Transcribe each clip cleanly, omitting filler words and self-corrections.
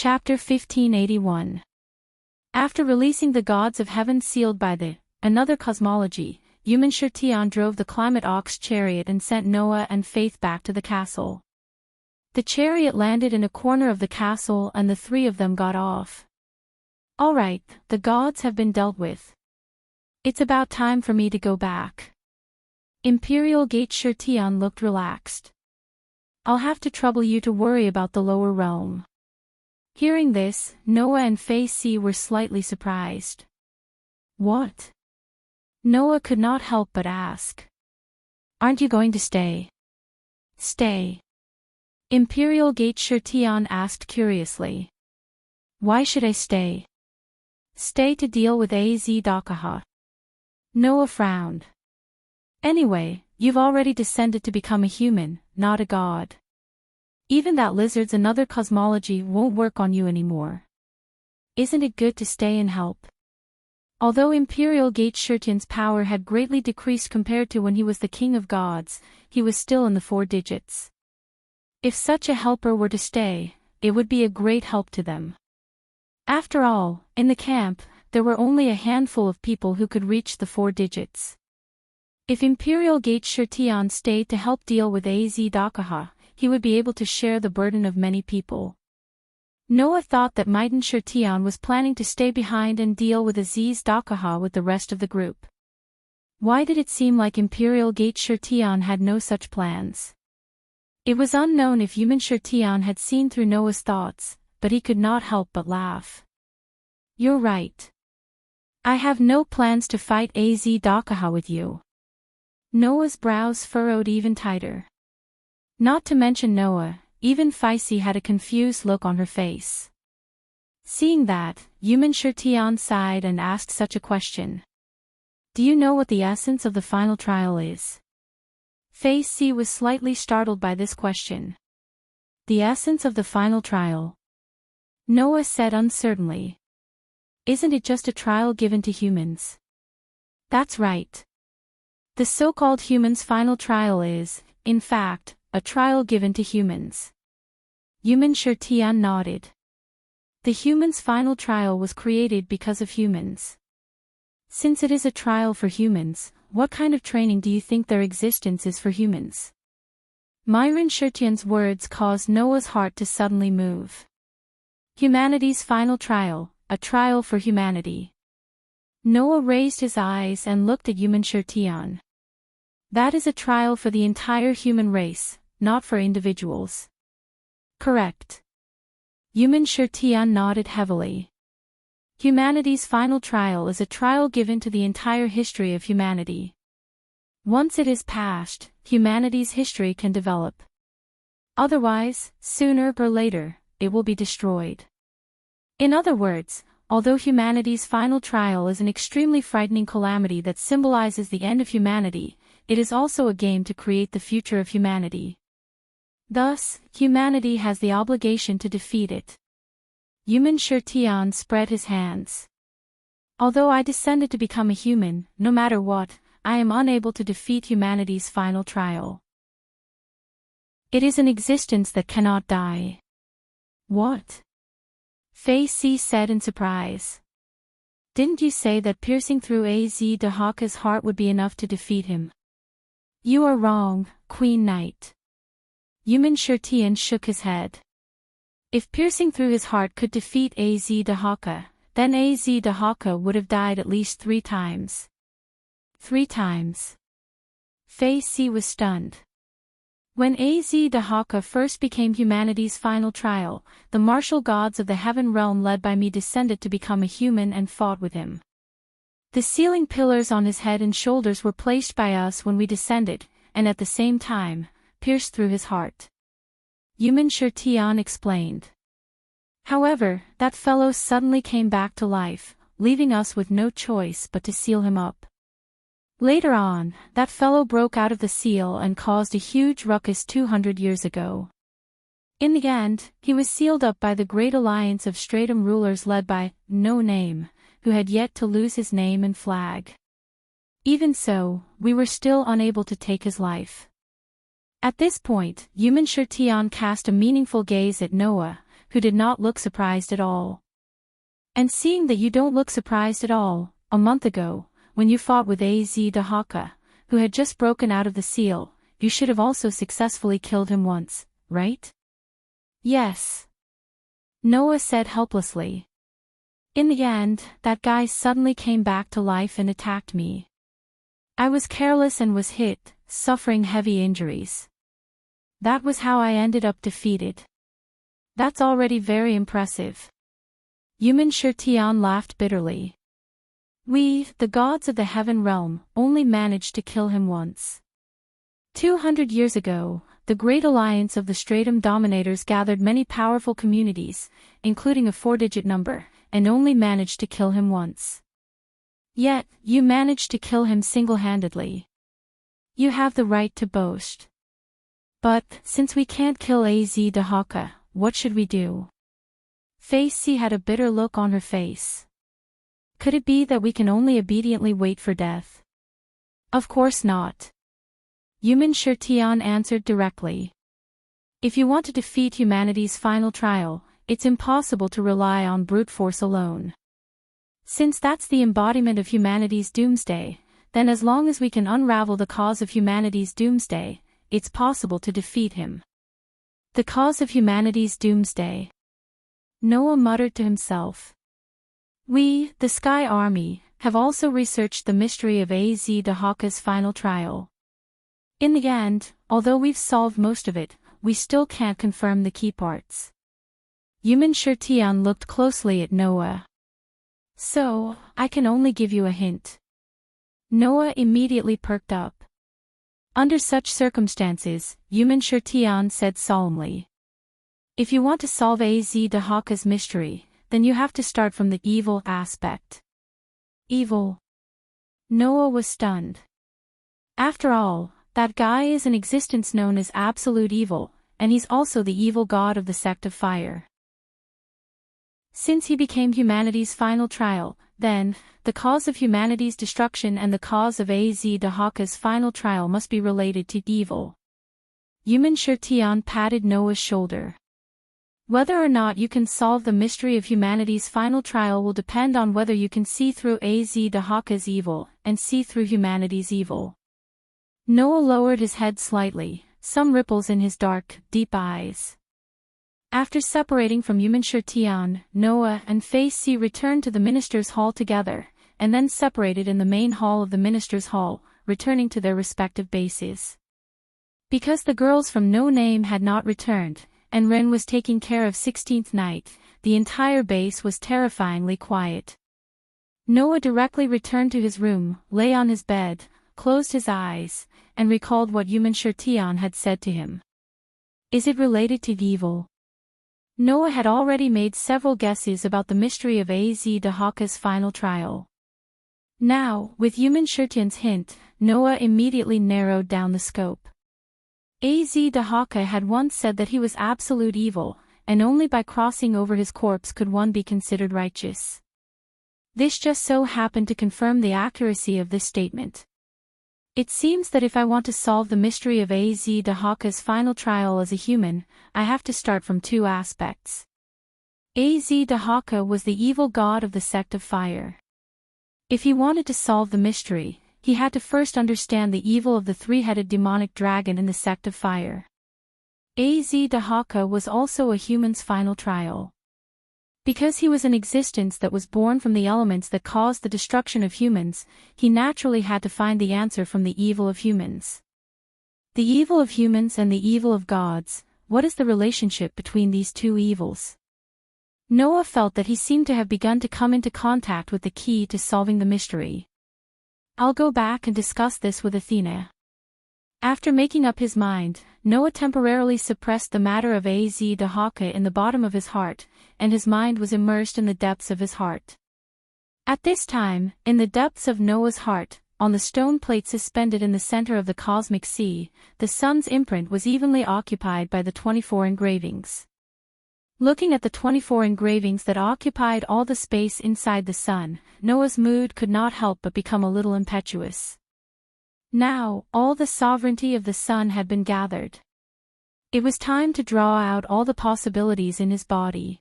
Chapter 1581. After releasing the gods of heaven sealed by another cosmology, Immerse drove the Climate Ox chariot and sent Noah and Faith back to the castle. The chariot landed in a corner of the castle and the three of them got off. All right, the gods have been dealt with. It's about time for me to go back. Imperial Gate looked relaxed. I'll have to trouble you to worry about the lower realm. Hearing this, Noah and Faith were slightly surprised. What? Noah could not help but ask. Aren't you going to stay? Stay? Imperial Gate asked curiously. Why should I stay? Stay to deal with Az. Noah frowned. Anyway, you've already descended to become a human, not a god. Even that lizard's another cosmology won't work on you anymore. Isn't it good to stay and help? Although Imperial Gate's power had greatly decreased compared to when he was the king of gods, he was still in the 4 digits. If such a helper were to stay, it would be a great help to them. After all, in the camp, there were only a handful of people who could reach the 4 digits. If Imperial Gate stayed to help deal with Az, he would be able to share the burden of many people. Noah thought that Maiden was planning to stay behind and deal with Az with the rest of the group. Why did it seem like Imperial Gate had no such plans? It was unknown if Immerse had seen through Noah's thoughts, but he could not help but laugh. You're right. I have no plans to fight Az with you. Noah's brows furrowed even tighter. Not to mention Noah, even Faith had a confused look on her face. Seeing that, Immerse sighed and asked such a question. Do you know what the essence of the final trial is? Faith was slightly startled by this question. The essence of the final trial? Noah said uncertainly. Isn't it just a trial given to humans? That's right. The so-called humans' final trial is, in fact, a trial given to humans. Immerse nodded. The humans' final trial was created because of humans. Since it is a trial for humans, what kind of training do you think their existence is for humans? Immerse's words caused Noah's heart to suddenly move. Humanity's final trial, a trial for humanity. Noah raised his eyes and looked at Immerse. That is a trial for the entire human race, not for individuals. Correct. Immerse nodded heavily. Humanity's final trial is a trial given to the entire history of humanity. Once it is passed, humanity's history can develop. Otherwise, sooner or later, it will be destroyed. In other words, although humanity's final trial is an extremely frightening calamity that symbolizes the end of humanity, it is also a game to create the future of humanity. Thus, humanity has the obligation to defeat it. Immerse spread his hands. Although I descended to become a human, no matter what, I am unable to defeat humanity's final trial. It is an existence that cannot die. What? Faith said in surprise. Didn't you say that piercing through Az heart would be enough to defeat him? You are wrong, Queen Knight. Immerse shook his head. If piercing through his heart could defeat Az, then Az would have died at least 3 times. 3 times. Faith was stunned. When Az first became humanity's final trial, the martial gods of the heaven realm led by me descended to become a human and fought with him. The ceiling pillars on his head and shoulders were placed by us when we descended, and at the same time, pierced through his heart. Immerse explained. However, that fellow suddenly came back to life, leaving us with no choice but to seal him up. Later on, that fellow broke out of the seal and caused a huge ruckus 200 years ago. In the end, he was sealed up by the great alliance of Stratum rulers led by No Name, who had yet to lose his name and flag. Even so, we were still unable to take his life. At this point, Immerse cast a meaningful gaze at Noah, who did not look surprised at all. And seeing that you don't look surprised at all, a month ago, when you fought with Az Dahaka, who had just broken out of the seal, you should have also successfully killed him once, right? Yes. Noah said helplessly. In the end, that guy suddenly came back to life and attacked me. I was careless and was hit, suffering heavy injuries. That was how I ended up defeated. That's already very impressive. Yumin Shirtian laughed bitterly. We, the gods of the heaven realm, only managed to kill him once. 200 years ago, the Great Alliance of the Stratum Dominators gathered many powerful communities, including a 4-digit number, and only managed to kill him once. Yet, you managed to kill him single-handedly. You have the right to boast. But, since we can't kill Az Dahaka, what should we do? Facey had a bitter look on her face. Could it be that we can only obediently wait for death? Of course not. Yumin Shirtian answered directly. If you want to defeat humanity's final trial, it's impossible to rely on brute force alone. Since that's the embodiment of humanity's doomsday, then as long as we can unravel the cause of humanity's doomsday, it's possible to defeat him. The cause of humanity's doomsday. Noah muttered to himself. We, the Sky Army, have also researched the mystery of Az Dahaka's final trial. In the end, although we've solved most of it, we still can't confirm the key parts. Yumin Shirtian looked closely at Noah. So, I can only give you a hint. Noah immediately perked up. Under such circumstances, Yumin Shirtian said solemnly. If you want to solve Az Dahaka's mystery, then you have to start from the evil aspect. Evil? Noah was stunned. After all, that guy is an existence known as absolute evil, and he's also the evil god of the sect of fire. Since he became humanity's final trial, then, the cause of humanity's destruction and the cause of Az Dahaka's final trial must be related to evil. Yumin Shirtian patted Noah's shoulder. Whether or not you can solve the mystery of humanity's final trial will depend on whether you can see through Az Dahaka's evil and see through humanity's evil. Noah lowered his head slightly, some ripples in his dark, deep eyes. After separating from Yumin Shirtian, Noah and Facey returned to the minister's hall together, and then separated in the main hall of the minister's hall, returning to their respective bases. Because the girls from No Name had not returned, and Ren was taking care of 16th Night, the entire base was terrifyingly quiet. Noah directly returned to his room, lay on his bed, closed his eyes, and recalled what Yumin Shirtian had said to him. Is it related to evil? Noah had already made several guesses about the mystery of Az Dahaka's final trial. Now, with Yumin Shirtian's hint, Noah immediately narrowed down the scope. Az Dahaka had once said that he was absolute evil, and only by crossing over his corpse could one be considered righteous. This just so happened to confirm the accuracy of this statement. It seems that if I want to solve the mystery of Az Dahaka's final trial as a human, I have to start from two aspects. Az Dahaka was the evil god of the sect of fire. If he wanted to solve the mystery, he had to first understand the evil of the three-headed demonic dragon in the sect of fire. Az Dahaka was also a human's final trial. Because he was an existence that was born from the elements that caused the destruction of humans, he naturally had to find the answer from the evil of humans. The evil of humans and the evil of gods, what is the relationship between these two evils? Noah felt that he seemed to have begun to come into contact with the key to solving the mystery. I'll go back and discuss this with Athena. After making up his mind, Noah temporarily suppressed the matter of Az Dahaka in the bottom of his heart, and his mind was immersed in the depths of his heart. At this time, in the depths of Noah's heart, on the stone plate suspended in the center of the cosmic sea, the sun's imprint was evenly occupied by the 24 engravings. Looking at the 24 engravings that occupied all the space inside the sun, Noah's mood could not help but become a little impetuous. Now, all the sovereignty of the sun had been gathered. It was time to draw out all the possibilities in his body.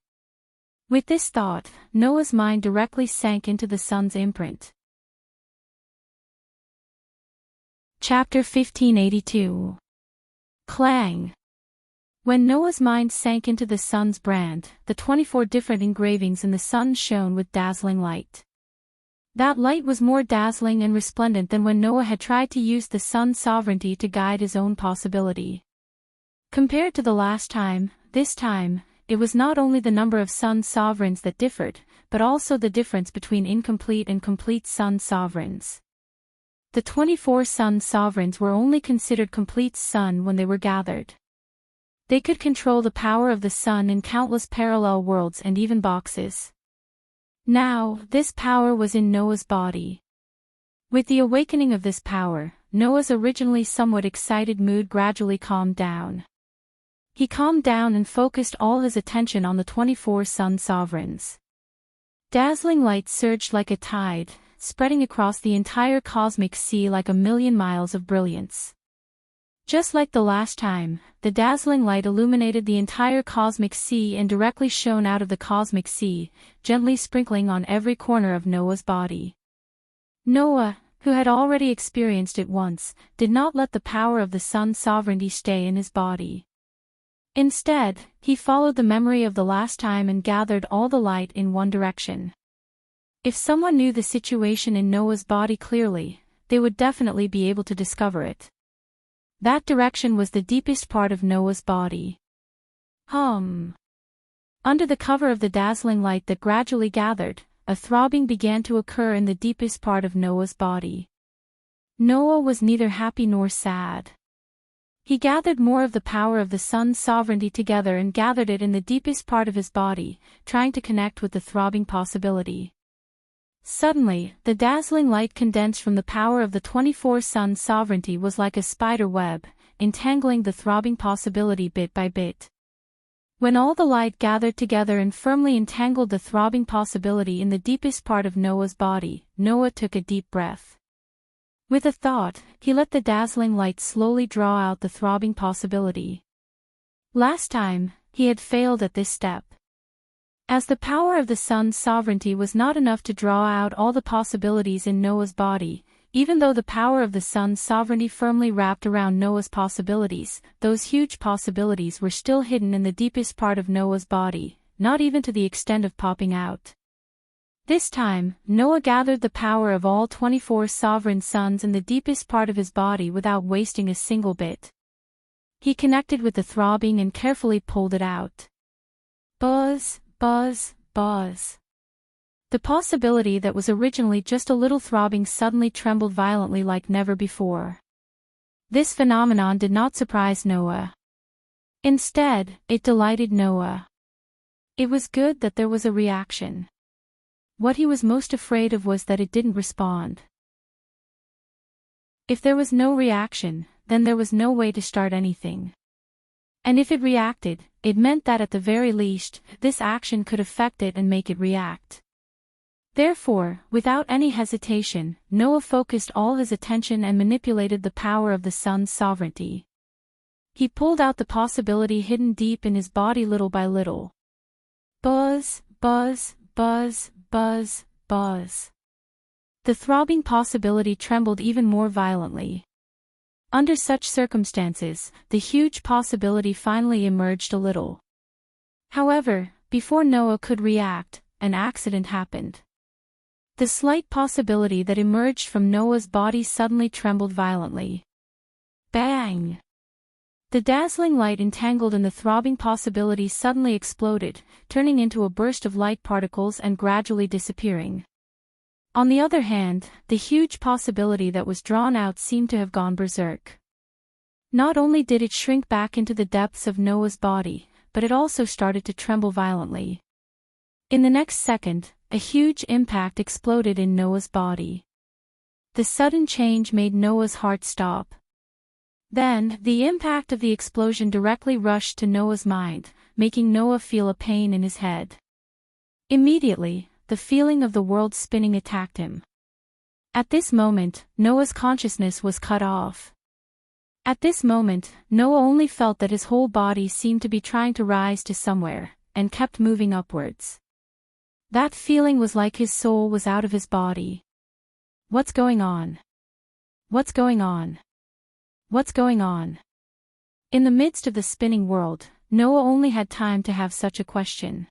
With this thought, Noah's mind directly sank into the sun's imprint. Chapter 1582. Clang. When Noah's mind sank into the sun's brand, the 24 different engravings in the sun shone with dazzling light. That light was more dazzling and resplendent than when Noah had tried to use the sun's sovereignty to guide his own possibility. Compared to the last time, this time, it was not only the number of sun sovereigns that differed, but also the difference between incomplete and complete sun sovereigns. The 24 sun sovereigns were only considered complete sun when they were gathered. They could control the power of the sun in countless parallel worlds and even boxes. Now, this power was in Noah's body. With the awakening of this power, Noah's originally somewhat excited mood gradually calmed down. He calmed down and focused all his attention on the 24 sun sovereigns. Dazzling light surged like a tide, spreading across the entire cosmic sea like a million miles of brilliance. Just like the last time, the dazzling light illuminated the entire cosmic sea and directly shone out of the cosmic sea, gently sprinkling on every corner of Noah's body. Noah, who had already experienced it once, did not let the power of the sun's sovereignty stay in his body. Instead, he followed the memory of the last time and gathered all the light in one direction. If someone knew the situation in Noah's body clearly, they would definitely be able to discover it. That direction was the deepest part of Noah's body. Under the cover of the dazzling light that gradually gathered, a throbbing began to occur in the deepest part of Noah's body. Noah was neither happy nor sad. He gathered more of the power of the sun's sovereignty together and gathered it in the deepest part of his body, trying to connect with the throbbing possibility. Suddenly, the dazzling light condensed from the power of the 24 sun sovereignty was like a spider web, entangling the throbbing possibility bit by bit. When all the light gathered together and firmly entangled the throbbing possibility in the deepest part of Noah's body, Noah took a deep breath. With a thought, he let the dazzling light slowly draw out the throbbing possibility. Last time, he had failed at this step. As the power of the sun's sovereignty was not enough to draw out all the possibilities in Noah's body, even though the power of the sun's sovereignty firmly wrapped around Noah's possibilities, those huge possibilities were still hidden in the deepest part of Noah's body, not even to the extent of popping out. This time, Noah gathered the power of all 24 sovereign suns in the deepest part of his body without wasting a single bit. He connected with the throbbing and carefully pulled it out. Buzz, buzz, buzz. The possibility that was originally just a little throbbing suddenly trembled violently like never before. This phenomenon did not surprise Noah. Instead, it delighted Noah. It was good that there was a reaction. What he was most afraid of was that it didn't respond. If there was no reaction, then there was no way to start anything. And if it reacted, it meant that at the very least, this action could affect it and make it react. Therefore, without any hesitation, Noah focused all his attention and manipulated the power of the sun's sovereignty. He pulled out the possibility hidden deep in his body little by little. Buzz, buzz, buzz, buzz, buzz. The throbbing possibility trembled even more violently. Under such circumstances, the huge possibility finally emerged a little. However, before Noah could react, an accident happened. The slight possibility that emerged from Noah's body suddenly trembled violently. Bang! The dazzling light entangled in the throbbing possibility suddenly exploded, turning into a burst of light particles and gradually disappearing. On the other hand, the huge possibility that was drawn out seemed to have gone berserk. Not only did it shrink back into the depths of Noah's body, but it also started to tremble violently. In the next second, a huge impact exploded in Noah's body. The sudden change made Noah's heart stop. Then, the impact of the explosion directly rushed to Noah's mind, making Noah feel a pain in his head. Immediately, the feeling of the world spinning attacked him. At this moment, Noah's consciousness was cut off. At this moment, Noah only felt that his whole body seemed to be trying to rise to somewhere, and kept moving upwards. That feeling was like his soul was out of his body. What's going on? What's going on? What's going on? In the midst of the spinning world, Noah only had time to have such a question.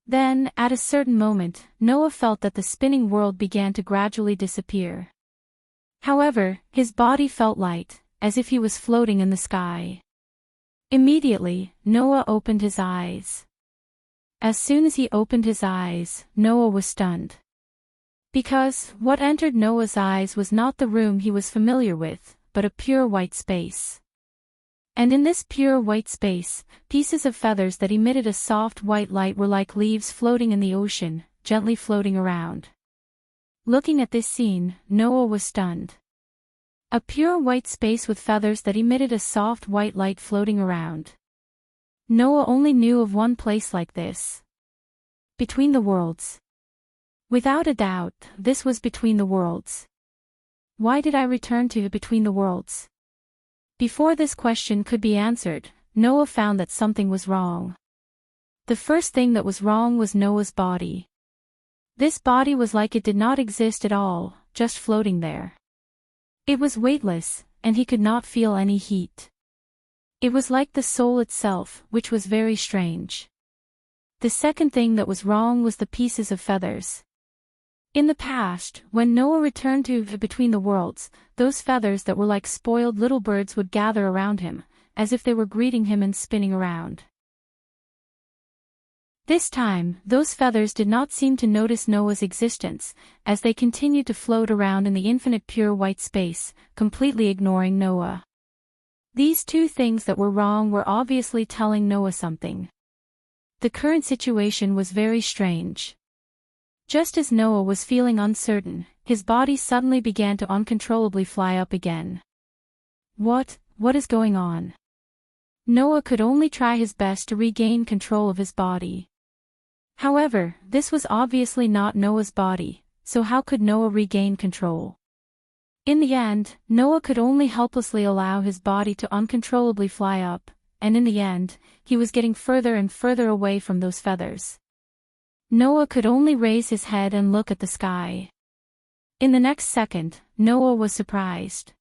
Then, at a certain moment, Noah felt that the spinning world began to gradually disappear. However, his body felt light, as if he was floating in the sky. Immediately, Noah opened his eyes. As soon as he opened his eyes, Noah was stunned. Because, what entered Noah's eyes was not the room he was familiar with, but a pure white space. And in this pure white space, pieces of feathers that emitted a soft white light were like leaves floating in the ocean, gently floating around. Looking at this scene, Noah was stunned. A pure white space with feathers that emitted a soft white light floating around. Noah only knew of one place like this. Between the worlds. Without a doubt, this was between the worlds. Why did I return to between the worlds? Before this question could be answered, Noah found that something was wrong. The first thing that was wrong was Noah's body. This body was like it did not exist at all, just floating there. It was weightless, and he could not feel any heat. It was like the soul itself, which was very strange. The second thing that was wrong was the pieces of feathers. In the past, when Noah returned to between the worlds, those feathers that were like spoiled little birds would gather around him, as if they were greeting him and spinning around. This time, those feathers did not seem to notice Noah's existence, as they continued to float around in the infinite pure white space, completely ignoring Noah. These two things that were wrong were obviously telling Noah something. The current situation was very strange. Just as Noah was feeling uncertain, his body suddenly began to uncontrollably fly up again. What is going on? Noah could only try his best to regain control of his body. However, this was obviously not Noah's body, so how could Noah regain control? In the end, Noah could only helplessly allow his body to uncontrollably fly up, and in the end, he was getting further and further away from those feathers. Noah could only raise his head and look at the sky. In the next second, Noah was surprised.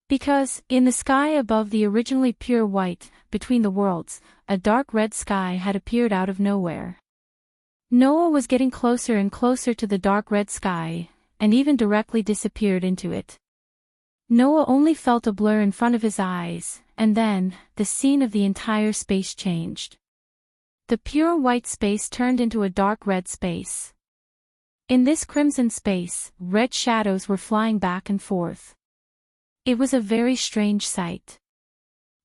Because, in the sky above the originally pure white, between the worlds, a dark red sky had appeared out of nowhere. Noah was getting closer and closer to the dark red sky, and even directly disappeared into it. Noah only felt a blur in front of his eyes, and then, the scene of the entire space changed. The pure white space turned into a dark red space. In this crimson space, red shadows were flying back and forth. It was a very strange sight.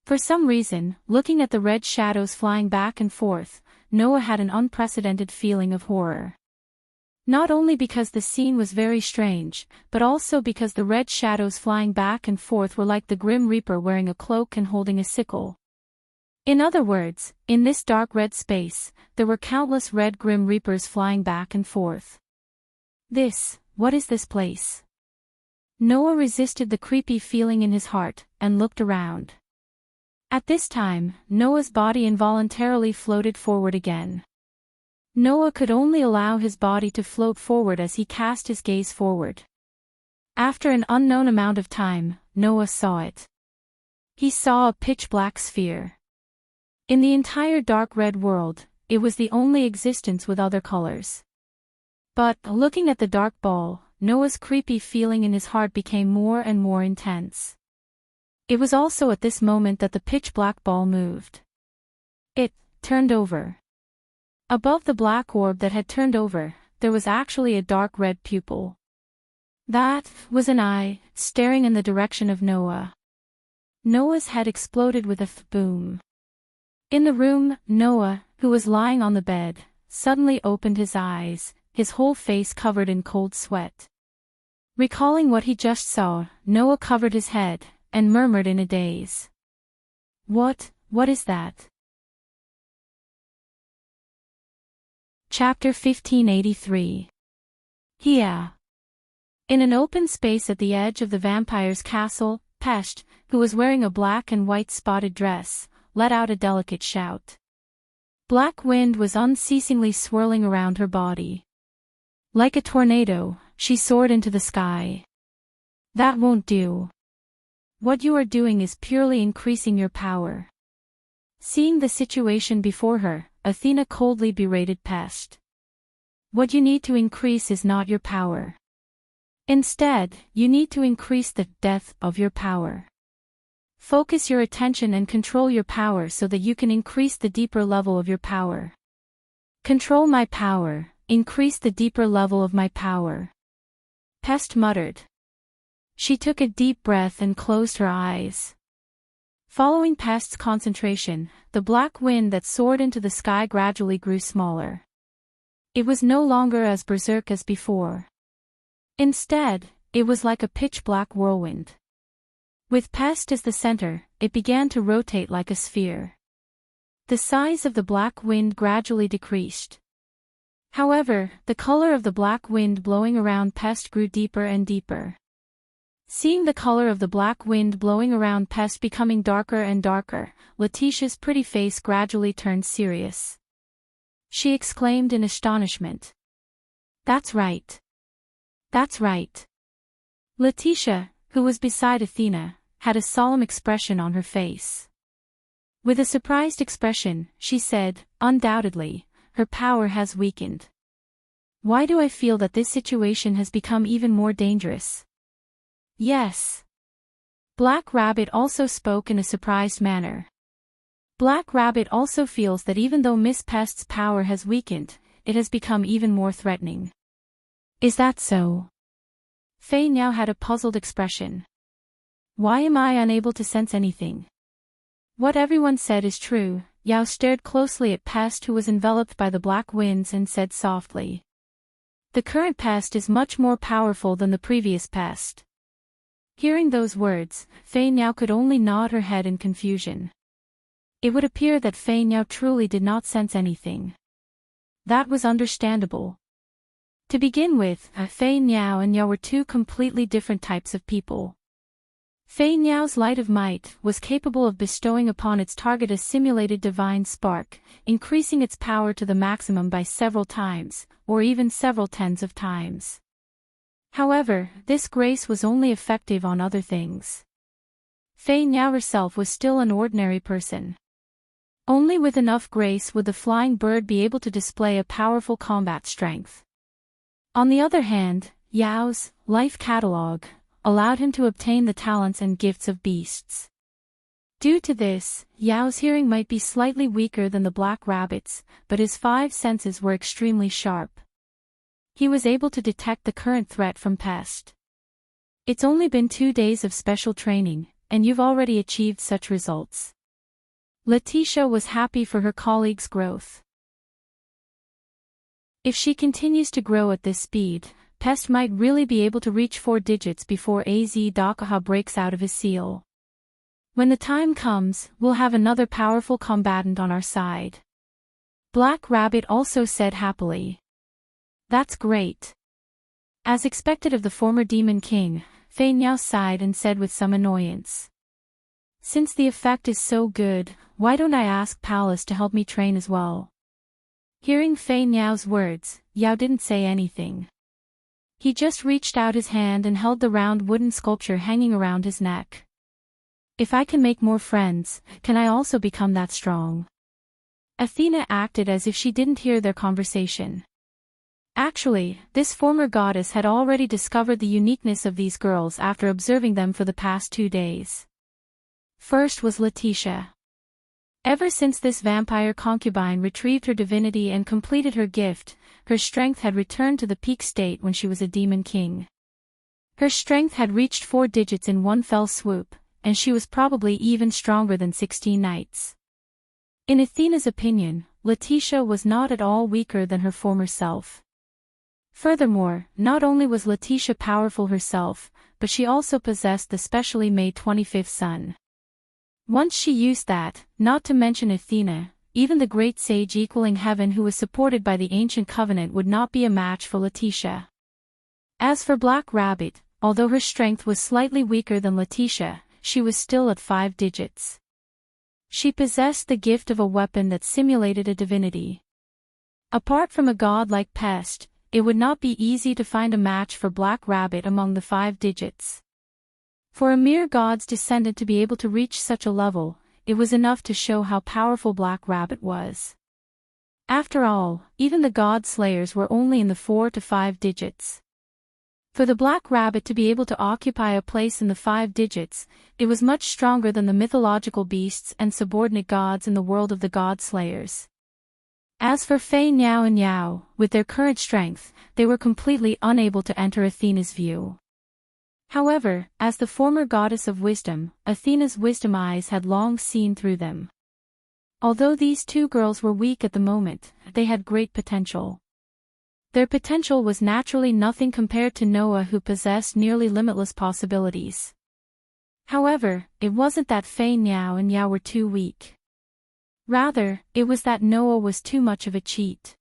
For some reason, looking at the red shadows flying back and forth, Noah had an unprecedented feeling of horror. Not only because the scene was very strange, but also because the red shadows flying back and forth were like the Grim Reaper wearing a cloak and holding a sickle. In other words, in this dark red space, there were countless red Grim Reapers flying back and forth. What is this place? Noah resisted the creepy feeling in his heart, and looked around. At this time, Noah's body involuntarily floated forward again. Noah could only allow his body to float forward as he cast his gaze forward. After an unknown amount of time, Noah saw it. He saw a pitch-black sphere. In the entire dark red world, it was the only existence with other colors. But, looking at the dark ball, Noah's creepy feeling in his heart became more and more intense. It was also at this moment that the pitch-black ball moved. It turned over. Above the black orb that had turned over, there was actually a dark red pupil. That was an eye, staring in the direction of Noah. Noah's head exploded with a boom. In the room, Noah, who was lying on the bed, suddenly opened his eyes, his whole face covered in cold sweat. Recalling what he just saw, Noah covered his head, and murmured in a daze. What is that? Chapter 1583. Yeah. In an open space at the edge of the vampire's castle, Pest, who was wearing a black and white spotted dress, let out a delicate shout. Black wind was unceasingly swirling around her body. Like a tornado, she soared into the sky. That won't do. What you are doing is purely increasing your power. Seeing the situation before her, Athena coldly berated Pest. What you need to increase is not your power. Instead, you need to increase the depth of your power. Focus your attention and control your power so that you can increase the deeper level of your power. Control my power, increase the deeper level of my power. Pest muttered. She took a deep breath and closed her eyes. Following Pest's concentration, the black wind that soared into the sky gradually grew smaller. It was no longer as berserk as before. Instead, it was like a pitch-black whirlwind. With Pest as the center, it began to rotate like a sphere. The size of the black wind gradually decreased. However, the color of the black wind blowing around Pest grew deeper and deeper. Seeing the color of the black wind blowing around Pest becoming darker and darker, Letitia's pretty face gradually turned serious. She exclaimed in astonishment. That's right. That's right. Letitia, who was beside Athena, had a solemn expression on her face. With a surprised expression, she said, undoubtedly, her power has weakened. Why do I feel that this situation has become even more dangerous? Yes. Black Rabbit also spoke in a surprised manner. Black Rabbit also feels that even though Miss Pest's power has weakened, it has become even more threatening. Is that so? Fei now had a puzzled expression. Why am I unable to sense anything? What everyone said is true. Yao stared closely at Pest, who was enveloped by the black winds, and said softly. The current Pest is much more powerful than the previous Pest. Hearing those words, Fei now could only nod her head in confusion. It would appear that Fei now truly did not sense anything. That was understandable. To begin with, Fei Niao and Yao were two completely different types of people. Fei Niao's light of might was capable of bestowing upon its target a simulated divine spark, increasing its power to the maximum by several times, or even several tens of times. However, this grace was only effective on other things. Fei Niao herself was still an ordinary person. Only with enough grace would the flying bird be able to display a powerful combat strength. On the other hand, Yao's life catalogue allowed him to obtain the talents and gifts of beasts. Due to this, Yao's hearing might be slightly weaker than the Black Rabbit's, but his 5 senses were extremely sharp. He was able to detect the current threat from Pest. It's only been 2 days of special training, and you've already achieved such results. Letitia was happy for her colleague's growth. If she continues to grow at this speed, Pest might really be able to reach 4 digits before AZ Dakaha breaks out of his seal. When the time comes, we'll have another powerful combatant on our side. Black Rabbit also said happily. That's great. As expected of the former Demon King, Fei Niao sighed and said with some annoyance. Since the effect is so good, why don't I ask Palace to help me train as well? Hearing Fei Niao's words, Yao didn't say anything. He just reached out his hand and held the round wooden sculpture hanging around his neck. If I can make more friends, can I also become that strong? Athena acted as if she didn't hear their conversation. Actually, this former goddess had already discovered the uniqueness of these girls after observing them for the past 2 days. First was Letitia. Ever since this vampire concubine retrieved her divinity and completed her gift, her strength had returned to the peak state when she was a demon king. Her strength had reached 4 digits in one fell swoop, and she was probably even stronger than 16 knights. In Athena's opinion, Letitia was not at all weaker than her former self. Furthermore, not only was Letitia powerful herself, but she also possessed the specially made 25th sun. Once she used that, not to mention Athena, even the great sage equaling heaven who was supported by the ancient covenant would not be a match for Letitia. As for Black Rabbit, although her strength was slightly weaker than Letitia, she was still at 5 digits. She possessed the gift of a weapon that simulated a divinity. Apart from a god like Pest, it would not be easy to find a match for Black Rabbit among the 5 digits. For a mere god's descendant to be able to reach such a level, it was enough to show how powerful Black Rabbit was. After all, even the god slayers were only in the 4 to 5 digits. For the Black Rabbit to be able to occupy a place in the 5 digits, it was much stronger than the mythological beasts and subordinate gods in the world of the god slayers. As for Fei Niao and Yao, with their current strength, they were completely unable to enter Athena's view. However, as the former goddess of wisdom, Athena's wisdom eyes had long seen through them. Although these two girls were weak at the moment, they had great potential. Their potential was naturally nothing compared to Noah, who possessed nearly limitless possibilities. However, it wasn't that Fei Niao and Yao were too weak. Rather, it was that Noah was too much of a cheat.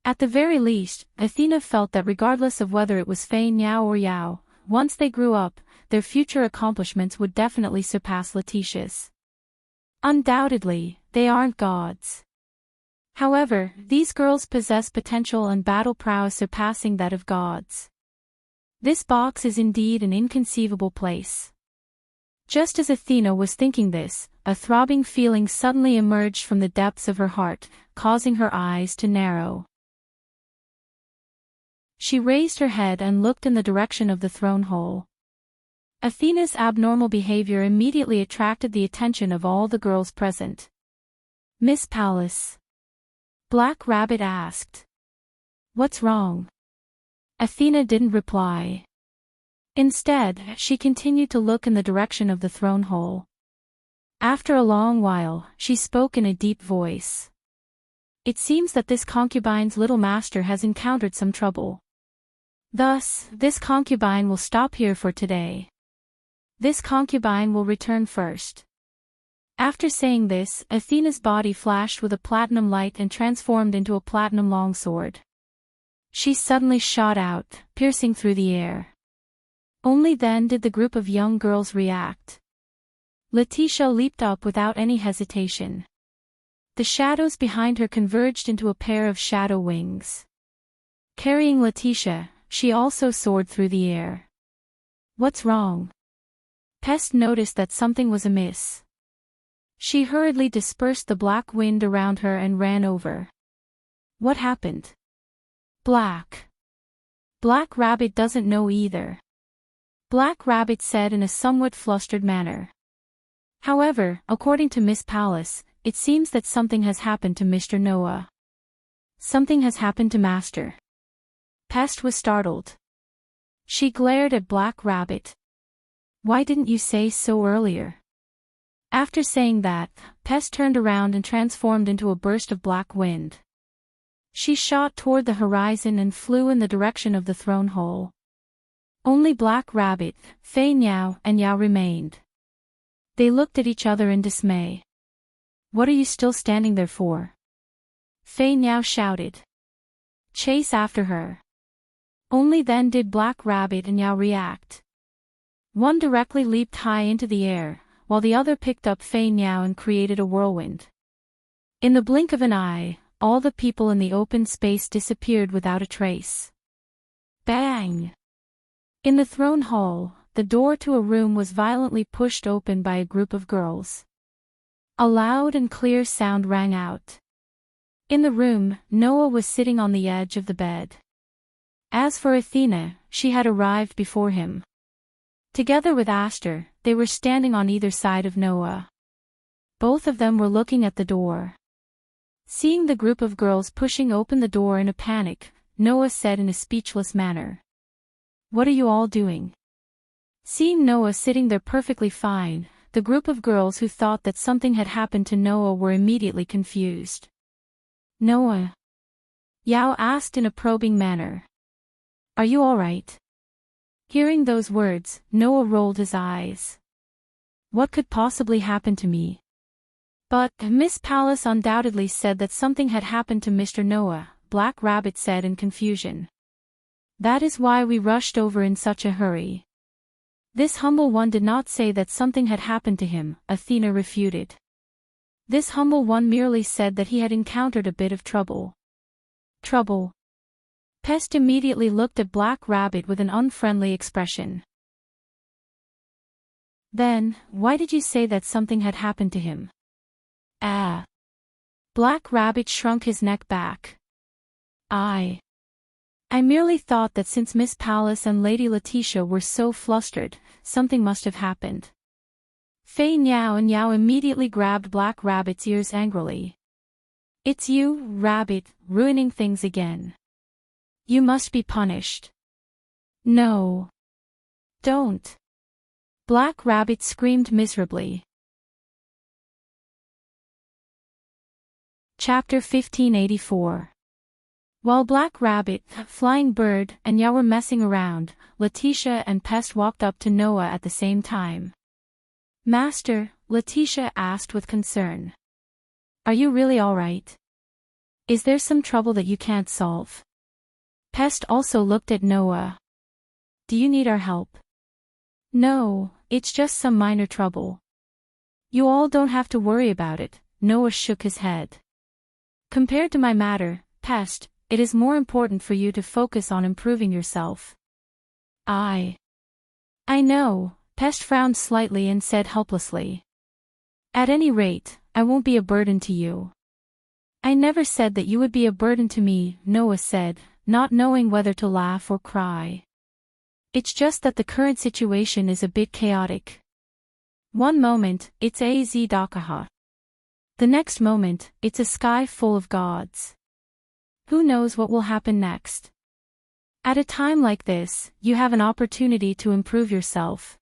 At the very least, Athena felt that regardless of whether it was Fei Niao or Yao, once they grew up, their future accomplishments would definitely surpass Letitia's. Undoubtedly, they aren't gods. However, these girls possess potential and battle prowess surpassing that of gods. This box is indeed an inconceivable place. Just as Athena was thinking this, a throbbing feeling suddenly emerged from the depths of her heart, causing her eyes to narrow. She raised her head and looked in the direction of the throne hole. Athena's abnormal behavior immediately attracted the attention of all the girls present. "Miss Palace?" Black Rabbit asked. "What's wrong?" Athena didn't reply. Instead, she continued to look in the direction of the throne hole. After a long while, she spoke in a deep voice. "It seems that this concubine's little master has encountered some trouble. Thus, this concubine will stop here for today. This concubine will return first." After saying this, Athena's body flashed with a platinum light and transformed into a platinum longsword. She suddenly shot out, piercing through the air. Only then did the group of young girls react. Letitia leaped up without any hesitation. The shadows behind her converged into a pair of shadow wings. Carrying Letitia, she also soared through the air. "What's wrong?" Pest noticed that something was amiss. She hurriedly dispersed the black wind around her and ran over. "What happened?" Black Rabbit doesn't know either. Black Rabbit said in a somewhat flustered manner. However, according to Miss Palace, it seems that something has happened to Mr. Noah. "Something has happened to Master." Pest was startled. She glared at Black Rabbit. "Why didn't you say so earlier?" After saying that, Pest turned around and transformed into a burst of black wind. She shot toward the horizon and flew in the direction of the throne hole. Only Black Rabbit, Fei Niao, and Yao remained. They looked at each other in dismay. "What are you still standing there for?" Fei Niao shouted. "Chase after her." Only then did Black Rabbit and Yao react. One directly leaped high into the air, while the other picked up Fei Niao and created a whirlwind. In the blink of an eye, all the people in the open space disappeared without a trace. Bang! In the throne hall, the door to a room was violently pushed open by a group of girls. A loud and clear sound rang out. In the room, Noah was sitting on the edge of the bed. As for Athena, she had arrived before him. Together with Aster, they were standing on either side of Noah. Both of them were looking at the door. Seeing the group of girls pushing open the door in a panic, Noah said in a speechless manner, "What are you all doing?" Seeing Noah sitting there perfectly fine, the group of girls who thought that something had happened to Noah were immediately confused. "Noah?" Yao asked in a probing manner. "Are you all right?" Hearing those words, Noah rolled his eyes. "What could possibly happen to me?" "But, Miss Palace undoubtedly said that something had happened to Mr. Noah," Black Rabbit said in confusion. "That is why we rushed over in such a hurry." This humble one did not say that something had happened to him, Athena refuted. This humble one merely said that he had encountered a bit of trouble. Trouble? Pest immediately looked at Black Rabbit with an unfriendly expression. Then, why did you say that something had happened to him? Ah. Black Rabbit shrunk his neck back. I merely thought that since Miss Palace and Lady Letitia were so flustered, something must have happened. Fei Niao and Yao immediately grabbed Black Rabbit's ears angrily. It's you, Rabbit, ruining things again. You must be punished. No. Don't. Black Rabbit screamed miserably. Chapter 1584. While Black Rabbit, Flying Bird, and Yao were messing around, Letitia and Pest walked up to Noah at the same time. Master, Letitia asked with concern. Are you really all right? Is there some trouble that you can't solve? Pest also looked at Noah. Do you need our help? No, it's just some minor trouble. You all don't have to worry about it, Noah shook his head. Compared to my matter, Pest, it is more important for you to focus on improving yourself. I know, Pest frowned slightly and said helplessly. At any rate, I won't be a burden to you. I never said that you would be a burden to me, Noah said, not knowing whether to laugh or cry. It's just that the current situation is a bit chaotic. One moment, it's AZ Dakaha. The next moment, it's a sky full of gods. Who knows what will happen next? At a time like this, you have an opportunity to improve yourself.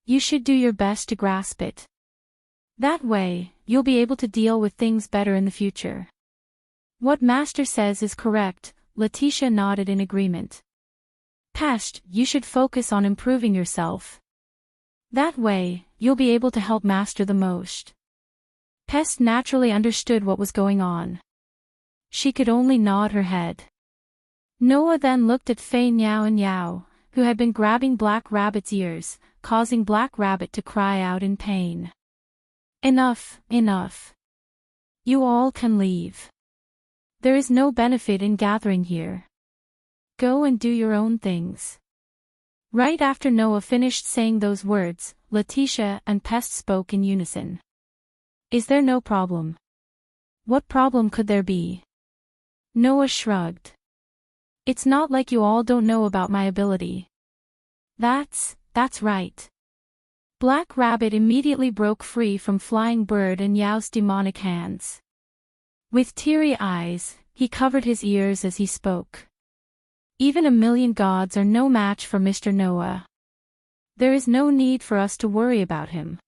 You should do your best to grasp it. That way, you'll be able to deal with things better in the future. What Master says is correct, Letitia nodded in agreement. Pest, you should focus on improving yourself. That way, you'll be able to help Master the most. Pest naturally understood what was going on. She could only nod her head. Noah then looked at Fei Niao and Yao, who had been grabbing Black Rabbit's ears, causing Black Rabbit to cry out in pain. Enough, enough. You all can leave. There is no benefit in gathering here. Go and do your own things. Right after Noah finished saying those words, Letitia and Pest spoke in unison. Is there no problem? What problem could there be? Noah shrugged. It's not like you all don't know about my ability. That's right. Black Rabbit immediately broke free from Flying Bird and Yao's demonic hands. With teary eyes, he covered his ears as he spoke. Even 1,000,000 gods are no match for Mr. Noah. There is no need for us to worry about him.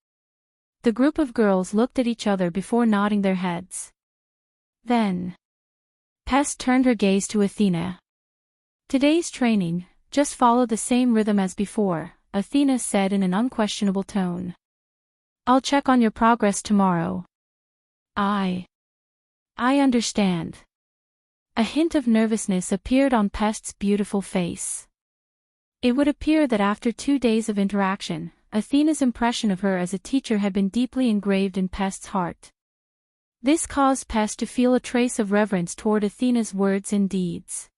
The group of girls looked at each other before nodding their heads. Then, Pest turned her gaze to Athena. Today's training, just follow the same rhythm as before, Athena said in an unquestionable tone. I'll check on your progress tomorrow. I understand. A hint of nervousness appeared on Pest's beautiful face. It would appear that after 2 days of interaction, Athena's impression of her as a teacher had been deeply engraved in Pest's heart. This caused Pest to feel a trace of reverence toward Athena's words and deeds.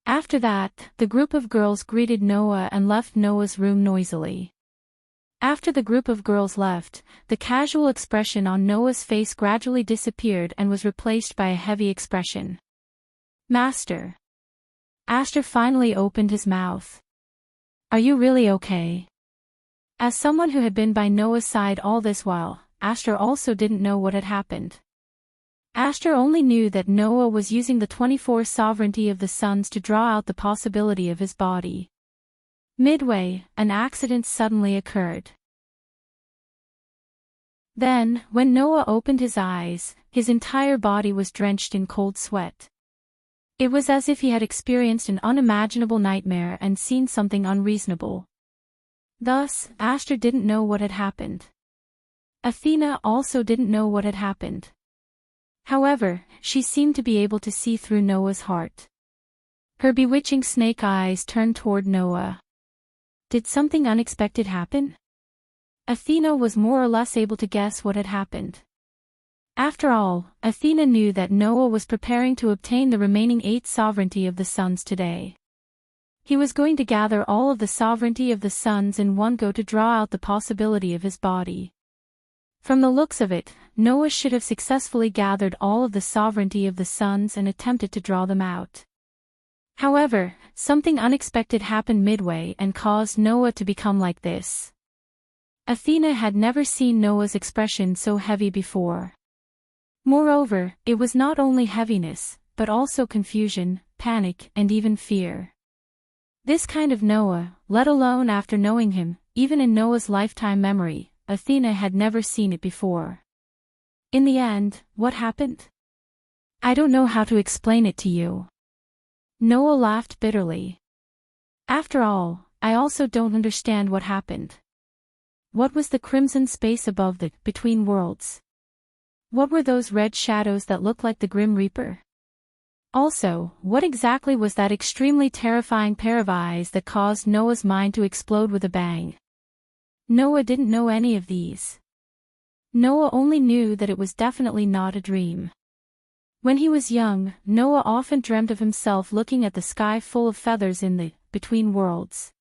After that, the group of girls greeted Noah and left Noah's room noisily. After the group of girls left, the casual expression on Noah's face gradually disappeared and was replaced by a heavy expression. Master. Aster finally opened his mouth. Are you really okay? As someone who had been by Noah's side all this while, Aster also didn't know what had happened. Aster only knew that Noah was using the 24 sovereignty of the suns to draw out the possibility of his body. Midway, an accident suddenly occurred. Then, when Noah opened his eyes, his entire body was drenched in cold sweat. It was as if he had experienced an unimaginable nightmare and seen something unreasonable. Thus, Aster didn't know what had happened. Athena also didn't know what had happened. However, she seemed to be able to see through Noah's heart. Her bewitching snake eyes turned toward Noah. Did something unexpected happen? Athena was more or less able to guess what had happened. After all, Athena knew that Noah was preparing to obtain the remaining 8 sovereignty of the suns today. He was going to gather all of the sovereignty of the suns in one go to draw out the possibility of his body. From the looks of it, Noah should have successfully gathered all of the sovereignty of the suns and attempted to draw them out. However, something unexpected happened midway and caused Noah to become like this. Athena had never seen Noah's expression so heavy before. Moreover, it was not only heaviness, but also confusion, panic, and even fear. This kind of Noah, let alone after knowing him, even in Noah's lifetime memory, Athena had never seen it before. In the end, what happened? I don't know how to explain it to you. Noah laughed bitterly. After all, I also don't understand what happened. What was the crimson space above the between worlds? What were those red shadows that looked like the Grim Reaper? Also, what exactly was that extremely terrifying pair of eyes that caused Noah's mind to explode with a bang? Noah didn't know any of these. Noah only knew that it was definitely not a dream. When he was young, Noah often dreamt of himself looking at the sky full of feathers in the between worlds.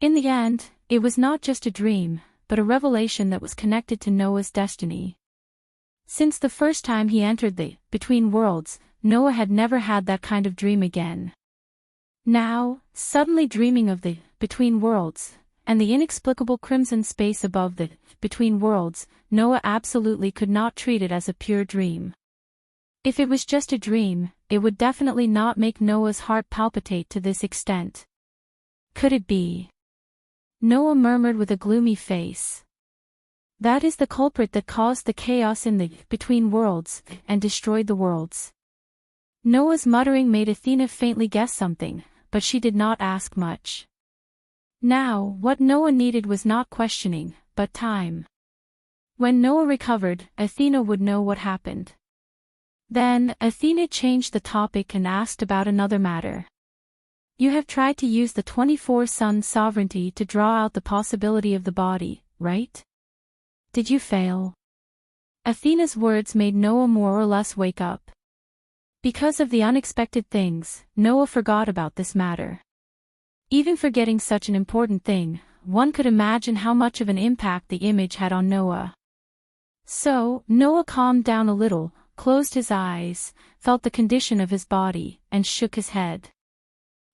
In the end, it was not just a dream, but a revelation that was connected to Noah's destiny. Since the first time he entered the between worlds, Noah had never had that kind of dream again. Now, suddenly dreaming of the between worlds, and the inexplicable crimson space above the between worlds, Noah absolutely could not treat it as a pure dream. If it was just a dream, it would definitely not make Noah's heart palpitate to this extent. Could it be? Noah murmured with a gloomy face. That is the culprit that caused the chaos in the between worlds, and destroyed the worlds. Noah's muttering made Athena faintly guess something, but she did not ask much. Now, what Noah needed was not questioning, but time. When Noah recovered, Athena would know what happened. Then, Athena changed the topic and asked about another matter. You have tried to use the 24 sun sovereignty to draw out the possibility of the body, right? Did you fail? Athena's words made Noah more or less wake up. Because of the unexpected things, Noah forgot about this matter. Even forgetting such an important thing, one could imagine how much of an impact the image had on Noah. So, Noah calmed down a little, closed his eyes, felt the condition of his body, and shook his head.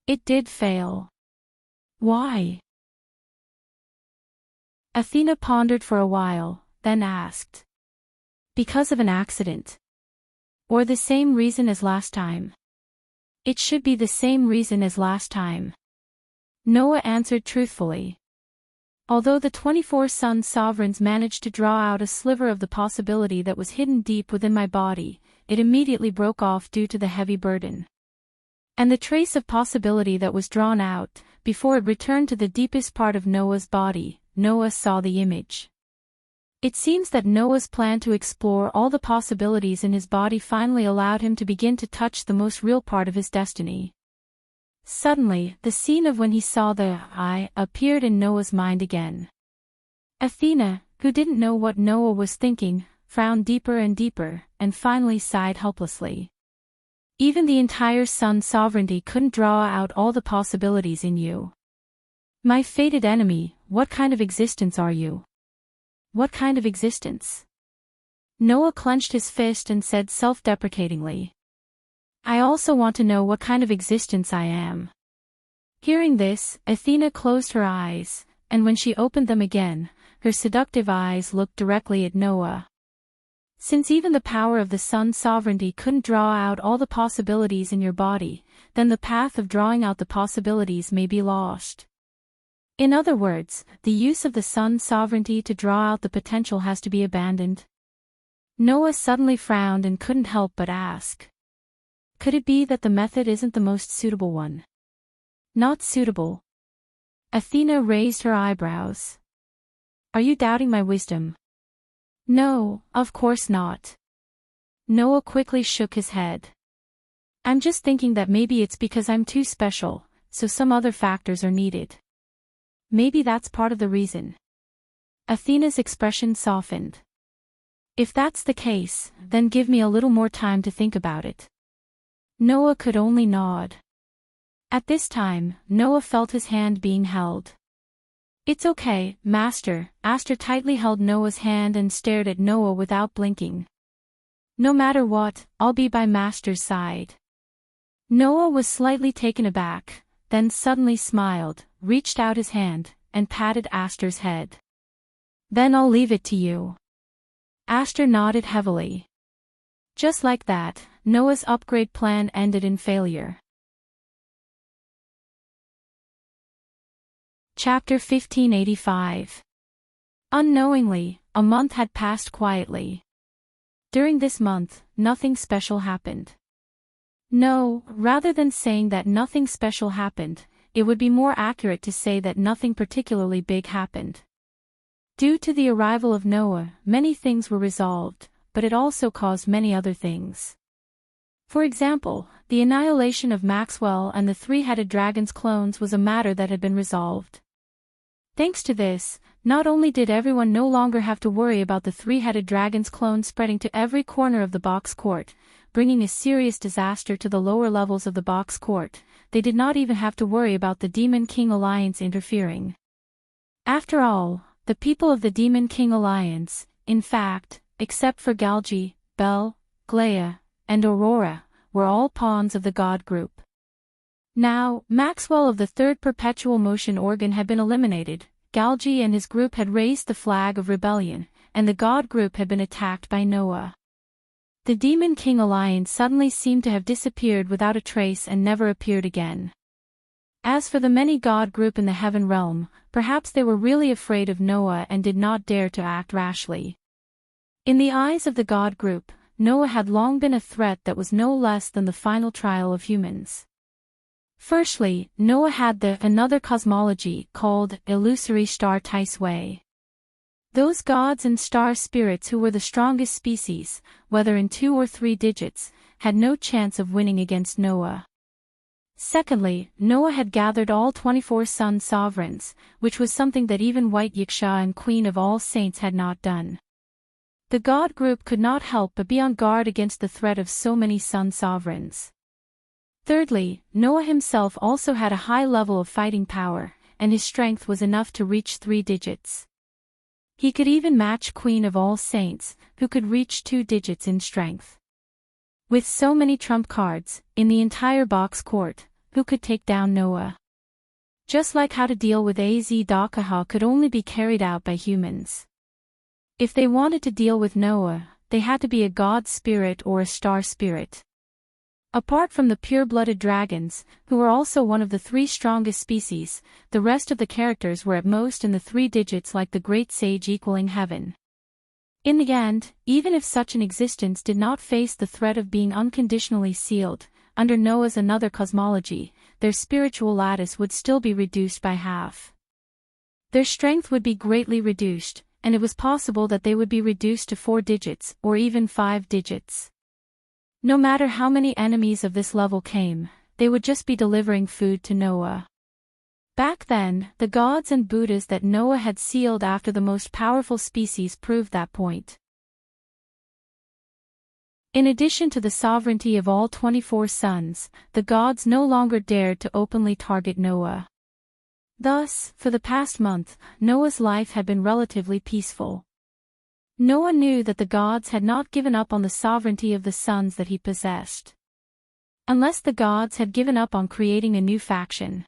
It did fail. Why? Athena pondered for a while, then asked. Because of an accident. Or the same reason as last time. It should be the same reason as last time. Noah answered truthfully. Although the 24 sun sovereigns managed to draw out a sliver of the possibility that was hidden deep within my body, it immediately broke off due to the heavy burden. And the trace of possibility that was drawn out, before it returned to the deepest part of Noah's body, Noah saw the image. It seems that Noah's plan to explore all the possibilities in his body finally allowed him to begin to touch the most real part of his destiny. Suddenly, the scene of when he saw the eye appeared in Noah's mind again. Athena, who didn't know what Noah was thinking, frowned deeper and deeper, and finally sighed helplessly. Even the entire sun sovereignty couldn't draw out all the possibilities in you. My fated enemy, what kind of existence are you? What kind of existence? Noah clenched his fist and said self-deprecatingly. I also want to know what kind of existence I am. Hearing this, Athena closed her eyes, and when she opened them again, her seductive eyes looked directly at Noah. Since even the power of the sun sovereignty couldn't draw out all the possibilities in your body, then the path of drawing out the possibilities may be lost. In other words, the use of the sun sovereignty to draw out the potential has to be abandoned. Noah suddenly frowned and couldn't help but ask. Could it be that the method isn't the most suitable one? Not suitable? Athena raised her eyebrows. Are you doubting my wisdom? No, of course not. Noah quickly shook his head. I'm just thinking that maybe it's because I'm too special, so some other factors are needed. Maybe that's part of the reason. Athena's expression softened. If that's the case, then give me a little more time to think about it. Noah could only nod. At this time, Noah felt his hand being held. It's okay, Master. Aster tightly held Noah's hand and stared at Noah without blinking. No matter what, I'll be by Master's side. Noah was slightly taken aback, then suddenly smiled, reached out his hand, and patted Aster's head. Then I'll leave it to you. Aster nodded heavily. Just like that, Noah's upgrade plan ended in failure. Chapter 1585. Unknowingly, a month had passed quietly. During this month, nothing special happened. No, rather than saying that nothing special happened, it would be more accurate to say that nothing particularly big happened. Due to the arrival of Noah, many things were resolved, but it also caused many other things. For example, the annihilation of Maxwell and the three-headed dragon's clones was a matter that had been resolved. Thanks to this, not only did everyone no longer have to worry about the three-headed dragon's clone spreading to every corner of the box court, bringing a serious disaster to the lower levels of the box court, they did not even have to worry about the Demon King Alliance interfering. After all, the people of the Demon King Alliance, in fact, except for Galgi, Bel, Glea, and Aurora, were all pawns of the God group. Now, Maxwell of the third perpetual motion organ had been eliminated, Galgi and his group had raised the flag of rebellion, and the God group had been attacked by Noah. The Demon King Alliance suddenly seemed to have disappeared without a trace and never appeared again. As for the many God group in the heaven realm, perhaps they were really afraid of Noah and did not dare to act rashly. In the eyes of the God group, Noah had long been a threat that was no less than the final trial of humans. Firstly, Noah had another cosmology called illusory star Taisway. Those gods and star spirits who were the strongest species, whether in 2 or 3 digits, had no chance of winning against Noah. Secondly, Noah had gathered all 24 sun sovereigns, which was something that even White Yiksha and Queen of All Saints had not done. The God group could not help but be on guard against the threat of so many sun sovereigns. Thirdly, Noah himself also had a high level of fighting power, and his strength was enough to reach 3 digits. He could even match Queen of All Saints, who could reach 2 digits in strength. With so many trump cards, in the entire box court, who could take down Noah? Just like how to deal with Az Dakaha could only be carried out by humans. If they wanted to deal with Noah, they had to be a god spirit or a star spirit. Apart from the pure-blooded dragons, who were also one of the 3 strongest species, the rest of the characters were at most in the 3 digits like the great sage equaling heaven. In the end, even if such an existence did not face the threat of being unconditionally sealed, under Noah's another cosmology, their spiritual lattice would still be reduced by half. Their strength would be greatly reduced, and it was possible that they would be reduced to 4 digits, or even 5 digits. No matter how many enemies of this level came, they would just be delivering food to Noah. Back then, the gods and Buddhas that Noah had sealed after the most powerful species proved that point. In addition to the sovereignty of all 24 suns, the gods no longer dared to openly target Noah. Thus, for the past month, Noah's life had been relatively peaceful. Noah knew that the gods had not given up on the sovereignty of the suns that he possessed. Unless the gods had given up on creating a new faction.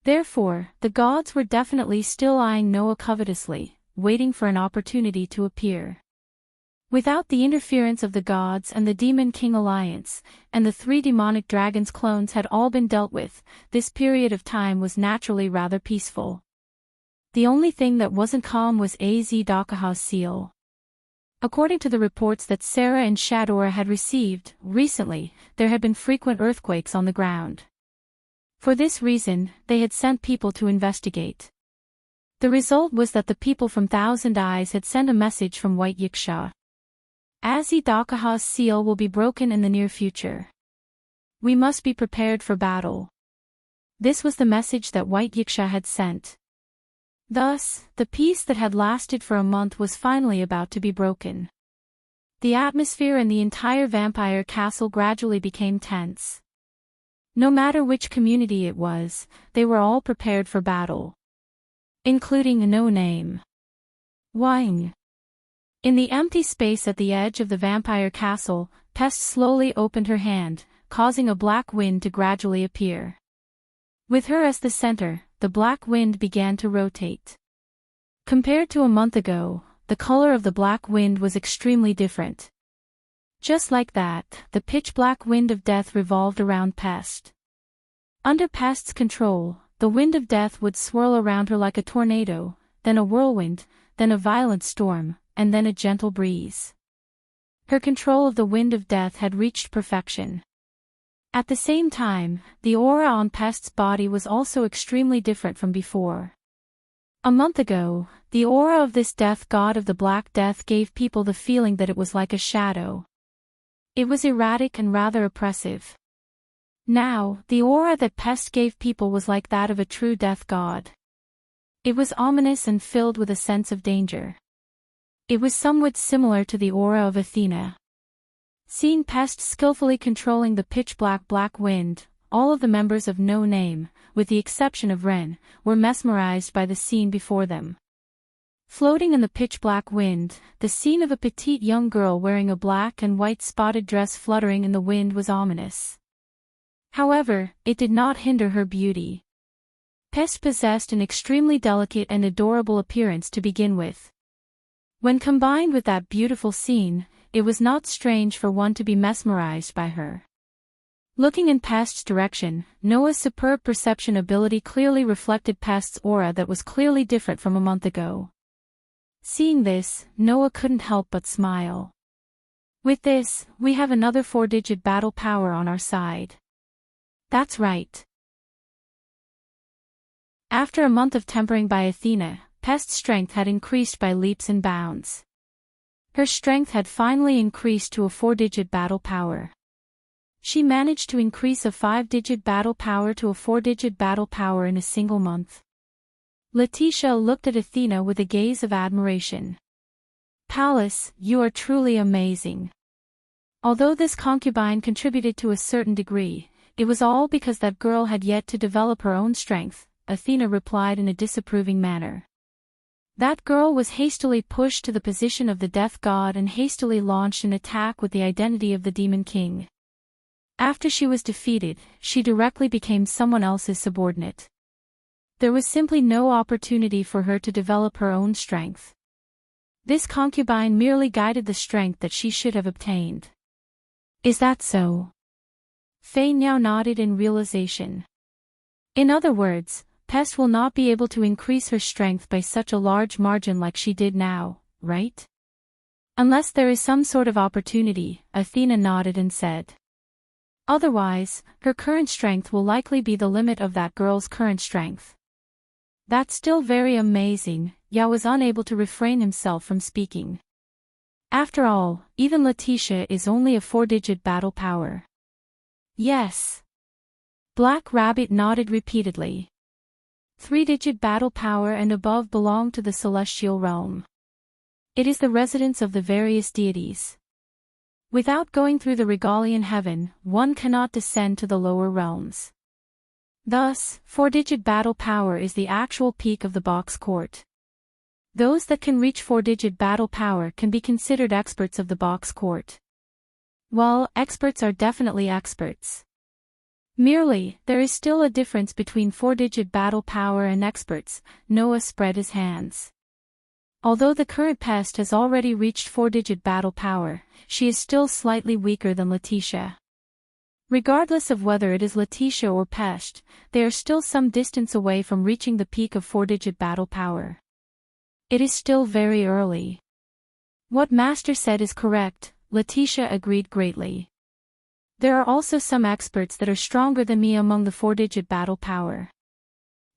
Therefore, the gods were definitely still eyeing Noah covetously, waiting for an opportunity to appear. Without the interference of the gods and the Demon King Alliance, and the 3 demonic dragons clones had all been dealt with, this period of time was naturally rather peaceful. The only thing that wasn't calm was Az Dakaha's seal. According to the reports that Sarah and Shadora had received, recently, there had been frequent earthquakes on the ground. For this reason, they had sent people to investigate. The result was that the people from Thousand Eyes had sent a message from White Yiksha. Az Dakaha's seal will be broken in the near future. We must be prepared for battle. This was the message that White Yiksha had sent. Thus, the peace that had lasted for a month was finally about to be broken. The atmosphere in the entire vampire castle gradually became tense. No matter which community it was, they were all prepared for battle. Including No Name. Wang. In the empty space at the edge of the vampire castle, Pest slowly opened her hand, causing a black wind to gradually appear. With her as the center, the black wind began to rotate. Compared to a month ago, the color of the black wind was extremely different. Just like that, the pitch-black wind of death revolved around Pest. Under Pest's control, the wind of death would swirl around her like a tornado, then a whirlwind, then a violent storm, and then a gentle breeze. Her control of the wind of death had reached perfection. At the same time, the aura on Pest's body was also extremely different from before. A month ago, the aura of this death god of the Black Death gave people the feeling that it was like a shadow. It was erratic and rather oppressive. Now, the aura that Pest gave people was like that of a true death god. It was ominous and filled with a sense of danger. It was somewhat similar to the aura of Athena. Seeing Pest skillfully controlling the pitch-black black wind, all of the members of No Name, with the exception of Ren, were mesmerized by the scene before them. Floating in the pitch-black wind, the scene of a petite young girl wearing a black and white spotted dress fluttering in the wind was ominous. However, it did not hinder her beauty. Pest possessed an extremely delicate and adorable appearance to begin with. When combined with that beautiful scene, it was not strange for one to be mesmerized by her. Looking in Pest's direction, Noah's superb perception ability clearly reflected Pest's aura that was clearly different from a month ago. Seeing this, Noah couldn't help but smile. With this, we have another 4-digit battle power on our side. That's right. After a month of tempering by Athena, Pest's strength had increased by leaps and bounds. Her strength had finally increased to a 4-digit battle power. She managed to increase a 5-digit battle power to a 4-digit battle power in a single month. Letitia looked at Athena with a gaze of admiration. "Pallas, you are truly amazing." Although this concubine contributed to a certain degree, it was all because that girl had yet to develop her own strength, Athena replied in a disapproving manner. That girl was hastily pushed to the position of the death god and hastily launched an attack with the identity of the Demon King. After she was defeated, she directly became someone else's subordinate. There was simply no opportunity for her to develop her own strength. This concubine merely guided the strength that she should have obtained. Is that so? Fei now nodded in realization. In other words, Pest will not be able to increase her strength by such a large margin like she did now, right? Unless there is some sort of opportunity, Athena nodded and said. Otherwise, her current strength will likely be the limit of that girl's current strength. That's still very amazing, Yao was unable to refrain himself from speaking. After all, even Letitia is only a 4-digit battle power. Yes. Black Rabbit nodded repeatedly. 3-digit battle power and above belong to the celestial realm. It is the residence of the various deities. Without going through the Regalian heaven, one cannot descend to the lower realms. Thus, 4-digit battle power is the actual peak of the box court. Those that can reach 4-digit battle power can be considered experts of the box court. Well, experts are definitely experts. Merely, there is still a difference between 4-digit battle power and experts. Noah spread his hands. Although the current Pest has already reached 4-digit battle power, she is still slightly weaker than Letitia. Regardless of whether it is Letitia or Pest, they are still some distance away from reaching the peak of 4-digit battle power. It is still very early. What Master said is correct, Letitia agreed greatly. There are also some experts that are stronger than me among the 4-digit battle power.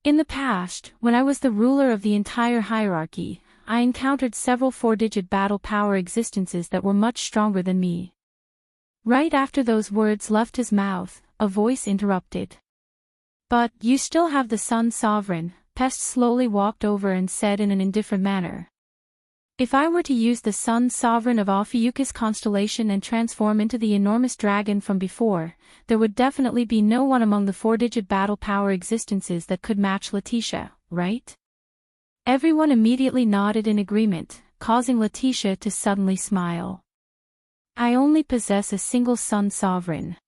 In the past, when I was the ruler of the entire hierarchy, I encountered several 4-digit battle power existences that were much stronger than me. Right after those words left his mouth, a voice interrupted. But, you still have the Sun Sovereign, Pest slowly walked over and said in an indifferent manner. If I were to use the sun sovereign of Ophiuchus constellation and transform into the enormous dragon from before, there would definitely be no one among the four-digit battle power existences that could match Letitia, right? Everyone immediately nodded in agreement, causing Letitia to suddenly smile. I only possess a single sun sovereign.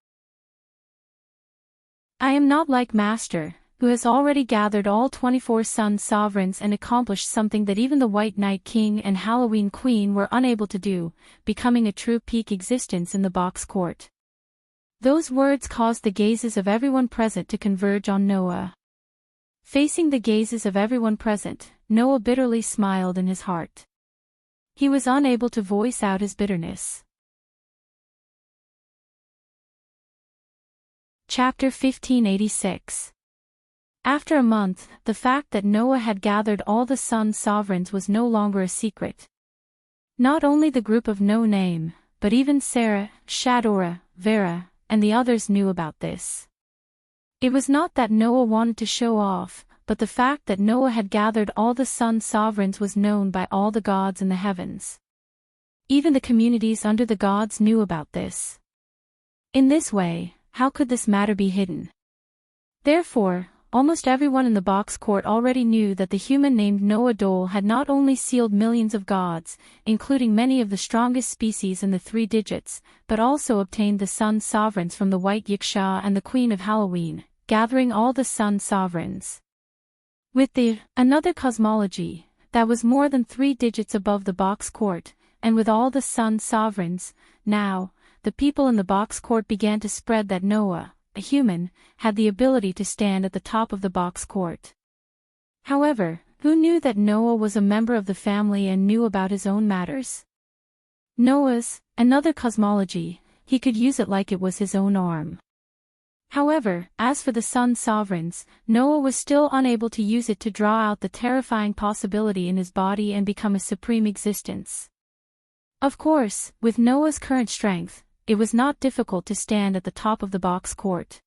I am not like Master, who has already gathered all 24 sun sovereigns and accomplished something that even the White Knight King and Halloween Queen were unable to do, becoming a true peak existence in the box court. Those words caused the gazes of everyone present to converge on Noah. Facing the gazes of everyone present, Noah bitterly smiled in his heart. He was unable to voice out his bitterness. Chapter 1586. After a month, the fact that Noah had gathered all the sun sovereigns was no longer a secret. Not only the group of No Name, but even Sarah, Shadora, Vera, and the others knew about this. It was not that Noah wanted to show off, but the fact that Noah had gathered all the sun sovereigns was known by all the gods in the heavens. Even the communities under the gods knew about this. In this way, how could this matter be hidden? Therefore, almost everyone in the box court already knew that the human named Noah Dole had not only sealed millions of gods, including many of the strongest species in the three digits, but also obtained the sun sovereigns from the White Yiksha and the Queen of Halloween, gathering all the sun sovereigns. With the another cosmology, that was more than 3 digits above the box court, and with all the sun sovereigns, now, the people in the box court began to spread that Noah, a human, had the ability to stand at the top of the box court. However, who knew that Noah was a member of the family and knew about his own matters? Noah's, another cosmology, he could use it like it was his own arm. However, as for the sun sovereigns, Noah was still unable to use it to draw out the terrifying possibility in his body and become a supreme existence. Of course, with Noah's current strength, it was not difficult to stand at the top of the box court.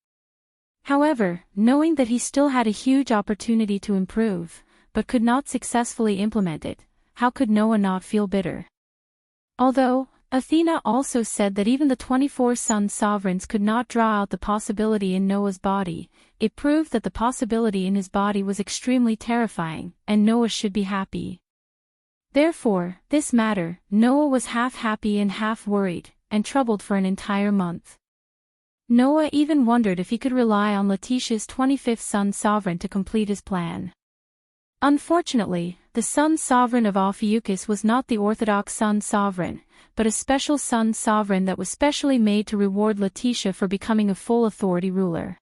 However, knowing that he still had a huge opportunity to improve, but could not successfully implement it, how could Noah not feel bitter? Although, Athena also said that even the 24 sun sovereigns could not draw out the possibility in Noah's body, it proved that the possibility in his body was extremely terrifying, and Noah should be happy. Therefore, this matter, Noah was half happy and half worried, and troubled for an entire month. Noah even wondered if he could rely on Letitia's 25th sun sovereign to complete his plan. Unfortunately, the sun sovereign of Ophiuchus was not the orthodox sun sovereign, but a special sun sovereign that was specially made to reward Letitia for becoming a full authority ruler.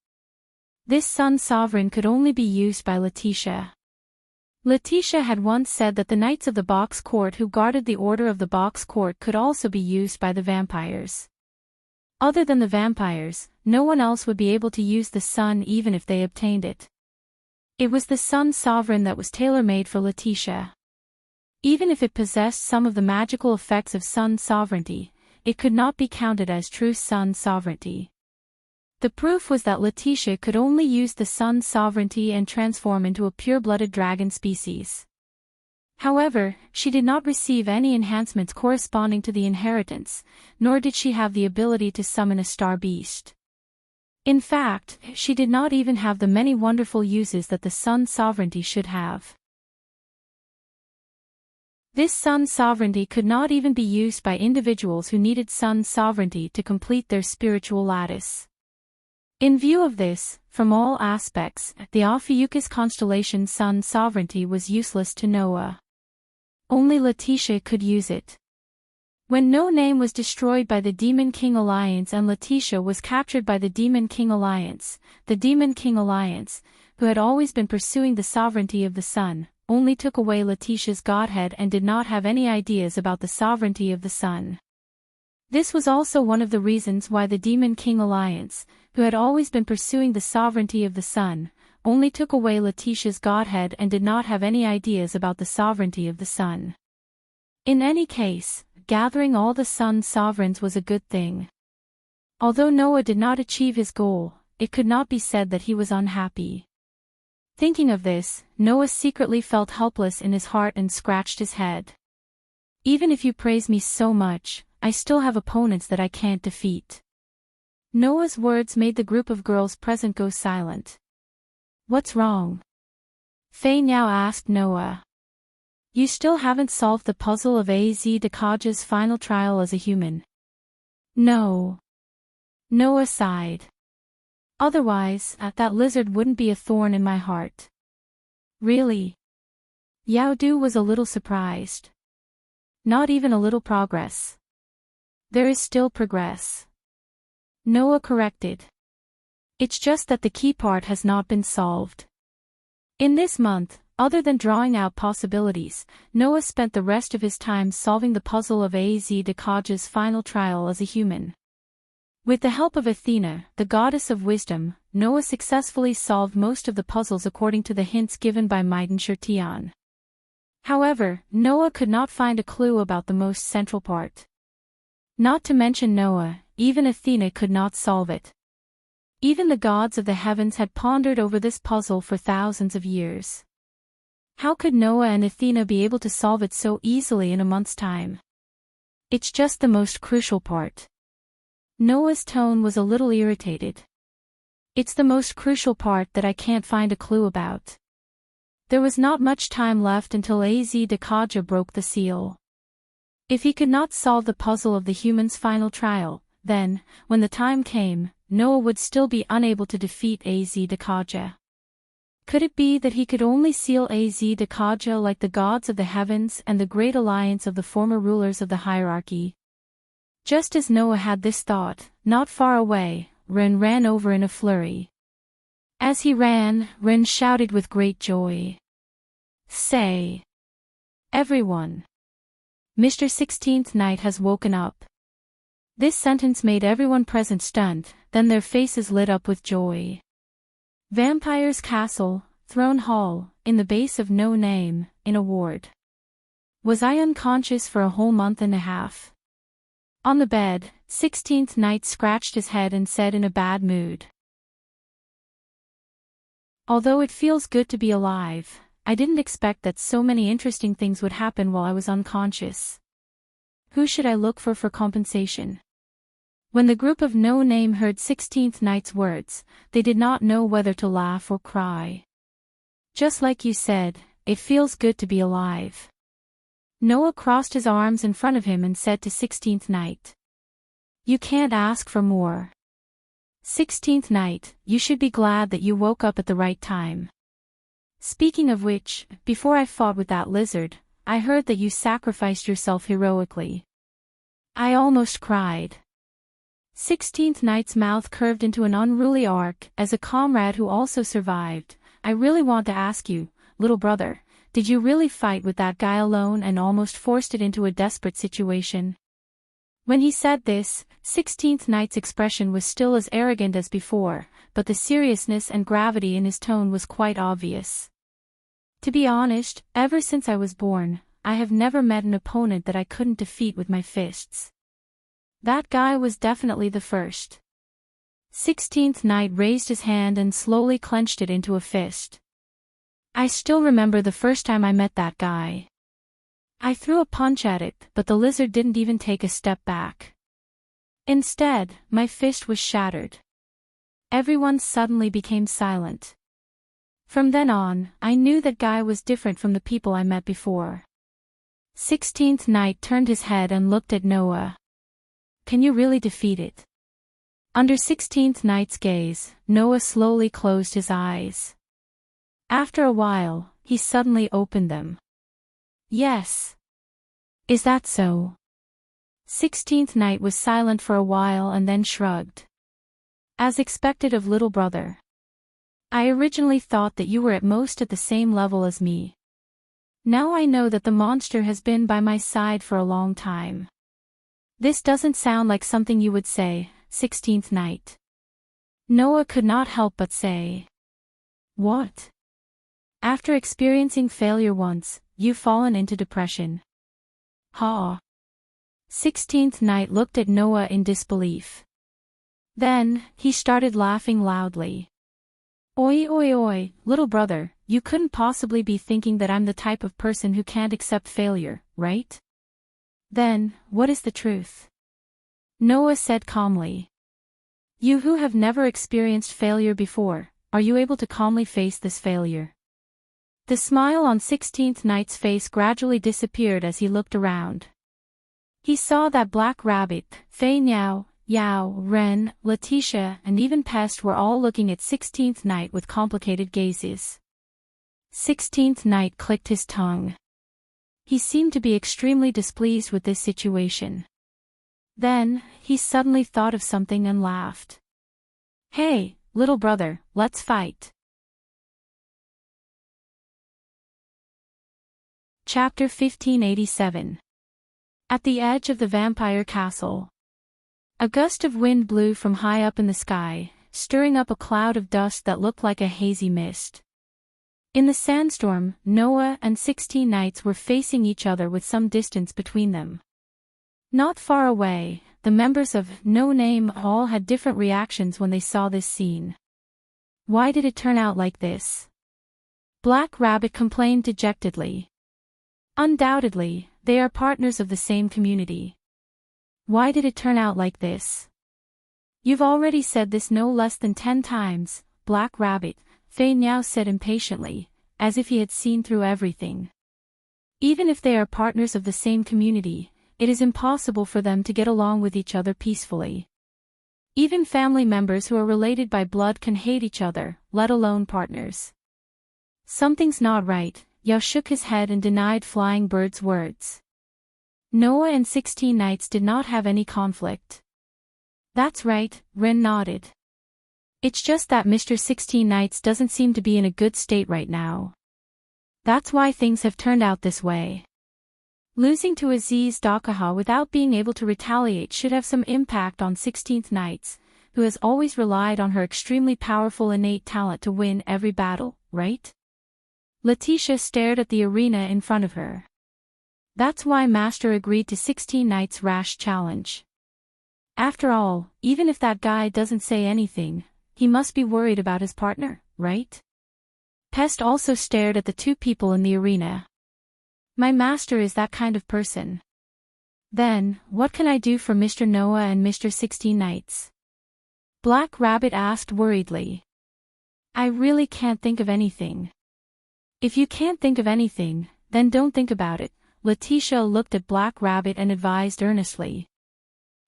This sun sovereign could only be used by Letitia. Letitia had once said that the knights of the box court who guarded the order of the box court could also be used by the vampires. Other than the vampires, no one else would be able to use the sun even if they obtained it. It was the sun sovereign that was tailor-made for Letitia. Even if it possessed some of the magical effects of sun sovereignty, it could not be counted as true sun sovereignty. The proof was that Letitia could only use the sun sovereignty and transform into a pure-blooded dragon species. However, she did not receive any enhancements corresponding to the inheritance, nor did she have the ability to summon a star beast. In fact, she did not even have the many wonderful uses that the sun sovereignty should have. This sun sovereignty could not even be used by individuals who needed sun sovereignty to complete their spiritual lattice. In view of this, from all aspects, the Ophiuchus constellation sun sovereignty was useless to Noah. Only Letitia could use it. When No Name was destroyed by the Demon King Alliance and Letitia was captured by the Demon King Alliance, who had always been pursuing the sovereignty of the sun, only took away Letitia's godhead and did not have any ideas about the sovereignty of the sun. This was also one of the reasons why the Demon King Alliance, who had always been pursuing the sovereignty of the sun, only took away Letitia's godhead and did not have any ideas about the sovereignty of the sun. In any case, gathering all the sun sovereigns was a good thing. Although Noah did not achieve his goal, it could not be said that he was unhappy. Thinking of this, Noah secretly felt helpless in his heart and scratched his head. Even if you praise me so much, I still have opponents that I can't defeat. Noah's words made the group of girls present go silent. What's wrong? Faye now asked Noah. You still haven't solved the puzzle of Az Dakaja's final trial as a human. No. Noah sighed. Otherwise, that lizard wouldn't be a thorn in my heart. Really? Yaodu was a little surprised. Not even a little progress. There is still progress. Noah corrected. It's just that the key part has not been solved. In this month, other than drawing out possibilities, Noah spent the rest of his time solving the puzzle of Az Dakaja's final trial as a human. With the help of Athena, the goddess of wisdom, Noah successfully solved most of the puzzles according to the hints given by Maiden. However, Noah could not find a clue about the most central part. Not to mention Noah, even Athena could not solve it. Even the gods of the heavens had pondered over this puzzle for thousands of years. How could Noah and Athena be able to solve it so easily in a month's time? It's just the most crucial part. Noah's tone was a little irritated. It's the most crucial part that I can't find a clue about. There was not much time left until Az Dakaja broke the seal. If he could not solve the puzzle of the human's final trial, then, when the time came, Noah would still be unable to defeat Az Dakaja. Could it be that he could only seal Az Dakaja like the gods of the heavens and the great alliance of the former rulers of the hierarchy? Just as Noah had this thought, not far away, Ren ran over in a flurry. As he ran, Ren shouted with great joy. Say! Everyone! Mr. 16th Night has woken up. This sentence made everyone present stunned, then their faces lit up with joy. Vampire's Castle, Throne Hall, in the base of no name, in a ward. Was I unconscious for a whole month and a half? On the bed, 16th Night scratched his head and said in a bad mood. Although it feels good to be alive, I didn't expect that so many interesting things would happen while I was unconscious. Who should I look for compensation? When the group of no name heard 16th Night's words, they did not know whether to laugh or cry. Just like you said, it feels good to be alive. Noah crossed his arms in front of him and said to 16th Night. You can't ask for more. 16th Night, you should be glad that you woke up at the right time. Speaking of which, before I fought with that lizard, I heard that you sacrificed yourself heroically. I almost cried. 16th Night's mouth curved into an unruly arc, as a comrade who also survived. I really want to ask you, little brother, did you really fight with that guy alone and almost forced it into a desperate situation? When he said this, 16th Night's expression was still as arrogant as before, but the seriousness and gravity in his tone was quite obvious. To be honest, ever since I was born, I have never met an opponent that I couldn't defeat with my fists. That guy was definitely the first. 16th Night raised his hand and slowly clenched it into a fist. I still remember the first time I met that guy. I threw a punch at it, but the lizard didn't even take a step back. Instead, my fist was shattered. Everyone suddenly became silent. From then on, I knew that guy was different from the people I met before. 16th Night turned his head and looked at Noah. Can you really defeat it? Under 16th Night's gaze, Noah slowly closed his eyes. After a while, he suddenly opened them. Yes. Is that so? 16th Night was silent for a while and then shrugged. As expected of little brother. I originally thought that you were at most at the same level as me. Now I know that the monster has been by my side for a long time. This doesn't sound like something you would say, 16th Night. Noah could not help but say. What? After experiencing failure once, you've fallen into depression. Ha! 16th Night looked at Noah in disbelief. Then, he started laughing loudly. Oi oi oi, little brother, you couldn't possibly be thinking that I'm the type of person who can't accept failure, right? Then, what is the truth? Noah said calmly. You who have never experienced failure before, are you able to calmly face this failure? The smile on 16th Night's face gradually disappeared as he looked around. He saw that Black Rabbit, Fei Niao, Yao, Ren, Letitia, and even Pest were all looking at 16th Night with complicated gazes. 16th Night clicked his tongue. He seemed to be extremely displeased with this situation. Then, he suddenly thought of something and laughed. Hey, little brother, let's fight. Chapter 1587. At the edge of the vampire castle. A gust of wind blew from high up in the sky, stirring up a cloud of dust that looked like a hazy mist. In the sandstorm, Noah and 16 Knights were facing each other with some distance between them. Not far away, the members of No Name all had different reactions when they saw this scene. Why did it turn out like this? Black Rabbit complained dejectedly. Undoubtedly, they are partners of the same community. Why did it turn out like this? You've already said this no less than 10 times, Black Rabbit, Fei Niao said impatiently, as if he had seen through everything. Even if they are partners of the same community, it is impossible for them to get along with each other peacefully. Even family members who are related by blood can hate each other, let alone partners. Something's not right, Yao shook his head and denied Flying Bird's words. Noah and 16 Knights did not have any conflict. That's right, Ren nodded. It's just that Mr. 16 Knights doesn't seem to be in a good state right now. That's why things have turned out this way. Losing to Aziz Dakaha without being able to retaliate should have some impact on 16th Knights, who has always relied on her extremely powerful innate talent to win every battle, right? Letitia stared at the arena in front of her. That's why Master agreed to 16 Knights' rash challenge. After all, even if that guy doesn't say anything, he must be worried about his partner, right? Pest also stared at the two people in the arena. My master is that kind of person. Then, what can I do for Mr. Noah and Mr. 16 Knights? Black Rabbit asked worriedly. I really can't think of anything. If you can't think of anything, then don't think about it, Letitia looked at Black Rabbit and advised earnestly.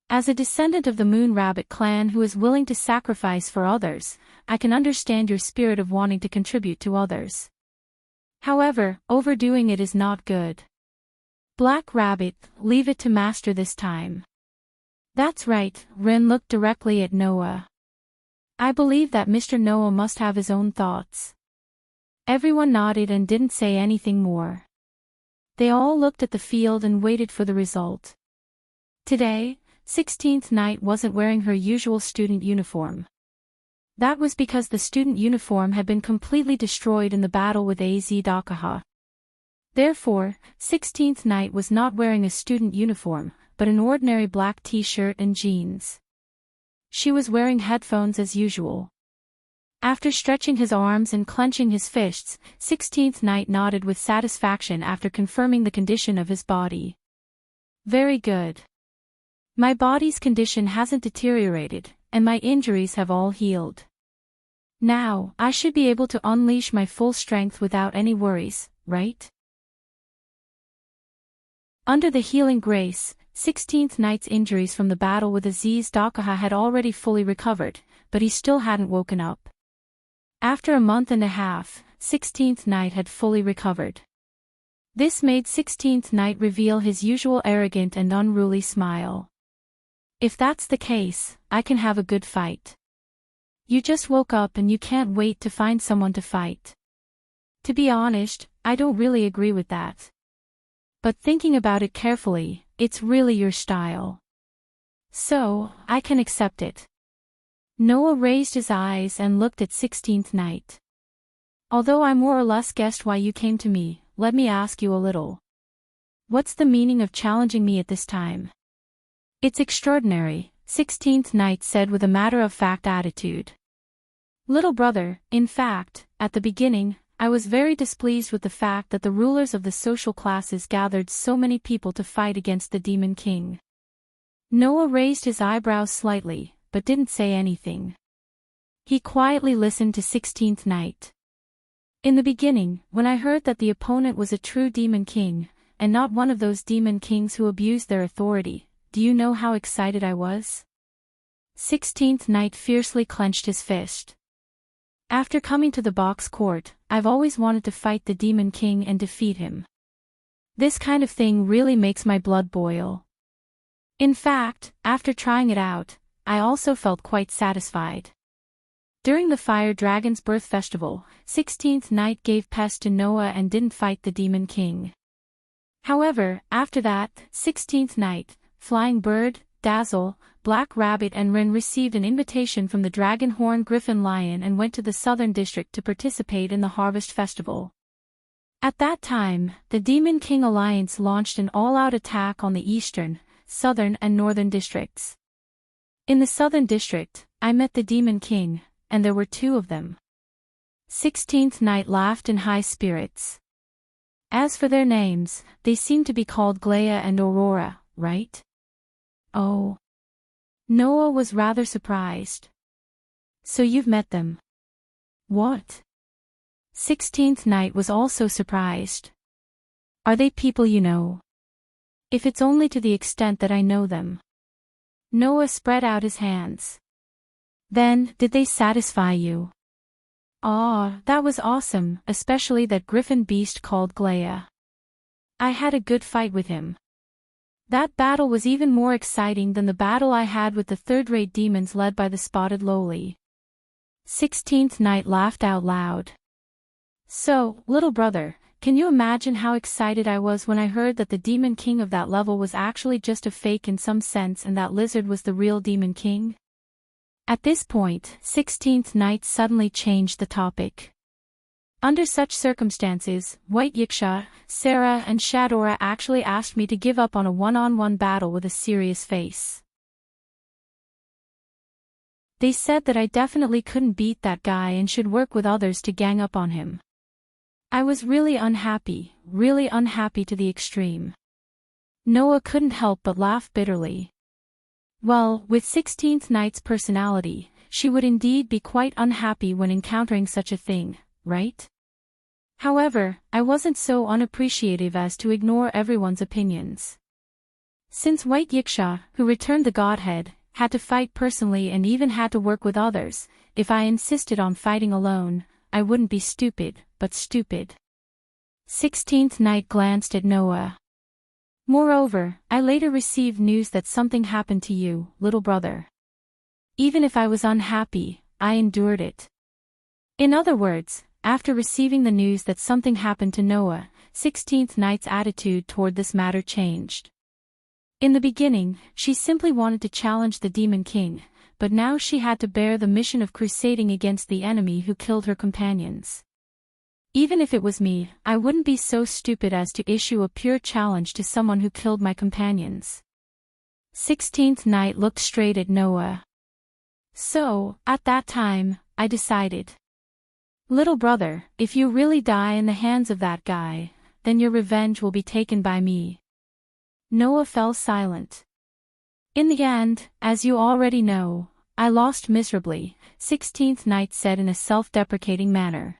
As a descendant of the Moon Rabbit clan who is willing to sacrifice for others, I can understand your spirit of wanting to contribute to others. However, overdoing it is not good. Black Rabbit, leave it to Master this time. That's right, Ren looked directly at Noah. I believe that Mr. Noah must have his own thoughts. Everyone nodded and didn't say anything more. They all looked at the field and waited for the result. Today, 16th Night wasn't wearing her usual student uniform. That was because the student uniform had been completely destroyed in the battle with AZ Dakaha. Therefore, 16th Night was not wearing a student uniform, but an ordinary black t-shirt and jeans. She was wearing headphones as usual. After stretching his arms and clenching his fists, 16th Night nodded with satisfaction after confirming the condition of his body. Very good. My body's condition hasn't deteriorated, and my injuries have all healed. Now, I should be able to unleash my full strength without any worries, right? Under the healing grace, 16th Night's injuries from the battle with Aziz Dakaha had already fully recovered, but he still hadn't woken up. After a month and a half, 16th Night had fully recovered. This made 16th Night reveal his usual arrogant and unruly smile. If that's the case, I can have a good fight. You just woke up and you can't wait to find someone to fight. To be honest, I don't really agree with that. But thinking about it carefully, it's really your style. So, I can accept it. Noah raised his eyes and looked at 16th Night. Although I more or less guessed why you came to me, let me ask you a little. What's the meaning of challenging me at this time? It's extraordinary, 16th Night said with a matter-of-fact attitude. Little brother, in fact, at the beginning, I was very displeased with the fact that the rulers of the social classes gathered so many people to fight against the Demon King. Noah raised his eyebrows slightly, but didn't say anything. He quietly listened to 16th Night. In the beginning, when I heard that the opponent was a true Demon King, and not one of those Demon Kings who abused their authority, do you know how excited I was? 16th Night fiercely clenched his fist. After coming to the box court, I've always wanted to fight the Demon King and defeat him. This kind of thing really makes my blood boil. In fact, after trying it out, I also felt quite satisfied. During the Fire Dragon's birth festival, 16th Night gave pest to Noah and didn't fight the Demon King. However, after that, 16th Night, Flying Bird, Dazzle, Black Rabbit and Rin received an invitation from the Dragon Horn Griffin Lion and went to the Southern District to participate in the Harvest Festival. At that time, the Demon King Alliance launched an all-out attack on the Eastern, Southern and Northern Districts. In the Southern District, I met the Demon King, and there were two of them. 16th Night laughed in high spirits. As for their names, they seemed to be called Glea and Aurora, right? Oh. Noah was rather surprised. So you've met them. What? 16th Night was also surprised. Are they people you know? If it's only to the extent that I know them. Noah spread out his hands. Then, did they satisfy you? Ah, that was awesome, especially that griffin beast called Glea. I had a good fight with him. That battle was even more exciting than the battle I had with the third-rate demons led by the spotted lowly. 16th Night laughed out loud. So, little brother, can you imagine how excited I was when I heard that the Demon King of that level was actually just a fake in some sense and that lizard was the real Demon King? At this point, 16th Night suddenly changed the topic. Under such circumstances, White Yiksha, Sarah and Shadora actually asked me to give up on a one-on-one battle with a serious face. They said that I definitely couldn't beat that guy and should work with others to gang up on him. I was really unhappy to the extreme. Noah couldn't help but laugh bitterly. Well, with 16th Night's personality, she would indeed be quite unhappy when encountering such a thing, right? However, I wasn't so unappreciative as to ignore everyone's opinions. Since White Yiksha, who returned the Godhead, had to fight personally and even had to work with others, if I insisted on fighting alone, I wouldn't be stupid, but stupid. 16th Night glanced at Noah. Moreover, I later received news that something happened to you, little brother. Even if I was unhappy, I endured it. In other words, after receiving the news that something happened to Noah, 16th Night's attitude toward this matter changed. In the beginning, she simply wanted to challenge the Demon King, but now she had to bear the mission of crusading against the enemy who killed her companions. Even if it was me, I wouldn't be so stupid as to issue a pure challenge to someone who killed my companions. 16th Night looked straight at Noah. So, at that time, I decided. Little brother, if you really die in the hands of that guy, then your revenge will be taken by me. Noah fell silent. In the end, as you already know, I lost miserably, 16th Night said in a self-deprecating manner.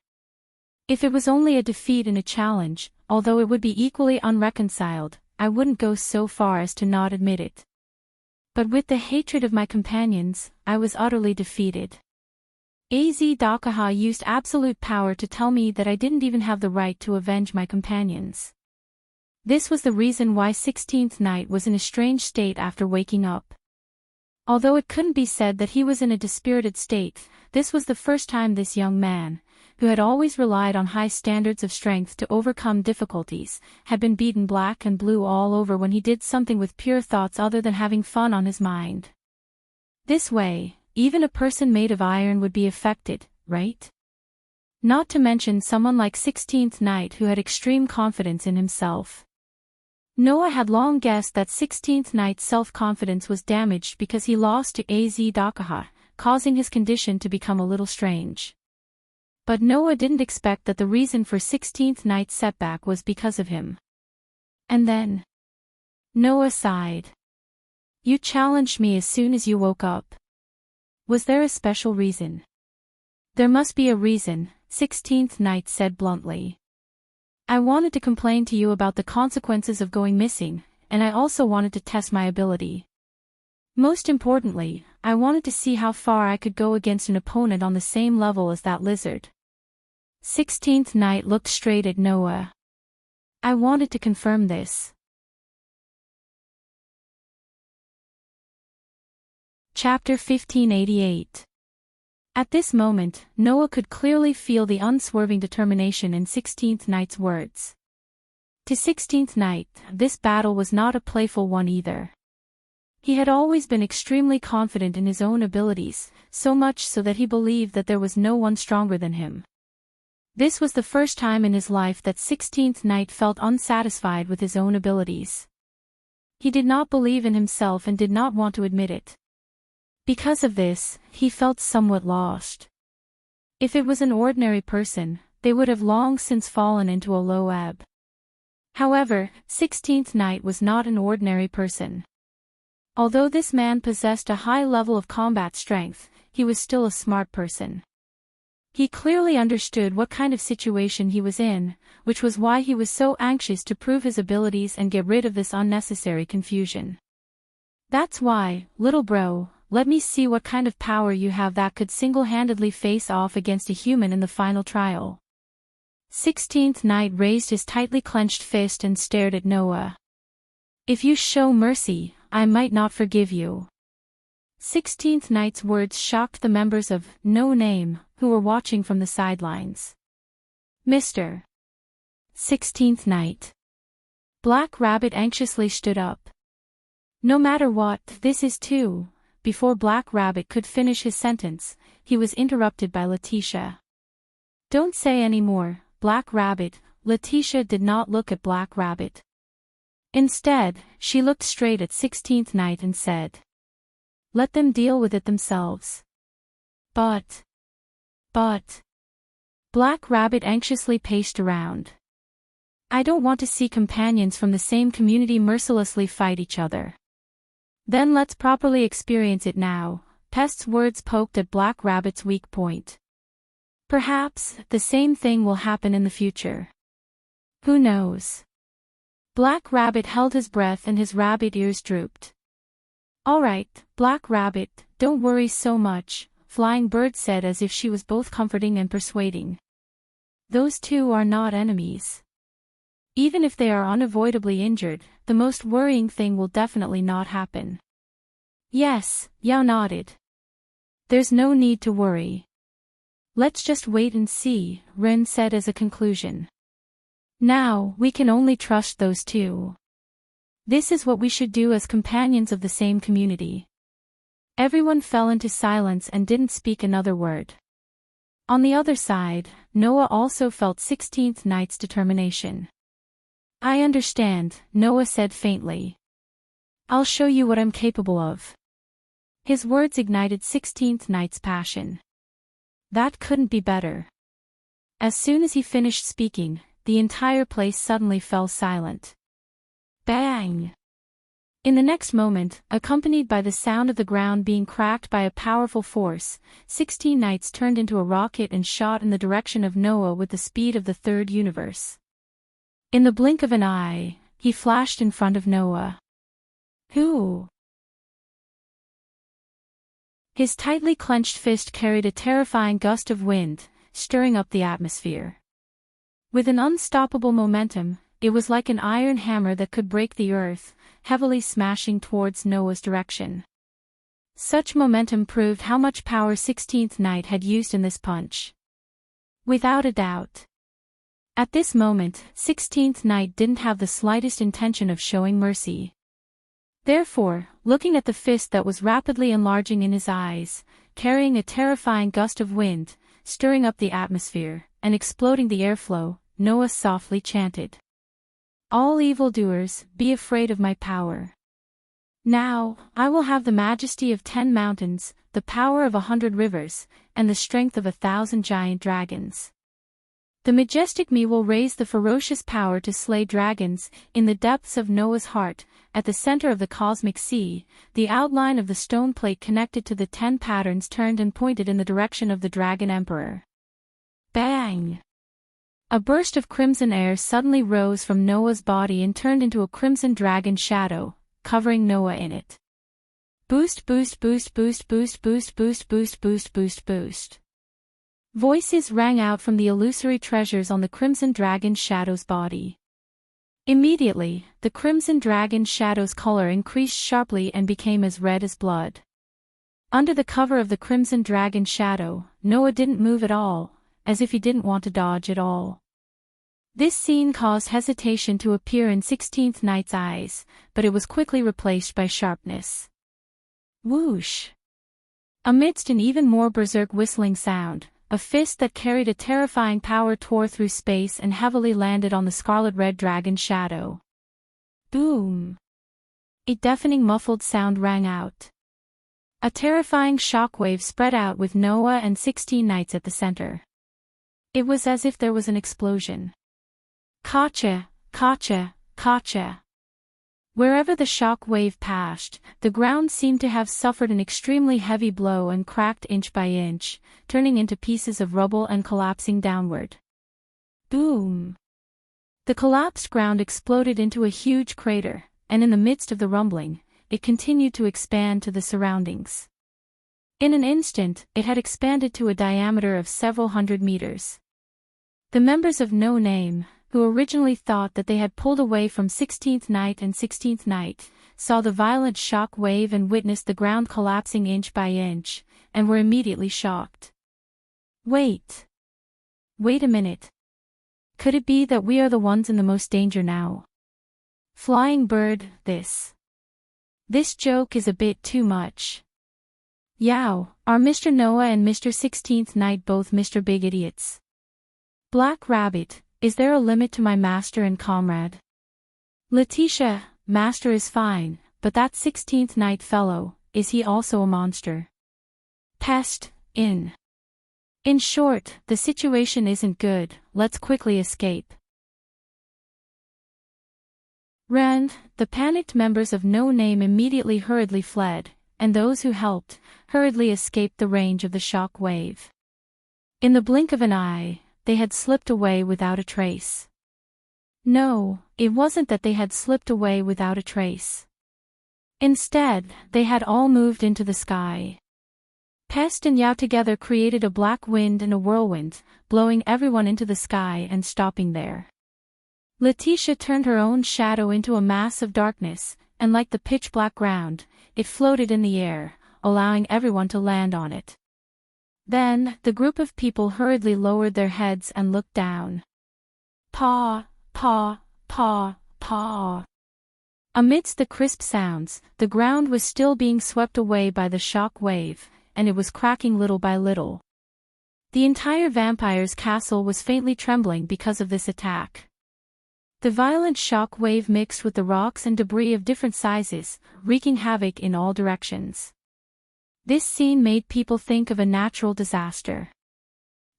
If it was only a defeat in a challenge, although it would be equally unreconciled, I wouldn't go so far as to not admit it. But with the hatred of my companions, I was utterly defeated. Az Dakaha used absolute power to tell me that I didn't even have the right to avenge my companions. This was the reason why 16th Night was in a strange state after waking up. Although it couldn't be said that he was in a dispirited state, this was the first time this young man, who had always relied on high standards of strength to overcome difficulties, had been beaten black and blue all over when he did something with pure thoughts other than having fun on his mind. This way, even a person made of iron would be affected, right? Not to mention someone like 16th Night who had extreme confidence in himself. Noah had long guessed that 16th Night's self-confidence was damaged because he lost to Az Dakaha, causing his condition to become a little strange. But Noah didn't expect that the reason for 16th night's setback was because of him. And then Noah sighed. You challenged me as soon as you woke up. Was there a special reason? There must be a reason, 16th night said bluntly. I wanted to complain to you about the consequences of going missing, and I also wanted to test my ability. Most importantly, I wanted to see how far I could go against an opponent on the same level as that lizard. 16th night looked straight at Noah. I wanted to confirm this. Chapter 1588. At this moment, Noah could clearly feel the unswerving determination in 16th night's words. To 16th night, this battle was not a playful one either. He had always been extremely confident in his own abilities, so much so that he believed that there was no one stronger than him. This was the first time in his life that 16th night felt unsatisfied with his own abilities. He did not believe in himself and did not want to admit it. Because of this, he felt somewhat lost. If it was an ordinary person, they would have long since fallen into a low ebb. However, 16th night was not an ordinary person. Although this man possessed a high level of combat strength, he was still a smart person. He clearly understood what kind of situation he was in, which was why he was so anxious to prove his abilities and get rid of this unnecessary confusion. That's why, little bro, let me see what kind of power you have that could single-handedly face off against a human in the final trial. 16th night raised his tightly clenched fist and stared at Noah. If you show mercy, I might not forgive you. 16th night's words shocked the members of No Name, who were watching from the sidelines. Mr. 16th night. Black Rabbit anxiously stood up. No matter what, this is too. Before Black Rabbit could finish his sentence, he was interrupted by Letitia. Don't say any more, Black Rabbit. Letitia did not look at Black Rabbit. Instead, she looked straight at 16th night and said, let them deal with it themselves. But. Black Rabbit anxiously paced around. I don't want to see companions from the same community mercilessly fight each other. Then let's properly experience it now. Pest's words poked at Black Rabbit's weak point. Perhaps, the same thing will happen in the future. Who knows? Black Rabbit held his breath and his rabbit ears drooped. All right, Black Rabbit, don't worry so much, Flying Bird said as if she was both comforting and persuading. Those two are not enemies. Even if they are unavoidably injured, the most worrying thing will definitely not happen. Yes, Yao nodded. There's no need to worry. Let's just wait and see, Ren said as a conclusion. Now, we can only trust those two. This is what we should do as companions of the same community. Everyone fell into silence and didn't speak another word. On the other side, Noah also felt 16th night's determination. I understand, Noah said faintly. I'll show you what I'm capable of. His words ignited 16th night's passion. That couldn't be better. As soon as he finished speaking, the entire place suddenly fell silent. Bang! In the next moment, accompanied by the sound of the ground being cracked by a powerful force, 16 knights turned into a rocket and shot in the direction of Noah with the speed of the third universe. In the blink of an eye, he flashed in front of Noah. Who? His tightly clenched fist carried a terrifying gust of wind, stirring up the atmosphere. With an unstoppable momentum, it was like an iron hammer that could break the earth, heavily smashing towards Noah's direction. Such momentum proved how much power 16th Night had used in this punch. Without a doubt. At this moment, 16th Night didn't have the slightest intention of showing mercy. Therefore, looking at the fist that was rapidly enlarging in his eyes, carrying a terrifying gust of wind, stirring up the atmosphere, and exploding the airflow, Noah softly chanted. All evildoers, be afraid of my power. Now, I will have the majesty of 10 mountains, the power of 100 rivers, and the strength of 1,000 giant dragons. The majestic me will raise the ferocious power to slay dragons. In the depths of Noah's heart, at the center of the cosmic sea, the outline of the stone plate connected to the 10 patterns turned and pointed in the direction of the Dragon Emperor. Bang! A burst of crimson air suddenly rose from Noah's body and turned into a crimson dragon shadow, covering Noah in it. Boost, boost, boost, boost, boost, boost, boost, boost, boost, boost, boost. Voices rang out from the illusory treasures on the crimson dragon shadow's body. Immediately, the crimson dragon shadow's color increased sharply and became as red as blood. Under the cover of the crimson dragon shadow, Noah didn't move at all, as if he didn't want to dodge at all. This scene caused hesitation to appear in 16th Knight's eyes, but it was quickly replaced by sharpness. Whoosh! Amidst an even more berserk whistling sound, a fist that carried a terrifying power tore through space and heavily landed on the scarlet-red dragon shadow. Boom! A deafening muffled sound rang out. A terrifying shockwave spread out with Noah and 16 knights at the center. It was as if there was an explosion. Kacha, kacha, kacha. Wherever the shock wave passed, the ground seemed to have suffered an extremely heavy blow and cracked inch by inch, turning into pieces of rubble and collapsing downward. Boom! The collapsed ground exploded into a huge crater, and in the midst of the rumbling, it continued to expand to the surroundings. In an instant, it had expanded to a diameter of several hundred meters. The members of No Name, who originally thought that they had pulled away from 16th Knight and 16th Knight, saw the violent shock wave and witnessed the ground collapsing inch by inch, and were immediately shocked. Wait! Wait a minute. Could it be that we are the ones in the most danger now? Flying bird, this joke is a bit too much. Yow, are Mr. Noah and Mr. 16th Knight both Mr. Big Idiots? Black Rabbit, is there a limit to my master and comrade? Letitia, master is fine, but that 16th Knight fellow, is he also a monster? Pest, in short, the situation isn't good, let's quickly escape. Rand, the panicked members of No Name immediately hurriedly fled, and those who helped, hurriedly escaped the range of the shock wave. In the blink of an eye, they had slipped away without a trace. No, it wasn't that they had slipped away without a trace. Instead, they had all moved into the sky. Pest and Yao together created a black wind and a whirlwind, blowing everyone into the sky and stopping there. Letitia turned her own shadow into a mass of darkness, and like the pitch-black ground, it floated in the air, allowing everyone to land on it. Then, the group of people hurriedly lowered their heads and looked down. Paw, paw, paw, paw. Amidst the crisp sounds, the ground was still being swept away by the shock wave, and it was cracking little by little. The entire vampire's castle was faintly trembling because of this attack. The violent shock wave mixed with the rocks and debris of different sizes, wreaking havoc in all directions. This scene made people think of a natural disaster.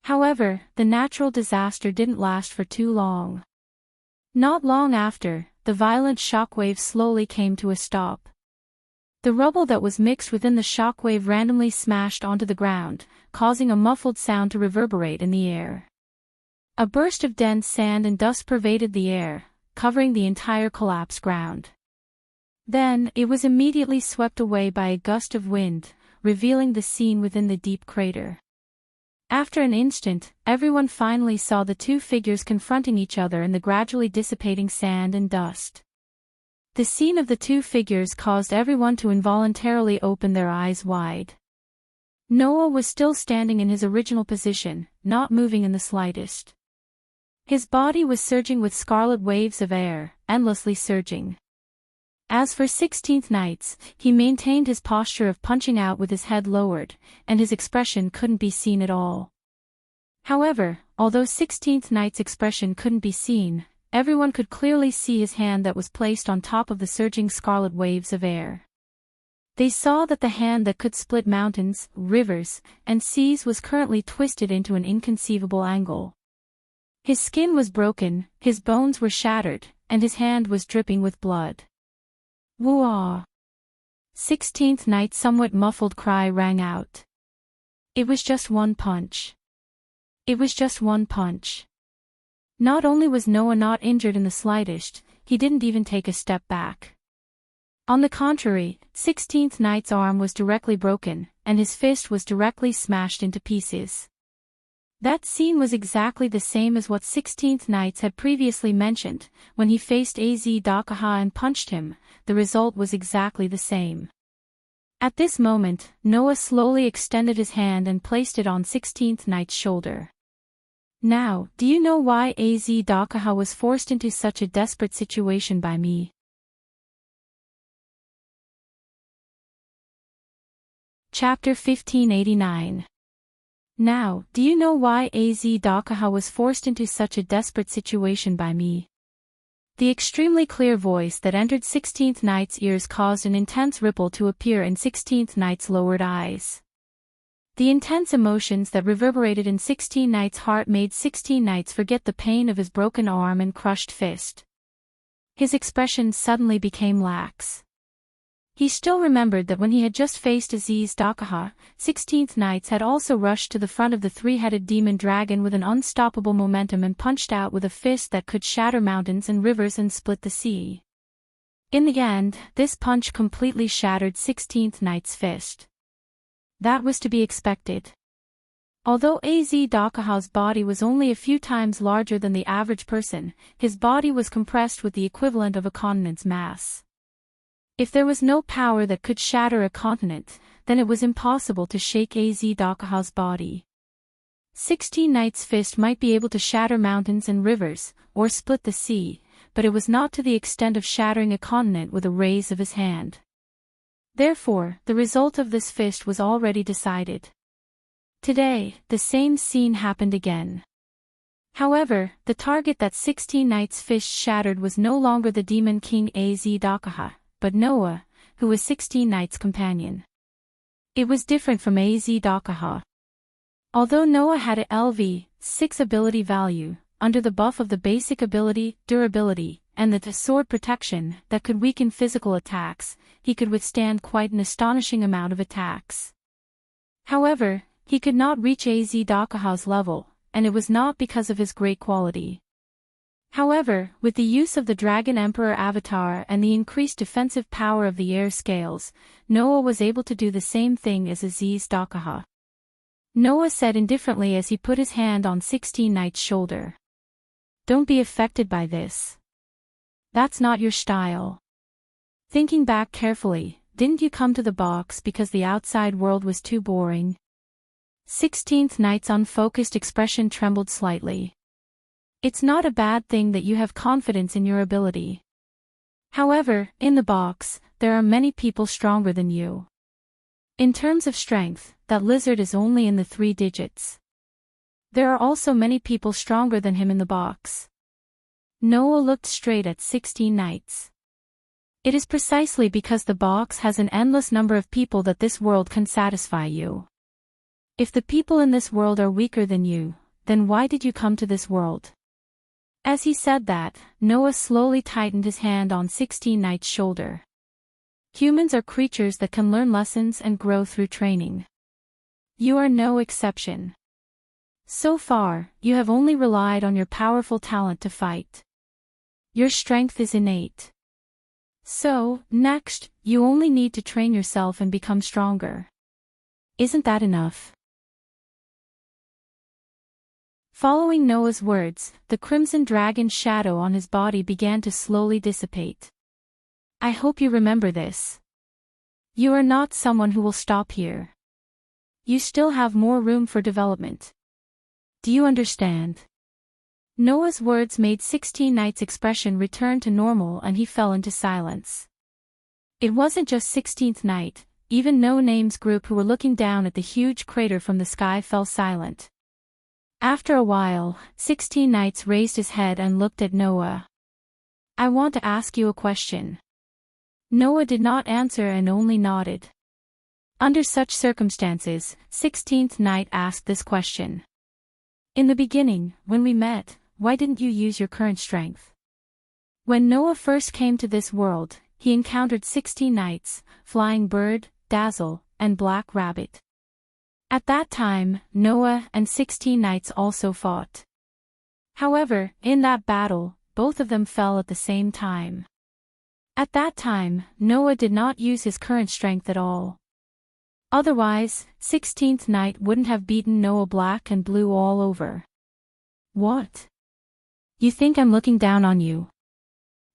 However, the natural disaster didn't last for too long. Not long after, the violent shockwave slowly came to a stop. The rubble that was mixed within the shockwave randomly smashed onto the ground, causing a muffled sound to reverberate in the air. A burst of dense sand and dust pervaded the air, covering the entire collapsed ground. Then, it was immediately swept away by a gust of wind, revealing the scene within the deep crater. After an instant, everyone finally saw the two figures confronting each other in the gradually dissipating sand and dust. The scene of the two figures caused everyone to involuntarily open their eyes wide. Noah was still standing in his original position, not moving in the slightest. His body was surging with scarlet waves of air, endlessly surging. As for 16th Knights, he maintained his posture of punching out with his head lowered, and his expression couldn't be seen at all. However, although 16th Knight's expression couldn't be seen, everyone could clearly see his hand that was placed on top of the surging scarlet waves of air. They saw that the hand that could split mountains, rivers, and seas was currently twisted into an inconceivable angle. His skin was broken, his bones were shattered, and his hand was dripping with blood. Whoa! 16th Knight's somewhat muffled cry rang out. It was just one punch. It was just one punch. Not only was Noah not injured in the slightest, he didn't even take a step back. On the contrary, 16th Knight's arm was directly broken, and his fist was directly smashed into pieces. That scene was exactly the same as what 16th Knights had previously mentioned. When he faced Az Dakaha and punched him, the result was exactly the same. At this moment, Noah slowly extended his hand and placed it on 16th Knight's shoulder. Now, do you know why Az Dakaha was forced into such a desperate situation by me? Chapter 1589. Now, do you know why Az Dakaha was forced into such a desperate situation by me? The extremely clear voice that entered 16th Knight's ears caused an intense ripple to appear in 16th Knight's lowered eyes. The intense emotions that reverberated in 16 Knight's heart made 16 Knights forget the pain of his broken arm and crushed fist. His expression suddenly became lax. He still remembered that when he had just faced Aziz Dakaha, 16th Knights had also rushed to the front of the three-headed demon dragon with an unstoppable momentum and punched out with a fist that could shatter mountains and rivers and split the sea. In the end, this punch completely shattered 16th Knight's fist. That was to be expected. Although Az Dakaha's body was only a few times larger than the average person, his body was compressed with the equivalent of a continent's mass. If there was no power that could shatter a continent, then it was impossible to shake Az Dakaha's body. 16 Knight's fist might be able to shatter mountains and rivers, or split the sea, but it was not to the extent of shattering a continent with a raise of his hand. Therefore, the result of this fist was already decided. Today, the same scene happened again. However, the target that 16 Knight's fist shattered was no longer the Demon King Az Dakaha, but Noah, who was 16 Knight's companion. It was different from Az Dakaha. Although Noah had a LV6 ability value, under the buff of the basic ability, durability, and the sword protection that could weaken physical attacks, he could withstand quite an astonishing amount of attacks. However, he could not reach Az Dakaha's level, and it was not because of his great quality. However, with the use of the Dragon Emperor avatar and the increased defensive power of the air scales, Noah was able to do the same thing as Aziz Dakaha. Noah said indifferently as he put his hand on 16 Knight's shoulder. Don't be affected by this. That's not your style. Thinking back carefully, didn't you come to the box because the outside world was too boring? 16th Knight's unfocused expression trembled slightly. It's not a bad thing that you have confidence in your ability. However, in the box, there are many people stronger than you. In terms of strength, that lizard is only in the 3 digits. There are also many people stronger than him in the box. Noah looked straight at 16 Knights. It is precisely because the box has an endless number of people that this world can satisfy you. If the people in this world are weaker than you, then why did you come to this world? As he said that, Noah slowly tightened his hand on 16 Knight's shoulder. Humans are creatures that can learn lessons and grow through training. You are no exception. So far, you have only relied on your powerful talent to fight. Your strength is innate. So, next, you only need to train yourself and become stronger. Isn't that enough? Following Noah's words, the crimson dragon shadow on his body began to slowly dissipate. I hope you remember this. You are not someone who will stop here. You still have more room for development. Do you understand? Noah's words made 16 Knight's expression return to normal and he fell into silence. It wasn't just 16th Knight, even No Name's group who were looking down at the huge crater from the sky fell silent. After a while, 16 Knights raised his head and looked at Noah. I want to ask you a question. Noah did not answer and only nodded. Under such circumstances, 16th Night asked this question. In the beginning, when we met, why didn't you use your current strength? When Noah first came to this world, he encountered 16 knights, Flying Bird, Dazzle, and Black Rabbit. At that time, Noah and 16 knights also fought. However, in that battle, both of them fell at the same time. At that time, Noah did not use his current strength at all. Otherwise, 16th Night wouldn't have beaten Noah black and blue all over. What? You think I'm looking down on you?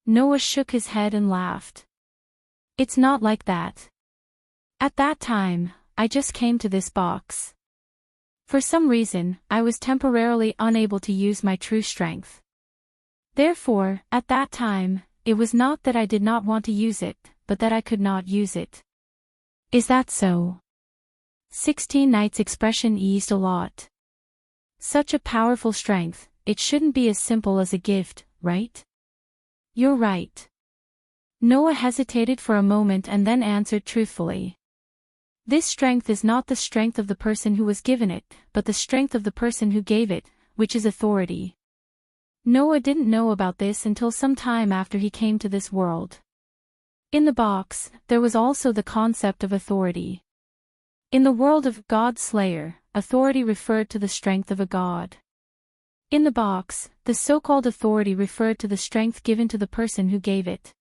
Noah shook his head and laughed. It's not like that. At that time, I just came to this box. For some reason, I was temporarily unable to use my true strength. Therefore, at that time, it was not that I did not want to use it, but that I could not use it. Is that so? 16 Knight's expression eased a lot. Such a powerful strength, it shouldn't be as simple as a gift, right? You're right. Noah hesitated for a moment and then answered truthfully. This strength is not the strength of the person who was given it, but the strength of the person who gave it, which is authority. Noah didn't know about this until some time after he came to this world. In the box, there was also the concept of authority. In the world of God Slayer, authority referred to the strength of a god. In the box, the so-called authority referred to the strength given to the person who gave it.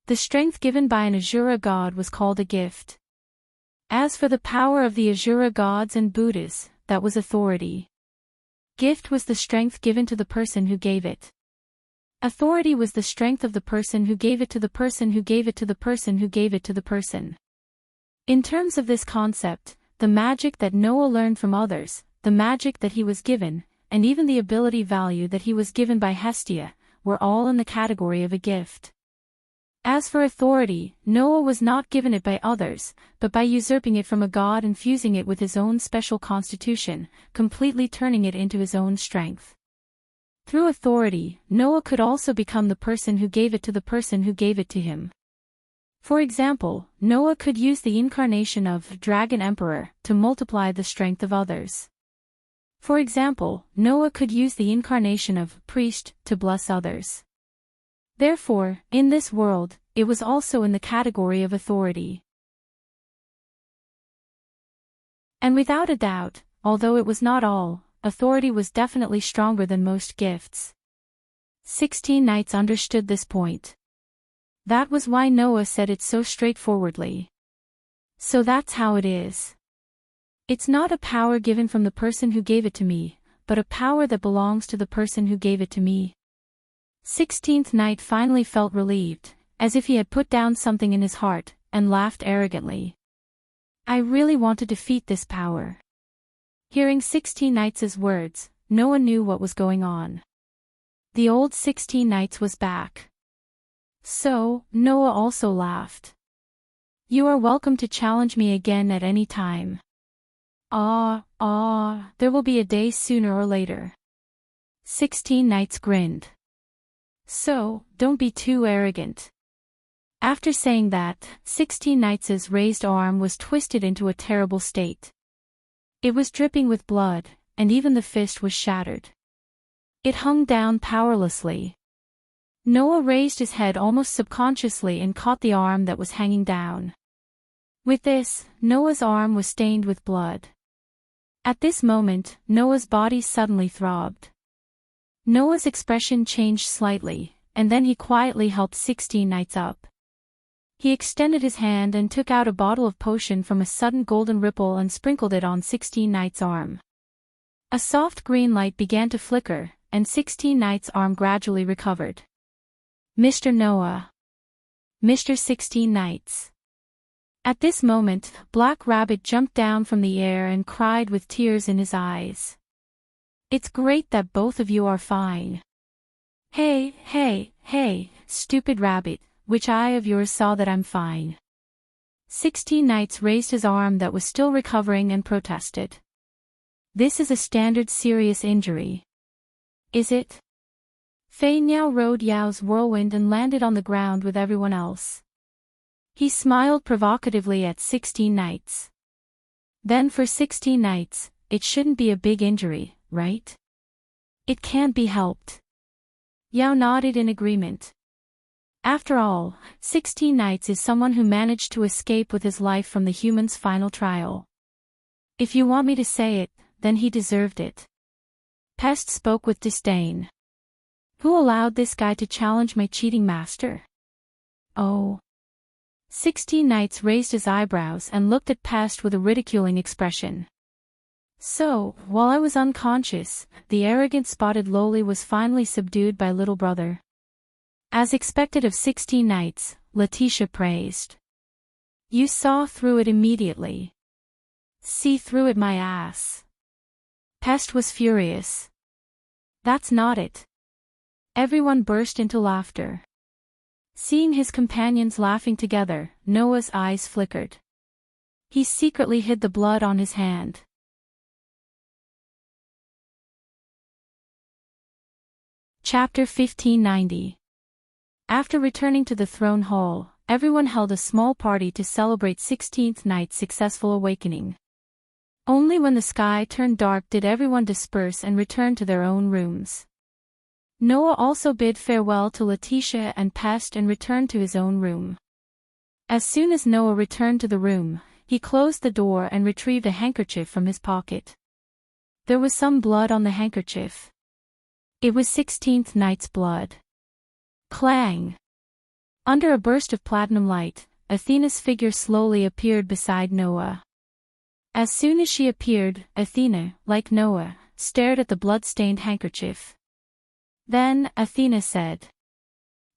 The strength given by an Asura god was called a gift. As for the power of the Asura gods and Buddhas, that was authority. Gift was the strength given to the person who gave it. Authority was the strength of the person who gave it to the person who gave it to the person who gave it to the person. In terms of this concept, the magic that Noah learned from others, the magic that he was given, and even the ability value that he was given by Hestia, were all in the category of a gift. As for authority, Noah was not given it by others, but by usurping it from a god and fusing it with his own special constitution, completely turning it into his own strength. Through authority, Noah could also become the person who gave it to the person who gave it to him. For example, Noah could use the incarnation of Dragon Emperor to multiply the strength of others. For example, Noah could use the incarnation of Priest to bless others. Therefore, in this world, it was also in the category of authority. And without a doubt, although it was not all, authority was definitely stronger than most gifts. 16 Knights understood this point. That was why Noah said it so straightforwardly. So that's how it is. It's not a power given from the person who gave it to me, but a power that belongs to the person who gave it to me. 16th Knight finally felt relieved, as if he had put down something in his heart, and laughed arrogantly. I really want to defeat this power. Hearing 16 Knights' words, Noah knew what was going on. The old 16 Knights was back. So, Noah also laughed. You are welcome to challenge me again at any time. There will be a day sooner or later. 16 Knights grinned. So, don't be too arrogant. After saying that, 16 Knights' raised arm was twisted into a terrible state. It was dripping with blood, and even the fist was shattered. It hung down powerlessly. Noah raised his head almost subconsciously and caught the arm that was hanging down. With this, Noah's arm was stained with blood. At this moment, Noah's body suddenly throbbed. Noah's expression changed slightly, and then he quietly helped 16 Knights up. He extended his hand and took out a bottle of potion from a sudden golden ripple and sprinkled it on 16 Knights' arm. A soft green light began to flicker, and 16 Knights' arm gradually recovered. Mr. Noah. Mr. 16 Knights. At this moment, Black Rabbit jumped down from the air and cried with tears in his eyes. It's great that both of you are fine. Hey, stupid rabbit, which eye of yours saw that I'm fine? 16 Knights raised his arm that was still recovering and protested. This is a standard serious injury. Is it? Fei Niao rode Yao's whirlwind and landed on the ground with everyone else. He smiled provocatively at 16 nights. Then for 16 nights, it shouldn't be a big injury, right? It can't be helped. Yao nodded in agreement. After all, 16 nights is someone who managed to escape with his life from the human's final trial. If you want me to say it, then he deserved it. Pest spoke with disdain. Who allowed this guy to challenge my cheating master? Oh. 16 Nights raised his eyebrows and looked at Pest with a ridiculing expression. So, while I was unconscious, the arrogant spotted loli was finally subdued by little brother. As expected of 16 Nights, Letitia praised. You saw through it immediately. See through it, my ass. Pest was furious. That's not it. Everyone burst into laughter. Seeing his companions laughing together, Noah's eyes flickered. He secretly hid the blood on his hand. Chapter 1590. After returning to the throne hall, everyone held a small party to celebrate 16th Night's successful awakening. Only when the sky turned dark did everyone disperse and return to their own rooms. Noah also bid farewell to Letitia and Pest and returned to his own room. As soon as Noah returned to the room, he closed the door and retrieved a handkerchief from his pocket. There was some blood on the handkerchief. It was 16th Night's blood. Clang! Under a burst of platinum light, Athena's figure slowly appeared beside Noah. As soon as she appeared, Athena, like Noah, stared at the blood-stained handkerchief. Then, Athena said,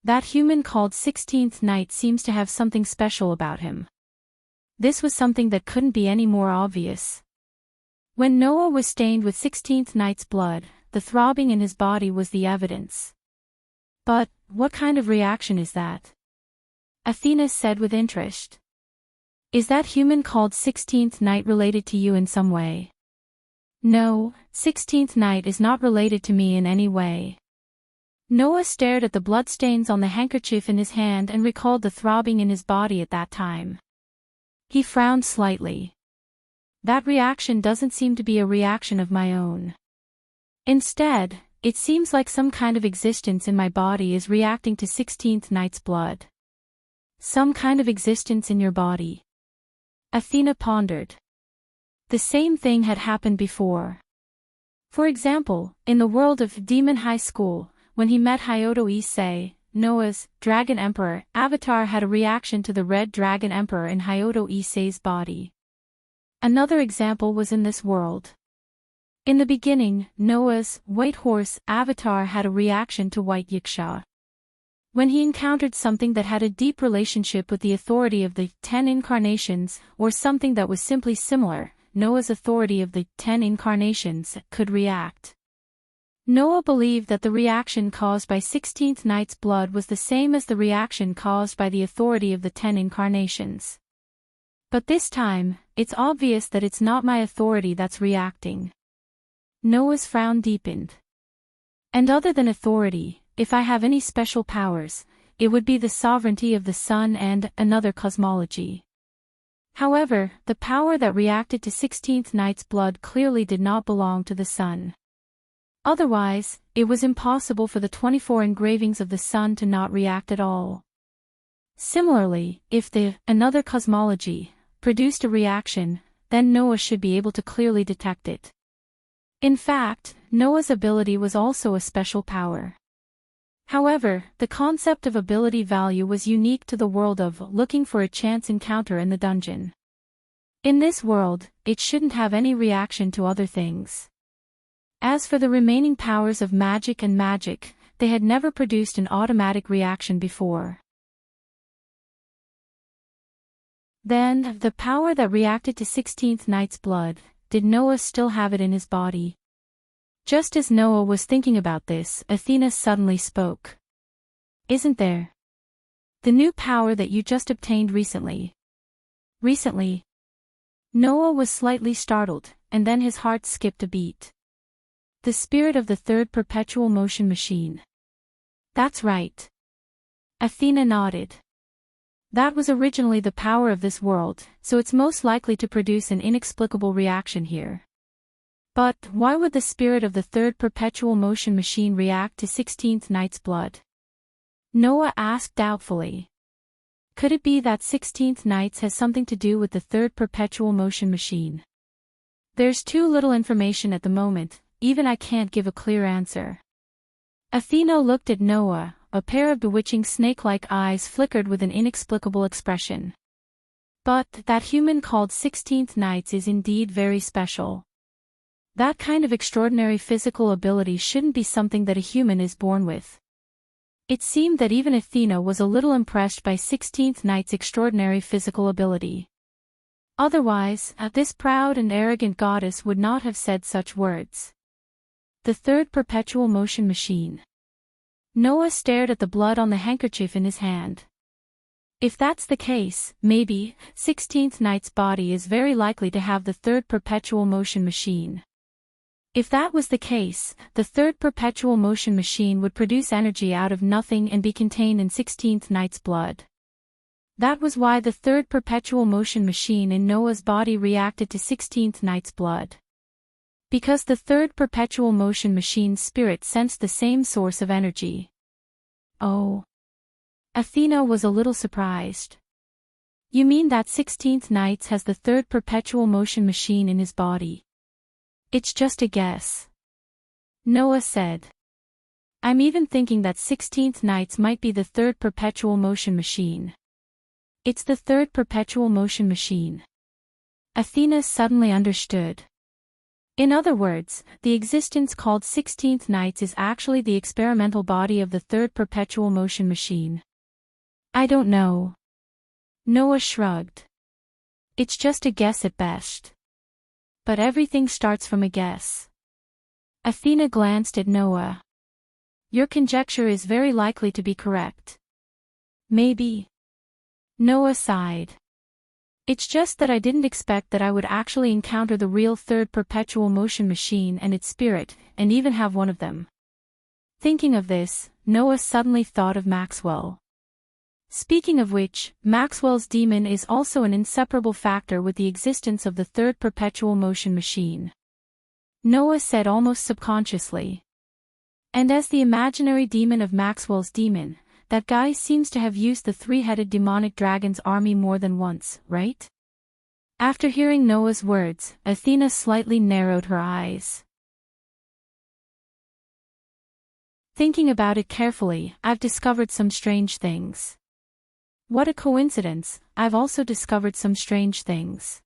"That human called 16th Night seems to have something special about him." This was something that couldn't be any more obvious. When Noah was stained with 16th Night's blood, the throbbing in his body was the evidence. But, what kind of reaction is that? Athena said with interest. Is that human called 16th Night related to you in some way? No, 16th Night is not related to me in any way. Noah stared at the bloodstains on the handkerchief in his hand and recalled the throbbing in his body at that time. He frowned slightly. That reaction doesn't seem to be a reaction of my own. Instead, it seems like some kind of existence in my body is reacting to 16th Night's blood. Some kind of existence in your body. Athena pondered. The same thing had happened before. For example, in the world of Demon High School, when he met Hyoto Issei, Noah's Dragon Emperor avatar had a reaction to the Red Dragon Emperor in Hyoto Issei's body. Another example was in this world. In the beginning, Noah's White Horse avatar had a reaction to White Yiksha. When he encountered something that had a deep relationship with the authority of the 10 incarnations, or something that was simply similar, Noah's authority of the 10 incarnations could react. Noah believed that the reaction caused by 16th Night's blood was the same as the reaction caused by the authority of the 10 incarnations. But this time, it's obvious that it's not my authority that's reacting. Noah's frown deepened. And other than authority, if I have any special powers, it would be the sovereignty of the sun and another cosmology. However, the power that reacted to 16th Night's blood clearly did not belong to the sun. Otherwise, it was impossible for the 24 engravings of the sun to not react at all. Similarly, if the another cosmology produced a reaction, then Noah should be able to clearly detect it. In fact, Noah's ability was also a special power. However, the concept of ability value was unique to the world of looking for a chance encounter in the dungeon. In this world, it shouldn't have any reaction to other things. As for the remaining powers of magic and magic, they had never produced an automatic reaction before. Then, the power that reacted to 16th Night's blood, did Noah still have it in his body? Just as Noah was thinking about this, Athena suddenly spoke. Isn't there? The new power that you just obtained recently. Recently? Noah was slightly startled, and then his heart skipped a beat. The spirit of the third perpetual motion machine. That's right. Athena nodded. That was originally the power of this world, so it's most likely to produce an inexplicable reaction here. But why would the spirit of the third perpetual motion machine react to 16th Knight's blood? Noah asked doubtfully. Could it be that 16th Knights has something to do with the third perpetual motion machine? There's too little information at the moment, even I can't give a clear answer. Athena looked at Noah, a pair of bewitching snake-like eyes flickered with an inexplicable expression. But that human called 16th Knights is indeed very special. That kind of extraordinary physical ability shouldn't be something that a human is born with. It seemed that even Athena was a little impressed by 16th Knight's extraordinary physical ability. Otherwise, this proud and arrogant goddess would not have said such words. The third perpetual motion machine. Noah stared at the blood on the handkerchief in his hand. If that's the case, maybe 16th Knight's body is very likely to have the third perpetual motion machine. If that was the case, the third perpetual motion machine would produce energy out of nothing and be contained in 16th Knight's blood. That was why the third perpetual motion machine in Noah's body reacted to 16th Knight's blood. Because the third perpetual motion machine's spirit sensed the same source of energy. Oh. Athena was a little surprised. You mean that 16th Knights has the third perpetual motion machine in his body? It's just a guess. Noah said. I'm even thinking that 16th Knights might be the third perpetual motion machine. It's the third perpetual motion machine. Athena suddenly understood. In other words, the existence called 16th Knights is actually the experimental body of the third perpetual motion machine. I don't know. Noah shrugged. It's just a guess at best. But everything starts from a guess. Athena glanced at Noah. Your conjecture is very likely to be correct. Maybe. Noah sighed. It's just that I didn't expect that I would actually encounter the real third perpetual motion machine and its spirit, and even have one of them. Thinking of this, Noah suddenly thought of Maxwell. Speaking of which, Maxwell's demon is also an inseparable factor with the existence of the third perpetual motion machine. Noah said almost subconsciously. And as the imaginary demon of Maxwell's demon, that guy seems to have used the three-headed demonic dragon's army more than once, right? After hearing Noah's words, Athena slightly narrowed her eyes. Thinking about it carefully, I've discovered some strange things. What a coincidence, I've also discovered some strange things.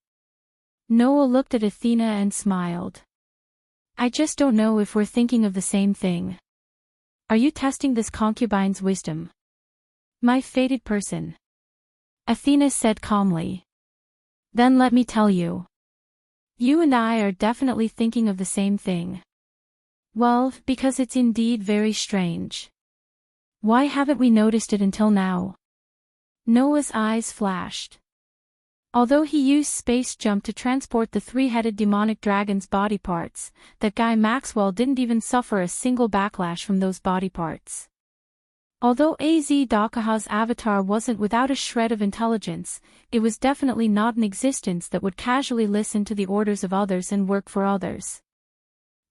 Noah looked at Athena and smiled. I just don't know if we're thinking of the same thing. Are you testing this concubine's wisdom? My fated person. Athena said calmly. Then let me tell you. You and I are definitely thinking of the same thing. Well, because it's indeed very strange. Why haven't we noticed it until now? Noah's eyes flashed. Although he used space jump to transport the three-headed demonic dragon's body parts, that guy Maxwell didn't even suffer a single backlash from those body parts. Although AZ Dakaha's avatar wasn't without a shred of intelligence, it was definitely not an existence that would casually listen to the orders of others and work for others.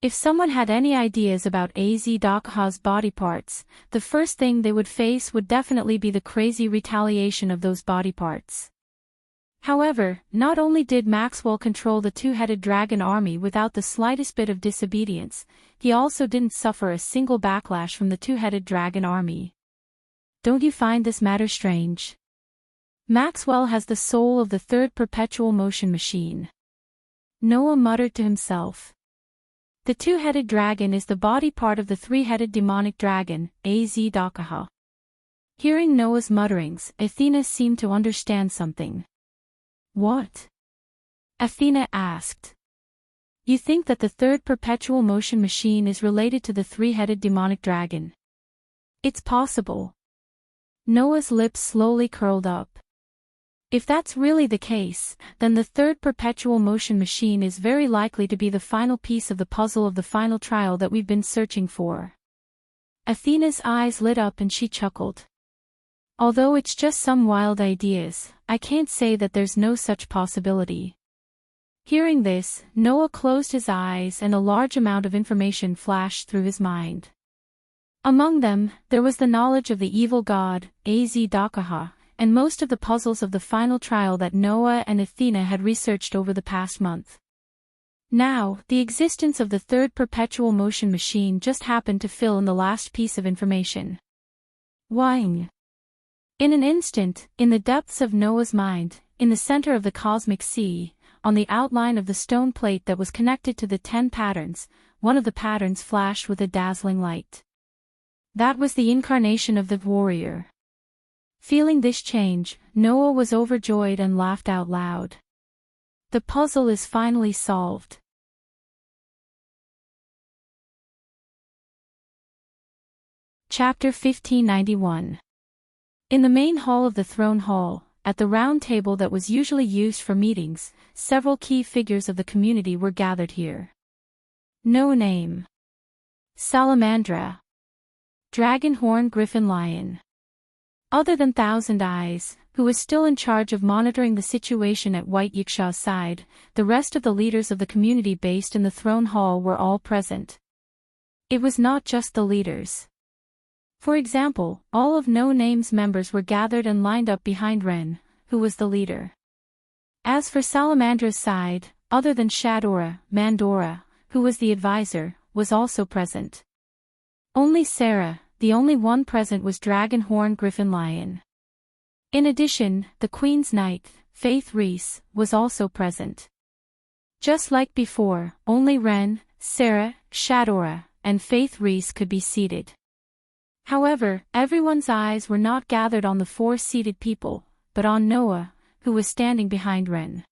If someone had any ideas about AZ Dakaha's body parts, the first thing they would face would definitely be the crazy retaliation of those body parts. However, not only did Maxwell control the two-headed dragon army without the slightest bit of disobedience, he also didn't suffer a single backlash from the two-headed dragon army. Don't you find this matter strange? Maxwell has the soul of the third perpetual motion machine. Noah muttered to himself. The two-headed dragon is the body part of the three-headed demonic dragon, AZ Dakaha. Hearing Noah's mutterings, Athena seemed to understand something. What? Athena asked. You think that the third perpetual motion machine is related to the three-headed demonic dragon? It's possible. Noah's lips slowly curled up. If that's really the case, then the third perpetual motion machine is very likely to be the final piece of the puzzle of the final trial that we've been searching for. Athena's eyes lit up and she chuckled. Although it's just some wild ideas, I can't say that there's no such possibility. Hearing this, Noah closed his eyes and a large amount of information flashed through his mind. Among them, there was the knowledge of the evil god, Az-Dakaha, and most of the puzzles of the final trial that Noah and Athena had researched over the past month. Now, the existence of the third perpetual motion machine just happened to fill in the last piece of information. Wang. In an instant, in the depths of Noah's mind, in the center of the cosmic sea, on the outline of the stone plate that was connected to the 10 patterns, one of the patterns flashed with a dazzling light. That was the incarnation of the warrior. Feeling this change, Noah was overjoyed and laughed out loud. The puzzle is finally solved. Chapter 1591. In the main hall of the throne hall, at the round table that was usually used for meetings, several key figures of the community were gathered here. No name. Salamandra. Dragonhorn Griffin Lion. Other than Thousand Eyes, who was still in charge of monitoring the situation at White Yiksha's side, the rest of the leaders of the community based in the throne hall were all present. It was not just the leaders. For example, all of No Name's members were gathered and lined up behind Ren, who was the leader. As for Salamandra's side, other than Shadora, Mandora, who was the advisor, was also present. Only Sarah, the only one present, was Dragonhorn Griffin Lion. In addition, the Queen's Knight, Faith Reese, was also present. Just like before, only Ren, Sarah, Shadora, and Faith Reese could be seated. However, everyone's eyes were not gathered on the 4 seated people, but on Noah, who was standing behind Ren.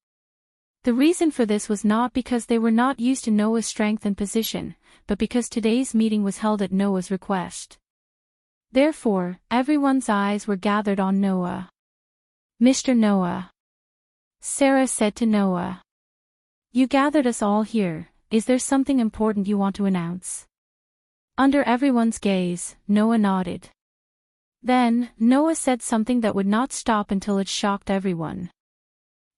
The reason for this was not because they were not used to Noah's strength and position, but because today's meeting was held at Noah's request. Therefore, everyone's eyes were gathered on Noah. Mr. Noah. Sarah said to Noah. You gathered us all here, is there something important you want to announce? Under everyone's gaze, Noah nodded. Then, Noah said something that would not stop until it shocked everyone.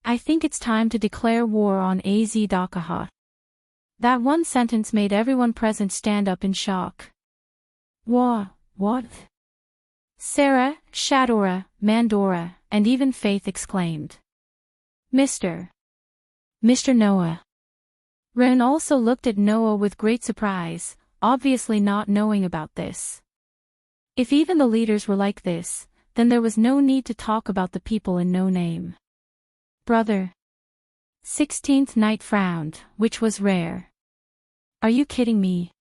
I think it's time to declare war on Az-Dakaha. That one sentence made everyone present stand up in shock. What? Sarah, Shadora, Mandora, and even Faith exclaimed. Mr. Noah. Ren also looked at Noah with great surprise, obviously not knowing about this. If even the leaders were like this, then there was no need to talk about the people in No Name. Brother. 16th Night frowned, which was rare. Are you kidding me?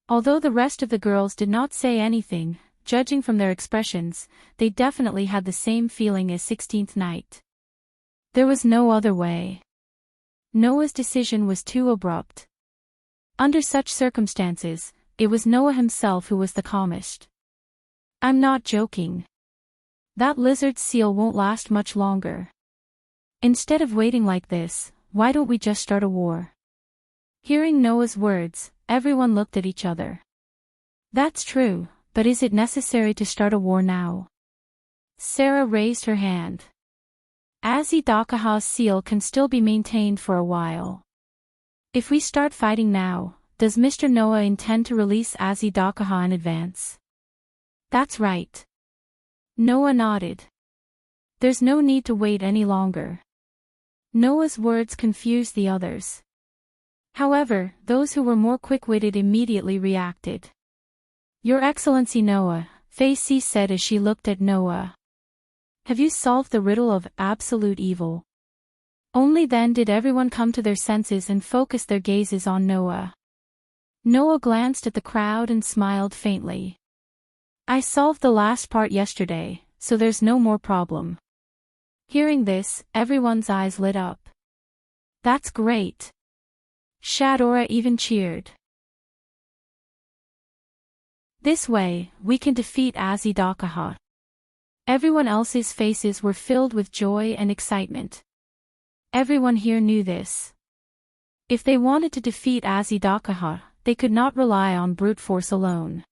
Although the rest of the girls did not say anything, judging from their expressions, they definitely had the same feeling as 16th Night. There was no other way. Noah's decision was too abrupt. Under such circumstances, it was Noah himself who was the calmest. I'm not joking. That lizard seal won't last much longer. Instead of waiting like this, why don't we just start a war? Hearing Noah's words, everyone looked at each other. That's true, but is it necessary to start a war now? Sarah raised her hand. Az-Dakaha's seal can still be maintained for a while. If we start fighting now, does Mr. Noah intend to release Az-Dakaha in advance? That's right. Noah nodded. There's no need to wait any longer. Noah's words confused the others. However, those who were more quick-witted immediately reacted. Your Excellency Noah, Facey said as she looked at Noah. Have you solved the riddle of absolute evil? Only then did everyone come to their senses and focus their gazes on Noah. Noah glanced at the crowd and smiled faintly. I solved the last part yesterday, so there's no more problem. Hearing this, everyone's eyes lit up. That's great. Shadora even cheered. This way, we can defeat Az-Dakaha. Everyone else's faces were filled with joy and excitement. Everyone here knew this. If they wanted to defeat Az-Dakaha, they could not rely on brute force alone.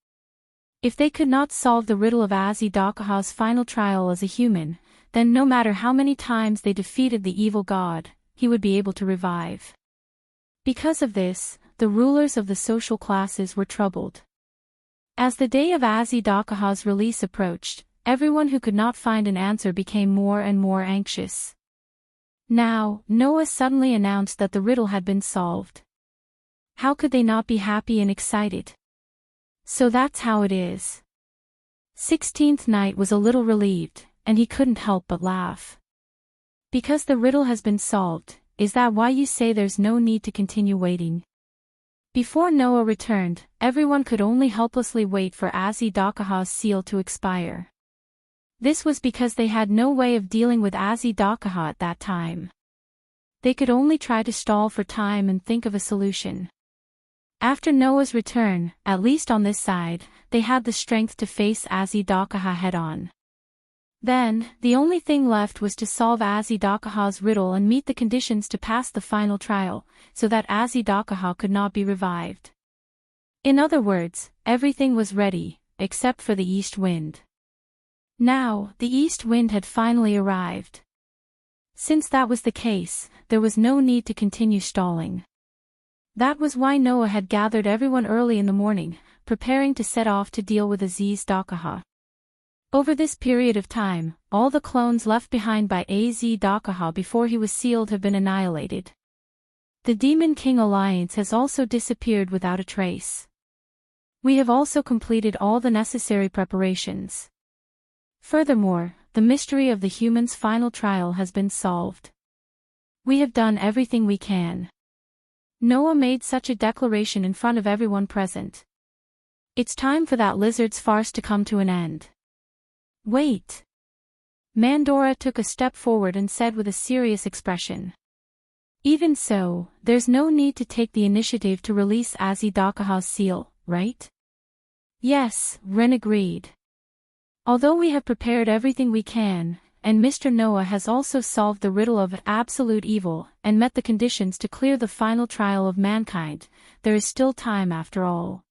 If they could not solve the riddle of Azzy-Dakaha's final trial as a human, then no matter how many times they defeated the evil god, he would be able to revive. Because of this, the rulers of the social classes were troubled. As the day of Azzy-Dakaha's release approached, everyone who could not find an answer became more and more anxious. Now, Noah suddenly announced that the riddle had been solved. How could they not be happy and excited? So that's how it is. 16th Night was a little relieved, and he couldn't help but laugh. Because the riddle has been solved, is that why you say there's no need to continue waiting? Before Noah returned, everyone could only helplessly wait for Azzy-Dakaha's seal to expire. This was because they had no way of dealing with Azzy-Dakaha at that time. They could only try to stall for time and think of a solution. After Noah's return, at least on this side, they had the strength to face Azzy-Dakaha head-on. Then, the only thing left was to solve Azzy-Dakaha's riddle and meet the conditions to pass the final trial, so that Azzy-Dakaha could not be revived. In other words, everything was ready, except for the east wind. Now, the east wind had finally arrived. Since that was the case, there was no need to continue stalling. That was why Noah had gathered everyone early in the morning, preparing to set off to deal with Azzy-Dakaha. Over this period of time, all the clones left behind by Azzy-Dakaha before he was sealed have been annihilated. The Demon King Alliance has also disappeared without a trace. We have also completed all the necessary preparations. Furthermore, the mystery of the human's final trial has been solved. We have done everything we can. Noah made such a declaration in front of everyone present. It's time for that lizard's farce to come to an end. Wait. Mandora took a step forward and said with a serious expression. Even so, there's no need to take the initiative to release Azzy-Dakaha's seal, right? Yes, Ren agreed. Although we have prepared everything we can, and Mr. Noah has also solved the riddle of absolute evil and met the conditions to clear the final trial of mankind, there is still time after all.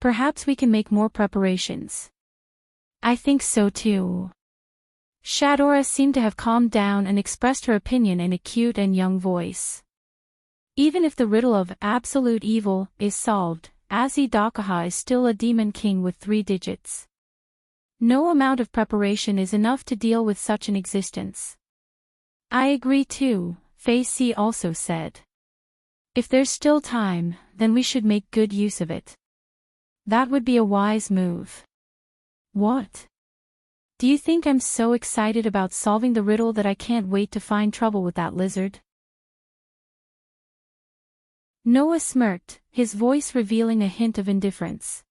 Perhaps we can make more preparations. I think so too. Shadora seemed to have calmed down and expressed her opinion in a cute and young voice. Even if the riddle of absolute evil is solved, Azzy-Dakaha is still a demon king with 3 digits. No amount of preparation is enough to deal with such an existence. I agree too, Fei Si also said. If there's still time, then we should make good use of it. That would be a wise move. What? Do you think I'm so excited about solving the riddle that I can't wait to find trouble with that lizard? Noah smirked, his voice revealing a hint of indifference.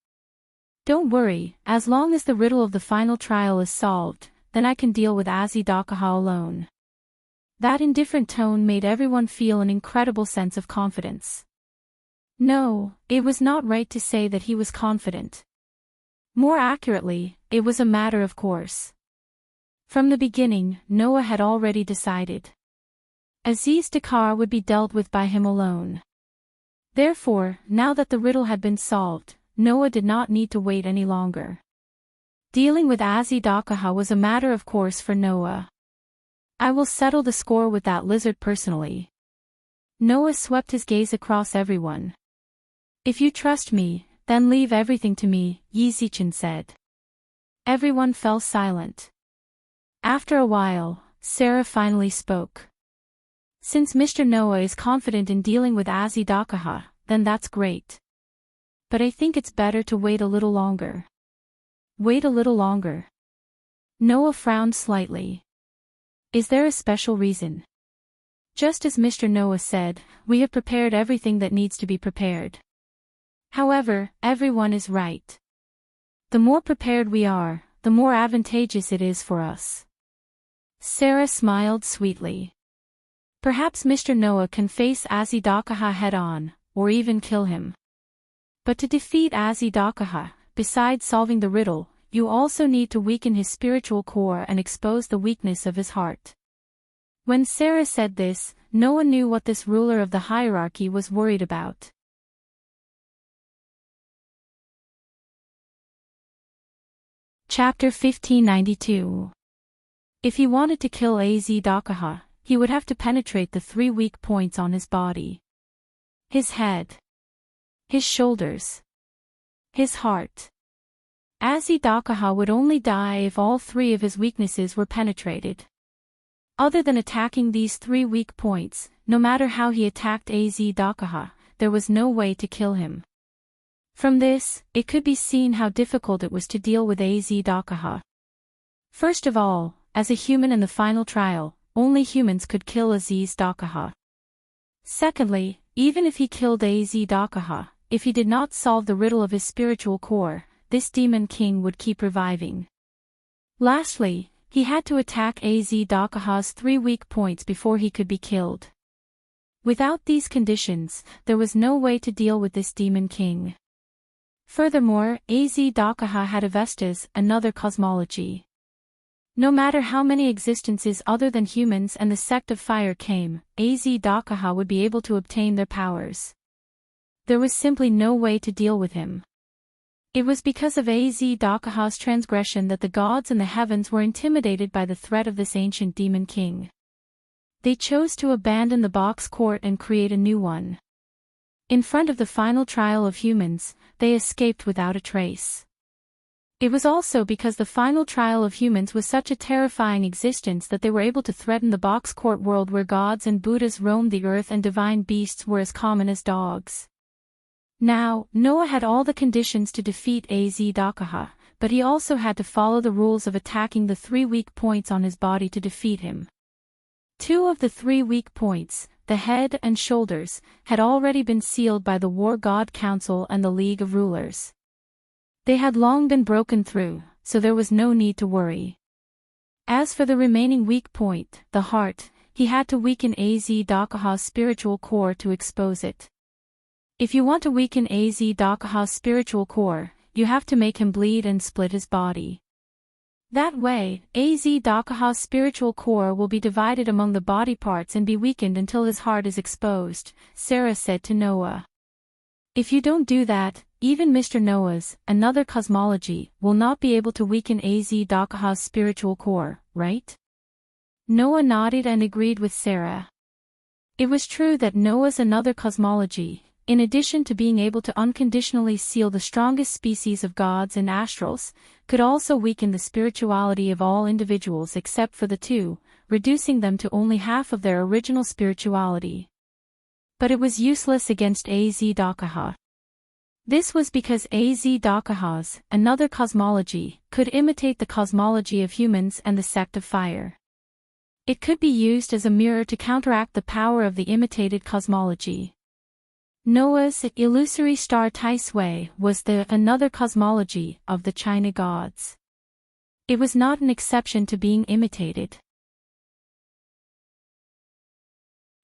Don't worry, as long as the riddle of the final trial is solved, then I can deal with Azzy-Dakaha alone. That indifferent tone made everyone feel an incredible sense of confidence. No, it was not right to say that he was confident. More accurately, it was a matter of course. From the beginning, Noah had already decided. Azzy-Dakaha would be dealt with by him alone. Therefore, now that the riddle had been solved, Noah did not need to wait any longer. Dealing with Azzy-Dakaha was a matter of course for Noah. I will settle the score with that lizard personally. Noah swept his gaze across everyone. If you trust me, then leave everything to me, Yi Zichen said. Everyone fell silent. After a while, Sarah finally spoke. Since Mr. Noah is confident in dealing with Azzy-Dakaha, then that's great. But I think it's better to wait a little longer. Wait a little longer. Noah frowned slightly. Is there a special reason? Just as Mr. Noah said, we have prepared everything that needs to be prepared. However, everyone is right. The more prepared we are, the more advantageous it is for us. Sarah smiled sweetly. Perhaps Mr. Noah can face Azzy-Dakaha head-on, or even kill him. But to defeat Azzy-Dakaha, besides solving the riddle, you also need to weaken his spiritual core and expose the weakness of his heart. When Sarah said this, Noah knew what this ruler of the hierarchy was worried about. Chapter 1592. If he wanted to kill Azh-Dakaha, he would have to penetrate the 3 weak points on his body. His head. His shoulders. His heart. Azh-Dakaha would only die if all 3 of his weaknesses were penetrated. Other than attacking these 3 weak points, no matter how he attacked Azh-Dakaha, there was no way to kill him. From this, it could be seen how difficult it was to deal with Azh-Dakaha. First of all, as a human in the final trial, only humans could kill Azh-Dakaha. Secondly, even if he killed Azh-Dakaha, if he did not solve the riddle of his spiritual core, this demon king would keep reviving. Lastly, he had to attack Azh-Dakaha's 3 weak points before he could be killed. Without these conditions, there was no way to deal with this demon king. Furthermore, Azh-Dakaha had Avestas, another cosmology. No matter how many existences other than humans and the sect of fire came, Azh-Dakaha would be able to obtain their powers. There was simply no way to deal with him. It was because of Azh-Dakaha's transgression that the gods in the heavens were intimidated by the threat of this ancient demon king. They chose to abandon the box court and create a new one. In front of the final trial of humans, they escaped without a trace. It was also because the final trial of humans was such a terrifying existence that they were able to threaten the box court world where gods and Buddhas roamed the earth and divine beasts were as common as dogs. Now, Noah had all the conditions to defeat Azh-Dakaha, but he also had to follow the rules of attacking the 3 weak points on his body to defeat him. 2 of the 3 weak points, the head and shoulders, had already been sealed by the War God Council and the League of Rulers. They had long been broken through, so there was no need to worry. As for the remaining weak point, the heart, he had to weaken Azh-Dakaha's spiritual core to expose it. If you want to weaken Azh-Dakaha's spiritual core, you have to make him bleed and split his body. That way, Azh-Dakaha's spiritual core will be divided among the body parts and be weakened until his heart is exposed, Sarah said to Noah. If you don't do that, even Mr. Noah's, another cosmology, will not be able to weaken Azh-Dakaha's spiritual core, right? Noah nodded and agreed with Sarah. It was true that Noah's another cosmology, in addition to being able to unconditionally seal the strongest species of gods and astrals, could also weaken the spirituality of all individuals except for the 2, reducing them to only half of their original spirituality. But it was useless against Azh-Dakaha. This was because Azh-Dakaha's, another cosmology, could imitate the cosmology of humans and the sect of fire. It could be used as a mirror to counteract the power of the imitated cosmology. Noah's illusory star Taisui was the another cosmology of the China gods. It was not an exception to being imitated.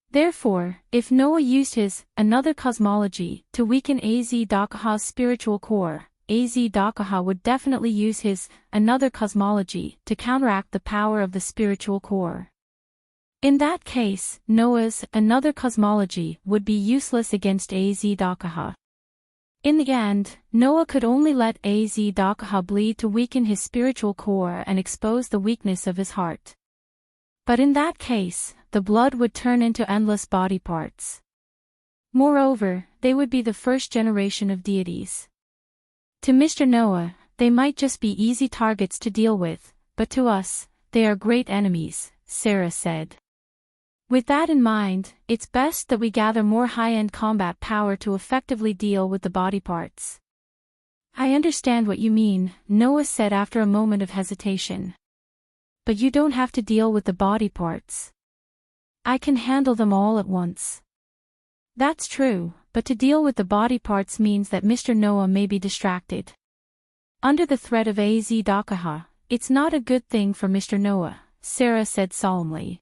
Therefore, if Noah used his another cosmology to weaken Azh-Dakaha's spiritual core, Azh-Dakaha would definitely use his another cosmology to counteract the power of the spiritual core. In that case, Noah's another cosmology would be useless against Azh-Dakaha. In the end, Noah could only let Azh-Dakaha bleed to weaken his spiritual core and expose the weakness of his heart. But in that case, the blood would turn into endless body parts. Moreover, they would be the first generation of deities. To Mr. Noah, they might just be easy targets to deal with, but to us, they are great enemies, Sarah said. With that in mind, it's best that we gather more high-end combat power to effectively deal with the body parts. I understand what you mean, Noah said after a moment of hesitation. But you don't have to deal with the body parts. I can handle them all at once. That's true, but to deal with the body parts means that Mr. Noah may be distracted. Under the threat of Azh-Dakaha, it's not a good thing for Mr. Noah, Sarah said solemnly.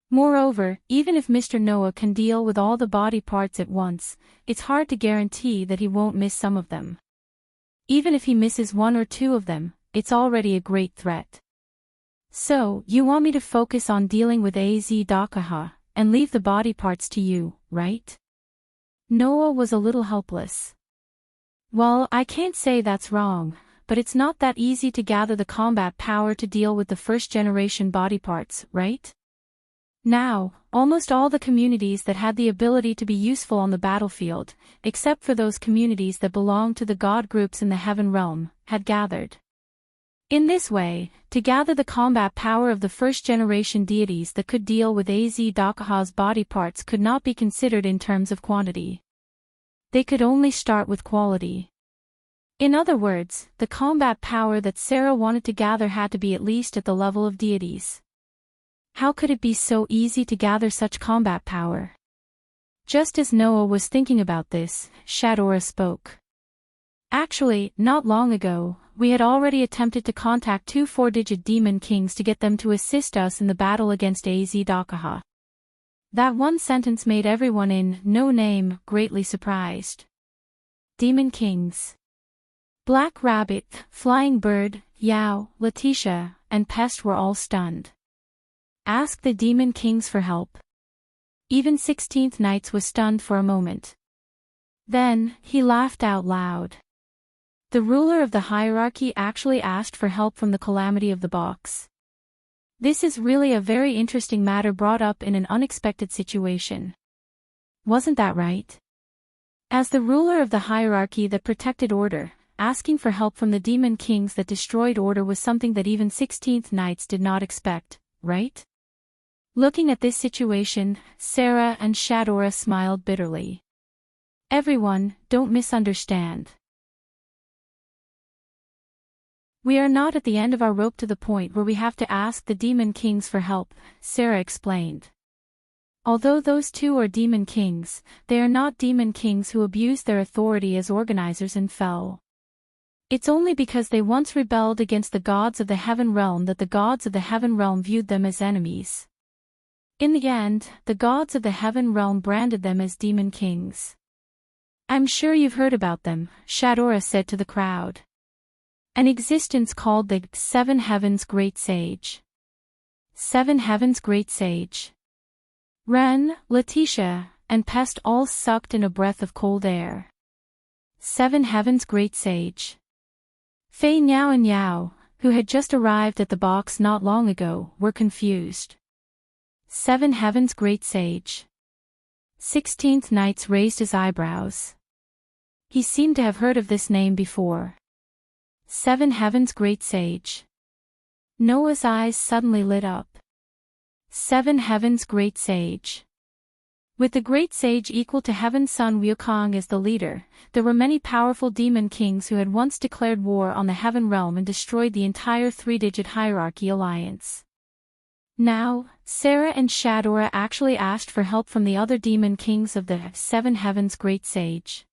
Moreover, even if Mr. Noah can deal with all the body parts at once, it's hard to guarantee that he won't miss some of them. Even if he misses 1 or 2 of them, it's already a great threat. So, you want me to focus on dealing with Azh-Dakaha, and leave the body parts to you, right? Noah was a little helpless. Well, I can't say that's wrong, but it's not that easy to gather the combat power to deal with the first-generation body parts, right? Now, almost all the communities that had the ability to be useful on the battlefield, except for those communities that belonged to the god groups in the heaven realm, had gathered. In this way, to gather the combat power of the first-generation deities that could deal with Azh-Dakaha's body parts could not be considered in terms of quantity. They could only start with quality. In other words, the combat power that Sarah wanted to gather had to be at least at the level of deities. How could it be so easy to gather such combat power? Just as Noah was thinking about this, Shadora spoke. Actually, not long ago, we had already attempted to contact 2 4-digit demon kings to get them to assist us in the battle against Azh-Dakaha. That one sentence made everyone in No Name greatly surprised. Demon kings. Black Rabbit, Flying Bird, Yao, Letitia, and Pest were all stunned. Ask the demon kings for help. Even 16th Knights was stunned for a moment. Then, he laughed out loud. The ruler of the hierarchy actually asked for help from the calamity of the box. This is really a very interesting matter brought up in an unexpected situation. Wasn't that right? As the ruler of the hierarchy that protected order, asking for help from the demon kings that destroyed order was something that even 16th Knights did not expect, right? Looking at this situation, Sarah and Shadora smiled bitterly. Everyone, don't misunderstand. We are not at the end of our rope to the point where we have to ask the demon kings for help, Sarah explained. Although those 2 are demon kings, they are not demon kings who abused their authority as organizers and fell. It's only because they once rebelled against the gods of the heaven realm that the gods of the heaven realm viewed them as enemies. In the end, the gods of the heaven realm branded them as demon kings. I'm sure you've heard about them, Shadora said to the crowd. An existence called the 7 Heavens Great Sage. 7 Heavens Great Sage. Ren, Letitia, and Pest all sucked in a breath of cold air. 7 Heavens Great Sage. Fei Niao and Yao, who had just arrived at the box not long ago, were confused. 7 Heavens Great Sage. 16th Knights raised his eyebrows. He seemed to have heard of this name before. 7 Heavens Great Sage. Noah's eyes suddenly lit up. 7 Heavens Great Sage. With the Great Sage equal to Heaven's Son Wukong as the leader, there were many powerful demon kings who had once declared war on the Heaven Realm and destroyed the entire 3-digit hierarchy alliance. Now, Sarah and Shadora actually asked for help from the other demon kings of the 7 Heavens Great Sage.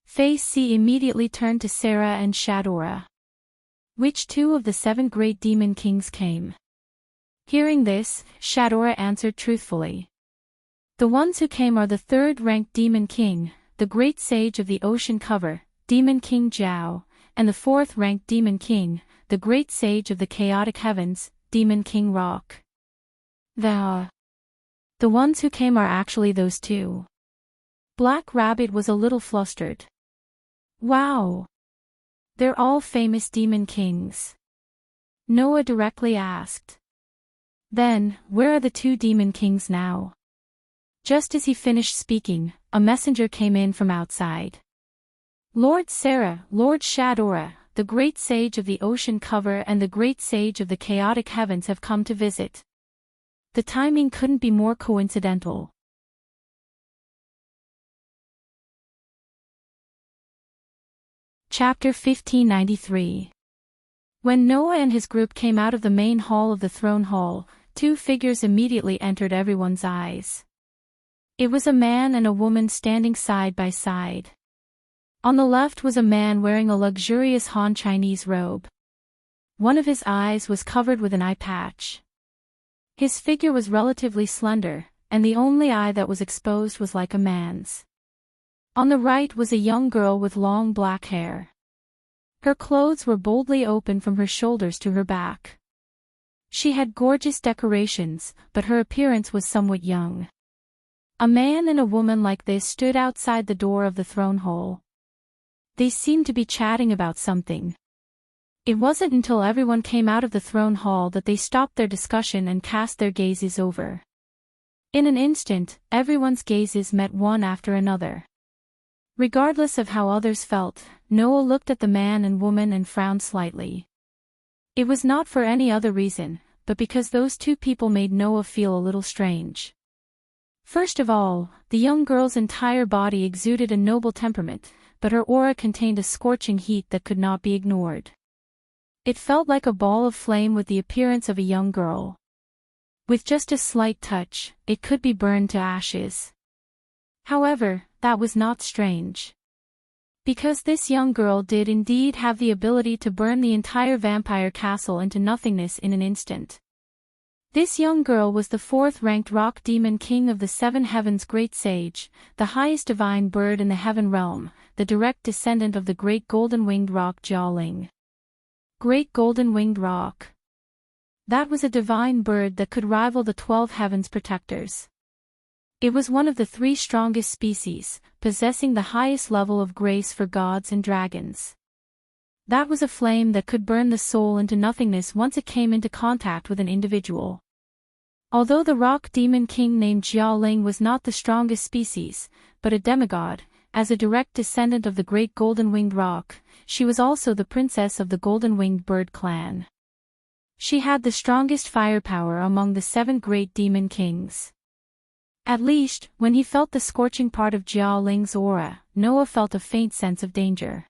Fei Si immediately turned to Sarah and Shadora. Which 2 of the 7 great demon kings came? Hearing this, Shadora answered truthfully. The ones who came are the 3rd-ranked demon king, the great sage of the ocean cover, Demon King Zhao, and the 4th-ranked demon king, the great sage of the chaotic heavens, Demon King Rock. The ones who came are actually those 2. Black Rabbit was a little flustered. Wow! They're all famous demon kings. Noah directly asked. Then, where are the 2 demon kings now? Just as he finished speaking, a messenger came in from outside. Lord Sarah, Lord Shadora, the great sage of the ocean cover and the great sage of the chaotic heavens have come to visit. The timing couldn't be more coincidental. Chapter 1593. When Noah and his group came out of the main hall of the throne hall, 2 figures immediately entered everyone's eyes. It was a man and a woman standing side by side. On the left was a man wearing a luxurious Han Chinese robe. One of his eyes was covered with an eye patch. His figure was relatively slender, and the only eye that was exposed was like a man's. On the right was a young girl with long black hair. Her clothes were boldly open from her shoulders to her back. She had gorgeous decorations, but her appearance was somewhat young. A man and a woman like this stood outside the door of the throne hall. They seemed to be chatting about something. It wasn't until everyone came out of the throne hall that they stopped their discussion and cast their gazes over. In an instant, everyone's gazes met one after another. Regardless of how others felt, Noah looked at the man and woman and frowned slightly. It was not for any other reason, but because those two people made Noah feel a little strange. First of all, the young girl's entire body exuded a noble temperament, but her aura contained a scorching heat that could not be ignored. It felt like a ball of flame with the appearance of a young girl. With just a slight touch, it could be burned to ashes. However, that was not strange. Because this young girl did indeed have the ability to burn the entire vampire castle into nothingness in an instant. This young girl was the fourth-ranked rock demon king of the seven heavens, great sage, the highest divine bird in the heaven realm, the direct descendant of the great golden-winged rock Jialing. Great golden-winged rock. That was a divine bird that could rival the 12 heavens protectors. It was one of the 3 strongest species, possessing the highest level of grace for gods and dragons. That was a flame that could burn the soul into nothingness once it came into contact with an individual. Although the rock demon king named Jialing was not the strongest species, but a demigod, as a direct descendant of the great golden-winged rock, she was also the princess of the golden-winged bird clan. She had the strongest firepower among the 7 great demon kings. At least, when he felt the scorching part of Jialing's aura, Noah felt a faint sense of danger.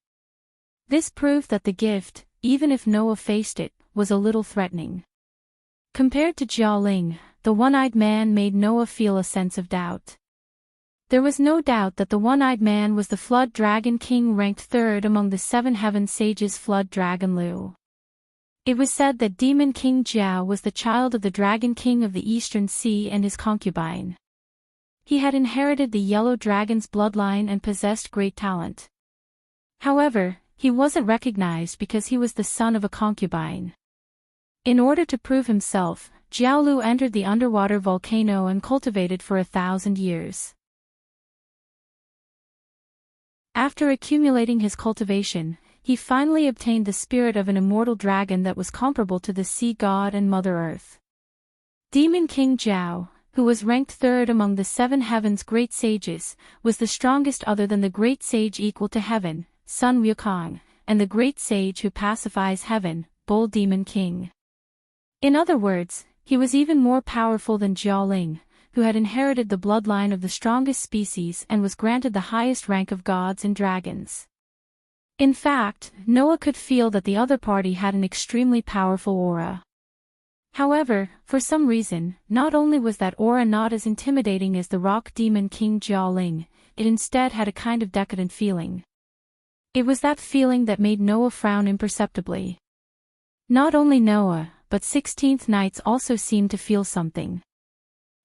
This proved that the gift, even if Noah faced it, was a little threatening. Compared to Jialing, the one-eyed man made Noah feel a sense of doubt. There was no doubt that the one-eyed man was the Flood Dragon King, ranked 3rd among the 7 heaven sages, Flood Dragon Lu. It was said that Demon King Jiao was the child of the Dragon King of the Eastern Sea and his concubine. He had inherited the Yellow Dragon's bloodline and possessed great talent. However, he wasn't recognized because he was the son of a concubine. In order to prove himself, Jiaolu entered the underwater volcano and cultivated for 1,000 years. After accumulating his cultivation, he finally obtained the spirit of an immortal dragon that was comparable to the sea god and Mother Earth. Demon King Jiao, who was ranked 3rd among the 7 heavens great sages, was the strongest other than the great sage equal to heaven, Sun Wukong, and the great sage who pacifies heaven, Bull Demon King. In other words, he was even more powerful than Jialing, who had inherited the bloodline of the strongest species and was granted the highest rank of gods and dragons. In fact, Noah could feel that the other party had an extremely powerful aura. However, for some reason, not only was that aura not as intimidating as the rock demon King Jialing, it instead had a kind of decadent feeling. It was that feeling that made Noah frown imperceptibly. Not only Noah, but 16th Knights also seemed to feel something.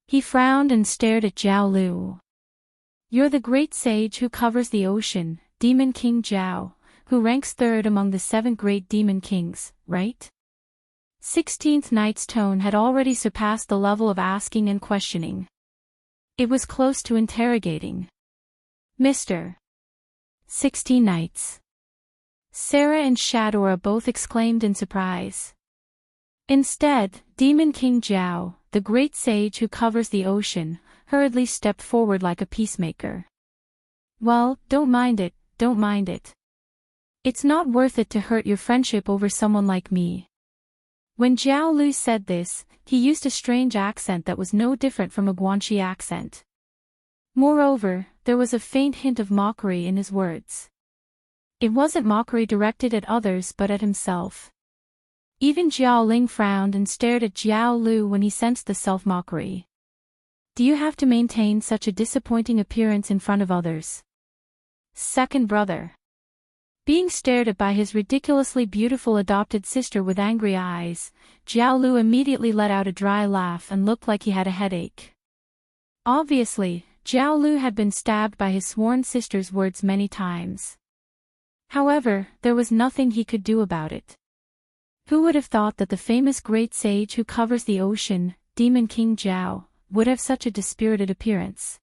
He frowned and stared at Jiao Lu. "You're the great sage who covers the ocean, Demon King Jiao, who ranks 3rd among the 7 great demon kings, right?" 16th Knight's tone had already surpassed the level of asking and questioning. It was close to interrogating. "Mr. 16 Knights." Sarah and Shadora both exclaimed in surprise. Instead, Demon King Jiao, the great sage who covers the ocean, hurriedly stepped forward like a peacemaker. "Well, don't mind it, don't mind it. It's not worth it to hurt your friendship over someone like me." When Jiao Lu said this, he used a strange accent that was no different from a Guanxi accent. Moreover, there was a faint hint of mockery in his words. It wasn't mockery directed at others but at himself. Even Jiao Ling frowned and stared at Jiao Lu when he sensed the self-mockery. "Do you have to maintain such a disappointing appearance in front of others?" Second brother. Being stared at by his ridiculously beautiful adopted sister with angry eyes, Jiao Lu immediately let out a dry laugh and looked like he had a headache. Obviously, Jiao Lu had been stabbed by his sworn sister's words many times. However, there was nothing he could do about it. Who would have thought that the famous great sage who covers the ocean, Demon King Jiao, would have such a dispirited appearance?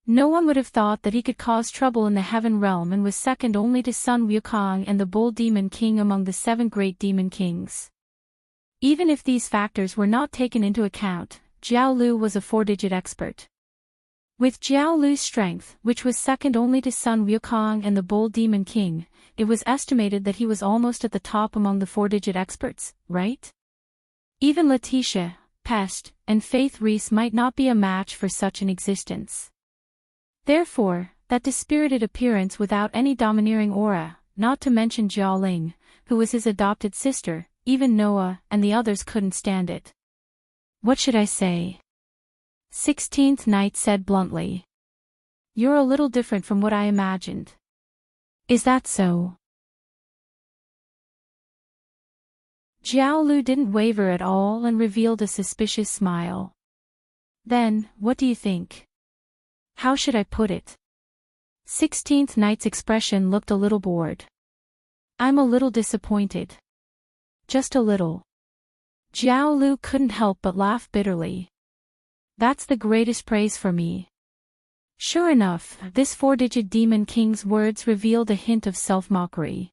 No one would have thought that he could cause trouble in the heaven realm and was second only to Sun Wukong and the Bull Demon King among the 7 great demon kings. Even if these factors were not taken into account, Jiao Lu was a 4-digit expert. With Jiao Lu's strength, which was second only to Sun Wukong and the Bull Demon King, it was estimated that he was almost at the top among the 4-digit experts, right? Even Letitia, Pest, and Faith Reese might not be a match for such an existence. Therefore, that dispirited appearance without any domineering aura, not to mention Jiao Ling, who was his adopted sister, even Noah and the others couldn't stand it. What should I say? 16th Knight said bluntly. You're a little different from what I imagined. Is that so? Jiao Lu didn't waver at all and revealed a suspicious smile. Then, what do you think? How should I put it? 16th Knight's expression looked a little bored. I'm a little disappointed. Just a little. Jiao Lu couldn't help but laugh bitterly. That's the greatest praise for me. Sure enough, this 4-digit demon king's words revealed a hint of self-mockery.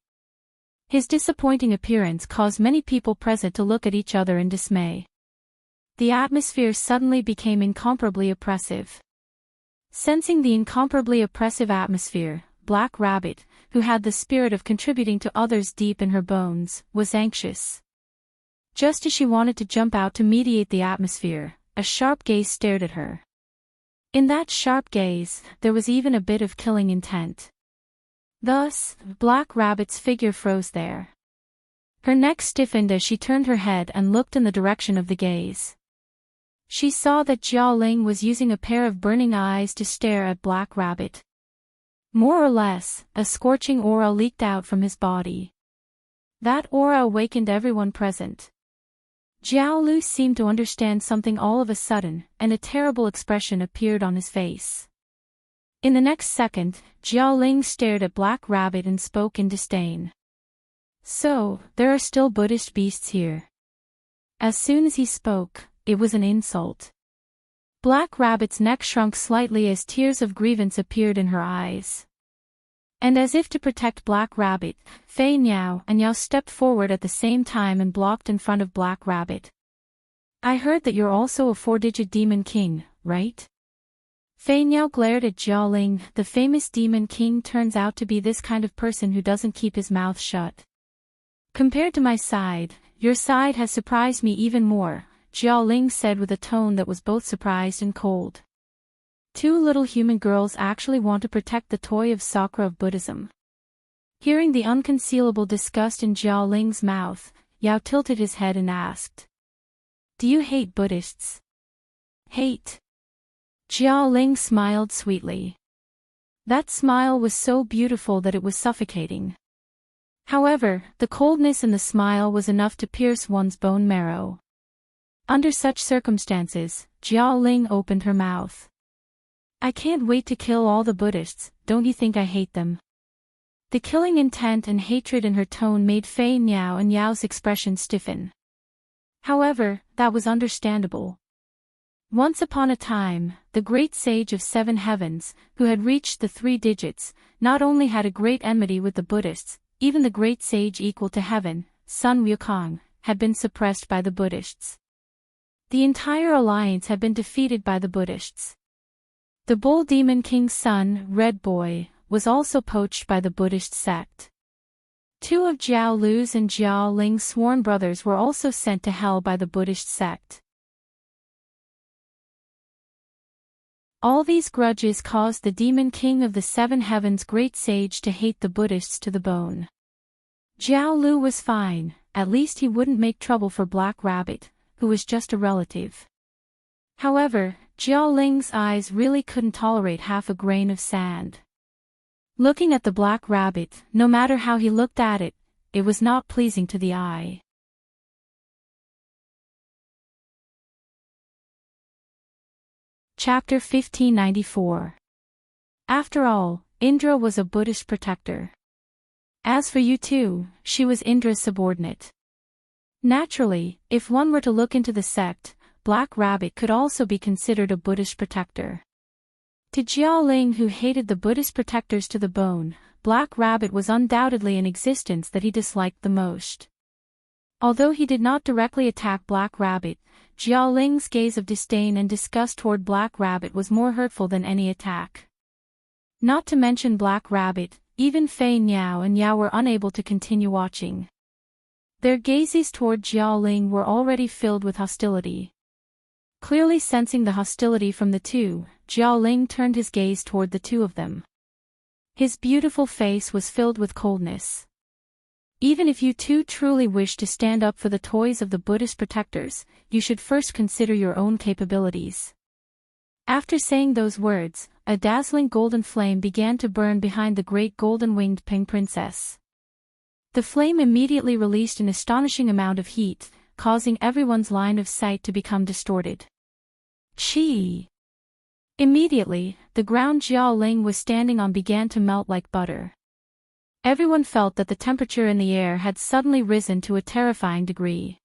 His disappointing appearance caused many people present to look at each other in dismay. The atmosphere suddenly became incomparably oppressive. Sensing the incomparably oppressive atmosphere, Black Rabbit, who had the spirit of contributing to others deep in her bones, was anxious. Just as she wanted to jump out to mediate the atmosphere, a sharp gaze stared at her. In that sharp gaze, there was even a bit of killing intent. Thus, Black Rabbit's figure froze there. Her neck stiffened as she turned her head and looked in the direction of the gaze. She saw that Jiao Ling was using a pair of burning eyes to stare at Black Rabbit. More or less, a scorching aura leaked out from his body. That aura awakened everyone present. Jiao Lu seemed to understand something all of a sudden, and a terrible expression appeared on his face. In the next second, Jiao Ling stared at Black Rabbit and spoke in disdain. So, there are still Buddhist beasts here. As soon as he spoke, it was an insult. Black Rabbit's neck shrunk slightly as tears of grievance appeared in her eyes. And as if to protect Black Rabbit, Fei Niao and Yao stepped forward at the same time and blocked in front of Black Rabbit. I heard that you're also a 4-digit demon king, right? Fei Niao glared at Jiao Ling. The famous demon king turns out to be this kind of person who doesn't keep his mouth shut. Compared to my side, your side has surprised me even more, Jiao Ling said with a tone that was both surprised and cold. 2 little human girls actually want to protect the toy of Sakura of Buddhism. Hearing the unconcealable disgust in Jiao Ling's mouth, Yao tilted his head and asked. Do you hate Buddhists? Hate? Jiao Ling smiled sweetly. That smile was so beautiful that it was suffocating. However, the coldness in the smile was enough to pierce one's bone marrow. Under such circumstances, Jiao Ling opened her mouth. I can't wait to kill all the Buddhists, don't you think I hate them? The killing intent and hatred in her tone made Fei Niao and Yao's expression stiffen. However, that was understandable. Once upon a time, the great sage of 7 heavens, who had reached the 3 digits, not only had a great enmity with the Buddhists, even the great sage equal to heaven, Sun Wukong, had been suppressed by the Buddhists. The entire alliance had been defeated by the Buddhists. The Bull Demon King's son, Red Boy, was also poached by the Buddhist sect. 2 of Jiao Lu's and Jiao Ling's sworn brothers were also sent to hell by the Buddhist sect. All these grudges caused the Demon King of the 7 heavens great sage to hate the Buddhists to the bone. Jiao Lu was fine, at least he wouldn't make trouble for Black Rabbit, who was just a relative. However, Jiao Ling's eyes really couldn't tolerate half a grain of sand. Looking at the Black Rabbit, no matter how he looked at it, it was not pleasing to the eye. Chapter 1594. After all, Indra was a Buddhist protector. As for you two, she was Indra's subordinate. Naturally, if one were to look into the sect, Black Rabbit could also be considered a Buddhist protector. To Jiaoling, who hated the Buddhist protectors to the bone, Black Rabbit was undoubtedly an existence that he disliked the most. Although he did not directly attack Black Rabbit, Jiaoling's gaze of disdain and disgust toward Black Rabbit was more hurtful than any attack. Not to mention Black Rabbit, even Fei Niao and Yao were unable to continue watching. Their gazes toward Jiaoling were already filled with hostility. Clearly sensing the hostility from the two, Jiaoling turned his gaze toward the two of them. His beautiful face was filled with coldness. Even if you two truly wish to stand up for the toys of the Buddhist protectors, you should first consider your own capabilities. After saying those words, a dazzling golden flame began to burn behind the great golden-winged Pink Princess. The flame immediately released an astonishing amount of heat, causing everyone's line of sight to become distorted. Chi! Immediately, the ground Jiaoling was standing on began to melt like butter. Everyone felt that the temperature in the air had suddenly risen to a terrifying degree.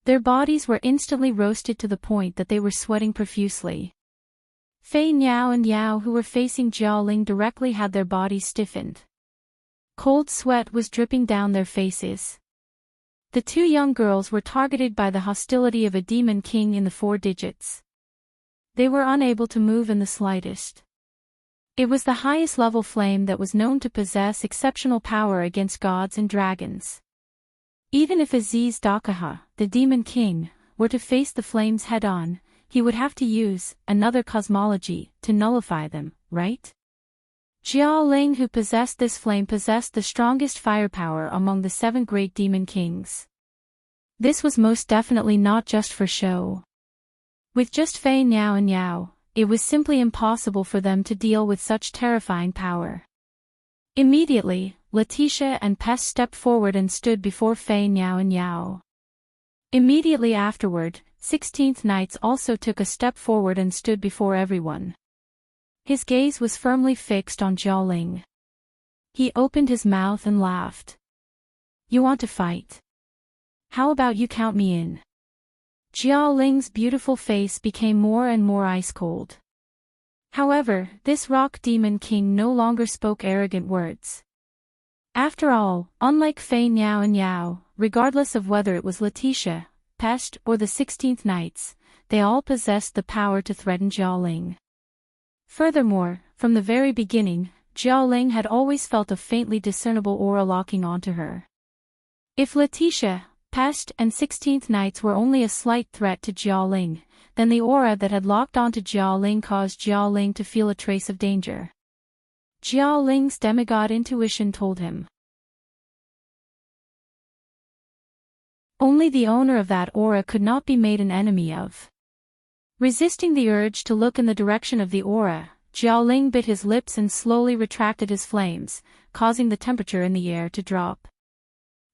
Their bodies were instantly roasted to the point that they were sweating profusely. Fei Niao and Yao, who were facing Jiaoling directly, had their bodies stiffened. Cold sweat was dripping down their faces. The two young girls were targeted by the hostility of a demon king in the 4 digits. They were unable to move in the slightest. It was the highest level flame that was known to possess exceptional power against gods and dragons. Even if Aziz Dakaha, the demon king, were to face the flames head-on, he would have to use another cosmology to nullify them, right? Jiaoling, who possessed this flame, possessed the strongest firepower among the 7 great demon kings. This was most definitely not just for show. With just Fei Niao and Yao, it was simply impossible for them to deal with such terrifying power. Immediately, Letitia and Pest stepped forward and stood before Fei Niao and Yao. Immediately afterward, 16th Knights also took a step forward and stood before everyone. His gaze was firmly fixed on Jiaoling. He opened his mouth and laughed. "You want to fight? How about you count me in?" Jiaoling's beautiful face became more and more ice-cold. However, this rock demon king no longer spoke arrogant words. After all, unlike Fei Niao and Yao, regardless of whether it was Letitia, Pest, or the 16th Knights, they all possessed the power to threaten Jiaoling. Furthermore, from the very beginning, Jiaoling had always felt a faintly discernible aura locking onto her. If Letitia, Pest, and 16th Knights were only a slight threat to Jiaoling, then the aura that had locked onto Jiaoling caused Jiaoling to feel a trace of danger. Jiaoling's demigod intuition told him. Only the owner of that aura could not be made an enemy of. Resisting the urge to look in the direction of the aura, Jiaoling bit his lips and slowly retracted his flames, causing the temperature in the air to drop.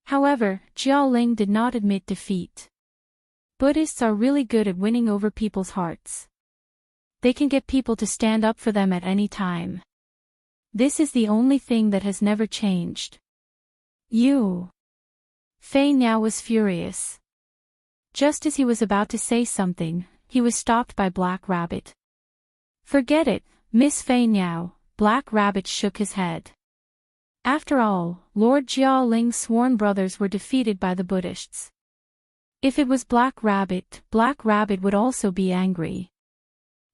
However, Jiaoling did not admit defeat. Buddhists are really good at winning over people's hearts. They can get people to stand up for them at any time. This is the only thing that has never changed. You. Fei Niao was furious. Just as he was about to say something, he was stopped by Black Rabbit. "Forget it, Miss Fei Niao," Black Rabbit shook his head. After all, Lord Jiaoling's sworn brothers were defeated by the Buddhists. If it was Black Rabbit would also be angry.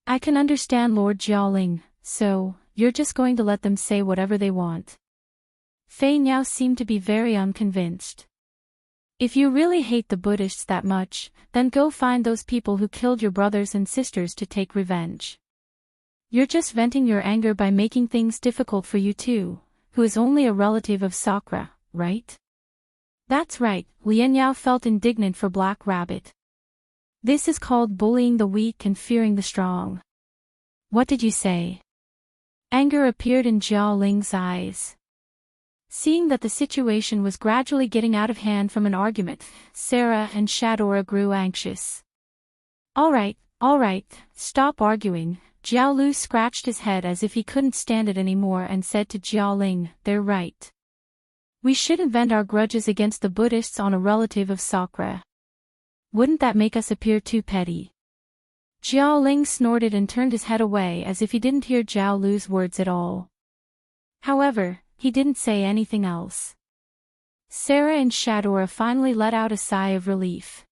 "I can understand Lord Jiaoling, so, you're just going to let them say whatever they want." Fei Niao seemed to be very unconvinced. "If you really hate the Buddhists that much, then go find those people who killed your brothers and sisters to take revenge. You're just venting your anger by making things difficult for you too, who is only a relative of Sakura, right?" "That's right," Lian Yao felt indignant for Black Rabbit. "This is called bullying the weak and fearing the strong." "What did you say?" Anger appeared in Jiaoling's eyes. Seeing that the situation was gradually getting out of hand from an argument, Sarah and Shadora grew anxious. All right, stop arguing." Jiaolu scratched his head as if he couldn't stand it anymore and said to Jiaoling, "They're right. We shouldn't vent our grudges against the Buddhists on a relative of Sakura. Wouldn't that make us appear too petty?" Jiao Ling snorted and turned his head away as if he didn't hear Jiao Lu's words at all. However, he didn't say anything else. Sarah and Shadora finally let out a sigh of relief.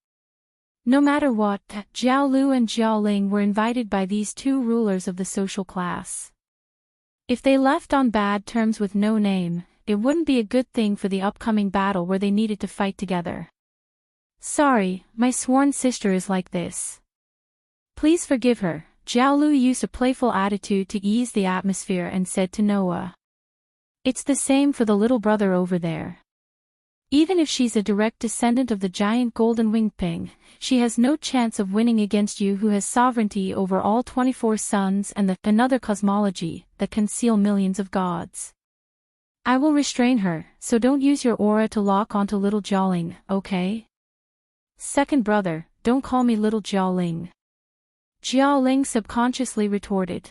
No matter what, Jiao Lu and Jiao Ling were invited by these two rulers of the social class. If they left on bad terms with no name, it wouldn't be a good thing for the upcoming battle where they needed to fight together. Sorry, my sworn sister is like this. Please forgive her. Jiao Lu used a playful attitude to ease the atmosphere and said to Noah. It's the same for the little brother over there. Even if she's a direct descendant of the giant golden-winged ping, she has no chance of winning against you who has sovereignty over all 24 suns and another cosmology that can seal millions of gods. I will restrain her, so don't use your aura to lock onto little Jiaoling, okay? Second brother, don't call me little Jiaoling. Jiaoling subconsciously retorted.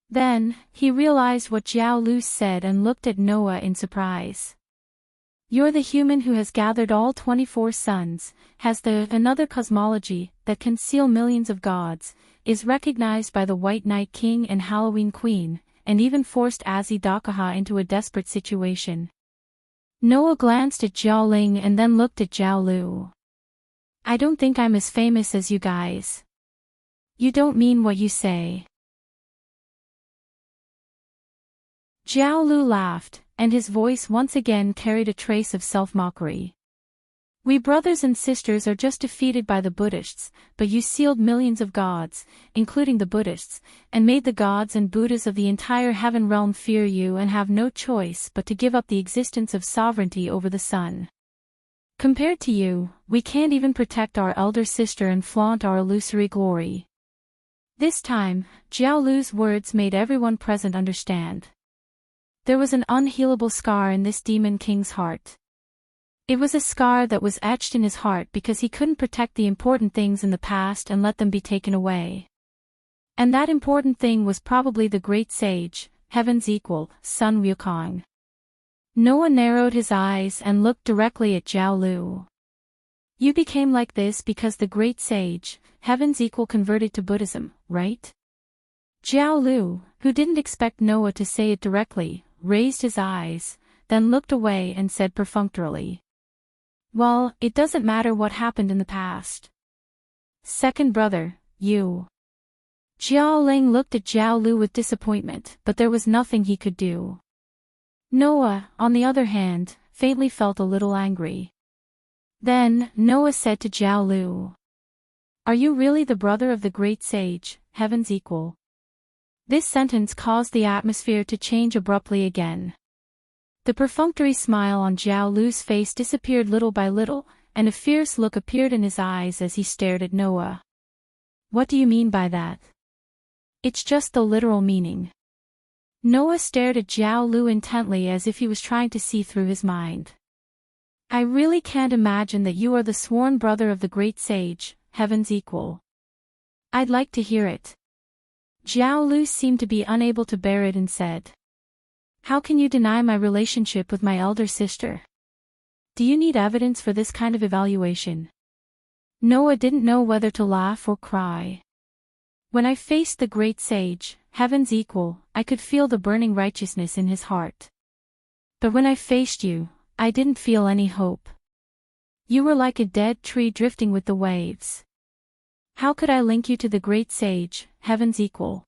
Then, he realized what Jiao Lu said and looked at Noah in surprise. You're the human who has gathered all 24 suns, has another cosmology that can seal millions of gods, is recognized by the White Knight King and Halloween Queen, and even forced Azidakaha into a desperate situation. Noah glanced at Jiao Ling and then looked at Jiao Lu. I don't think I'm as famous as you guys. You don't mean what you say. Jiao Lu laughed, and his voice once again carried a trace of self-mockery. We brothers and sisters are just defeated by the Buddhists, but you sealed millions of gods, including the Buddhists, and made the gods and Buddhas of the entire heaven realm fear you and have no choice but to give up the existence of sovereignty over the sun. Compared to you, we can't even protect our elder sister and flaunt our illusory glory. This time, Jiao Lu's words made everyone present understand. There was an unhealable scar in this demon king's heart. It was a scar that was etched in his heart because he couldn't protect the important things in the past and let them be taken away. And that important thing was probably the great sage, heaven's equal, Sun Wukong. Noah narrowed his eyes and looked directly at Jiao Lu. You became like this because the great sage, heaven's equal, converted to Buddhism, right? Jiao Lu, who didn't expect Noah to say it directly, raised his eyes, then looked away and said perfunctorily. Well, it doesn't matter what happened in the past. Second brother, you. Jiao Ling looked at Jiao Lu with disappointment, but there was nothing he could do. Noah, on the other hand, faintly felt a little angry. Then, Noah said to Jiao Lu. Are you really the brother of the great sage, heaven's equal? This sentence caused the atmosphere to change abruptly again. The perfunctory smile on Jiao Lu's face disappeared little by little, and a fierce look appeared in his eyes as he stared at Noah. What do you mean by that? It's just the literal meaning. Noah stared at Jiao Lu intently as if he was trying to see through his mind. I really can't imagine that you are the sworn brother of the great sage, heaven's equal. I'd like to hear it. Jiao Lu seemed to be unable to bear it and said. How can you deny my relationship with my elder sister? Do you need evidence for this kind of evaluation? Noah didn't know whether to laugh or cry. When I faced the great sage, heaven's equal, I could feel the burning righteousness in his heart. But when I faced you, I didn't feel any hope. You were like a dead tree drifting with the waves. How could I link you to the great sage, heaven's equal?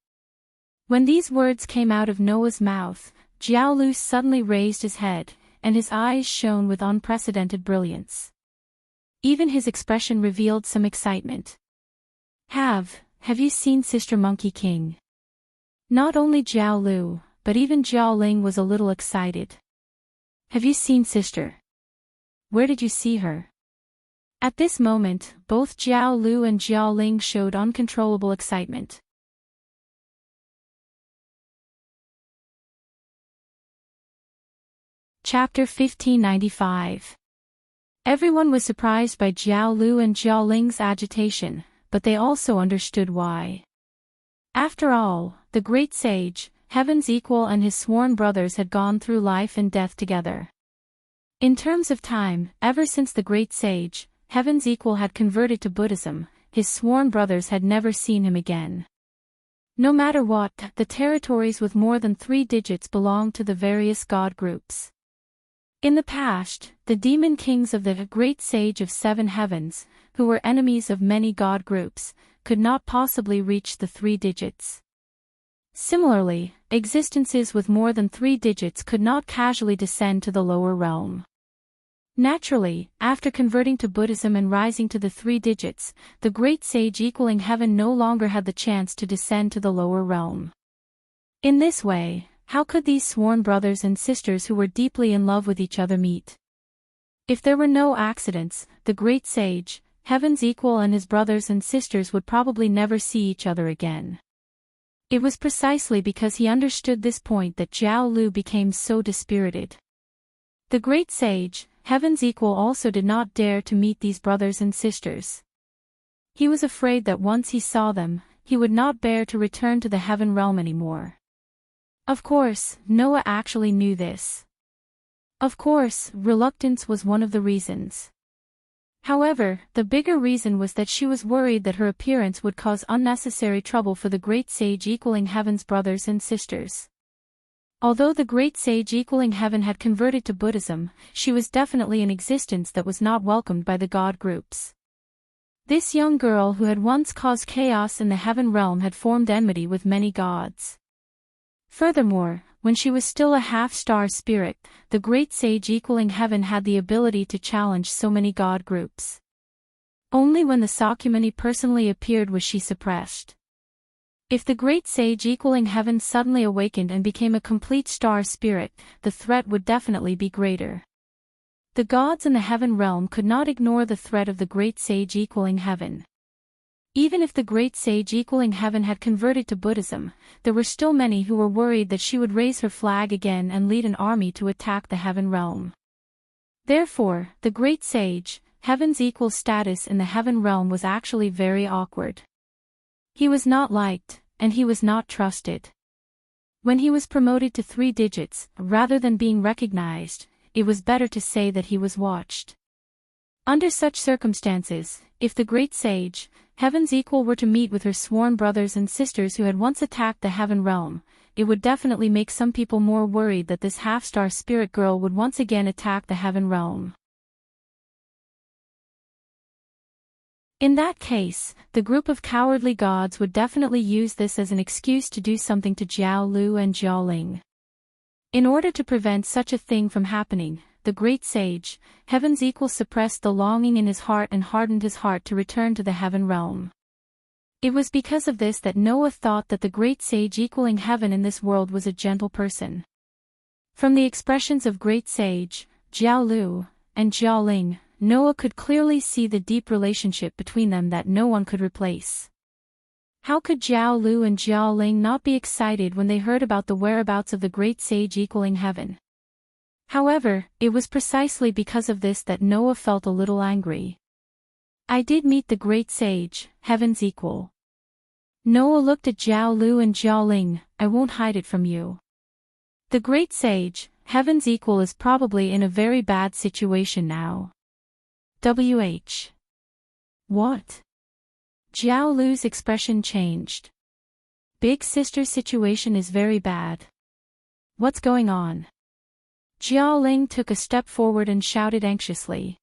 When these words came out of Noah's mouth, Jiao Lu suddenly raised his head, and his eyes shone with unprecedented brilliance. Even his expression revealed some excitement. Have you seen Sister Monkey King? Not only Jiao Lu, but even Jiao Ling was a little excited. Have you seen Sister? Where did you see her? At this moment, both Jiao Lu and Jiao Ling showed uncontrollable excitement. Chapter 1595. Everyone was surprised by Jiao Lu and Jiao Ling's agitation, but they also understood why. After all, the great sage, heaven's equal, and his sworn brothers had gone through life and death together. In terms of time, ever since the great sage, heaven's equal, had converted to Buddhism, his sworn brothers had never seen him again. No matter what, the territories with more than 3 digits belonged to the various god groups. In the past, the demon kings of the great sage of 7 heavens, who were enemies of many god groups, could not possibly reach the 3 digits. Similarly, existences with more than 3 digits could not casually descend to the lower realm. Naturally, after converting to Buddhism and rising to the 3 digits, the great sage equaling heaven no longer had the chance to descend to the lower realm. In this way, how could these sworn brothers and sisters who were deeply in love with each other meet? If there were no accidents, the great sage, heaven's equal, and his brothers and sisters would probably never see each other again. It was precisely because he understood this point that Jiao Lu became so dispirited. The great sage, heaven's equal, also did not dare to meet these brothers and sisters. He was afraid that once he saw them, he would not bear to return to the heaven realm anymore. Of course, Noah actually knew this. Of course, reluctance was one of the reasons. However, the bigger reason was that she was worried that her appearance would cause unnecessary trouble for the great sage equaling heaven's brothers and sisters. Although the great sage equaling heaven had converted to Buddhism, she was definitely an existence that was not welcomed by the god groups. This young girl who had once caused chaos in the heaven realm had formed enmity with many gods. Furthermore, when she was still a half-star spirit, the great sage equaling heaven had the ability to challenge so many god groups. Only when the Sakyamuni personally appeared was she suppressed. If the great sage equaling heaven suddenly awakened and became a complete star spirit, the threat would definitely be greater. The gods in the heaven realm could not ignore the threat of the great sage equaling heaven. Even if the great sage equaling heaven had converted to Buddhism, there were still many who were worried that she would raise her flag again and lead an army to attack the heaven realm. Therefore, the great sage, heaven's equal status in the heaven realm was actually very awkward. He was not liked, and he was not trusted. When he was promoted to 3 digits, rather than being recognized, it was better to say that he was watched. Under such circumstances, if the great sage, heaven's equal, were to meet with her sworn brothers and sisters who had once attacked the heaven realm, it would definitely make some people more worried that this half-star spirit girl would once again attack the heaven realm. In that case, the group of cowardly gods would definitely use this as an excuse to do something to Jiao Lu and Jiao Ling. In order to prevent such a thing from happening, the great sage, heaven's equal, suppressed the longing in his heart and hardened his heart to return to the heaven realm. It was because of this that Noah thought that the great sage equaling heaven in this world was a gentle person. From the expressions of great sage, Jiao Lu, and Jiao Ling, Noah could clearly see the deep relationship between them that no one could replace. How could Jiao Lu and Jiao Ling not be excited when they heard about the whereabouts of the great sage equaling heaven? However, it was precisely because of this that Noah felt a little angry. I did meet the great sage, heaven's equal. Noah looked at Jiao Lu and Jiao Ling. I won't hide it from you. The great sage, heaven's equal, is probably in a very bad situation now. What? Jiao Lu's expression changed. Big sister's situation is very bad. What's going on? Jiao Ling took a step forward and shouted anxiously.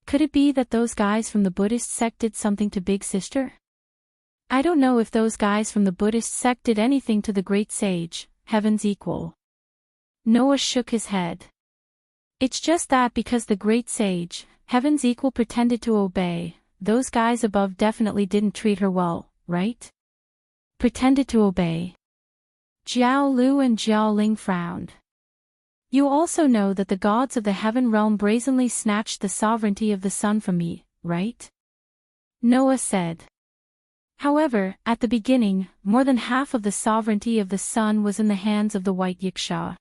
Could it be that those guys from the Buddhist sect did something to Big Sister? I don't know if those guys from the Buddhist sect did anything to the great sage, heaven's equal. Noah shook his head. It's just that because the great sage, heaven's equal, pretended to obey, those guys above definitely didn't treat her well, right? Pretended to obey. Jiao Lu and Jiao Ling frowned. You also know that the gods of the heaven realm brazenly snatched the sovereignty of the sun from me, right? Noah said. However, at the beginning, more than half of the sovereignty of the sun was in the hands of the white Yiksha.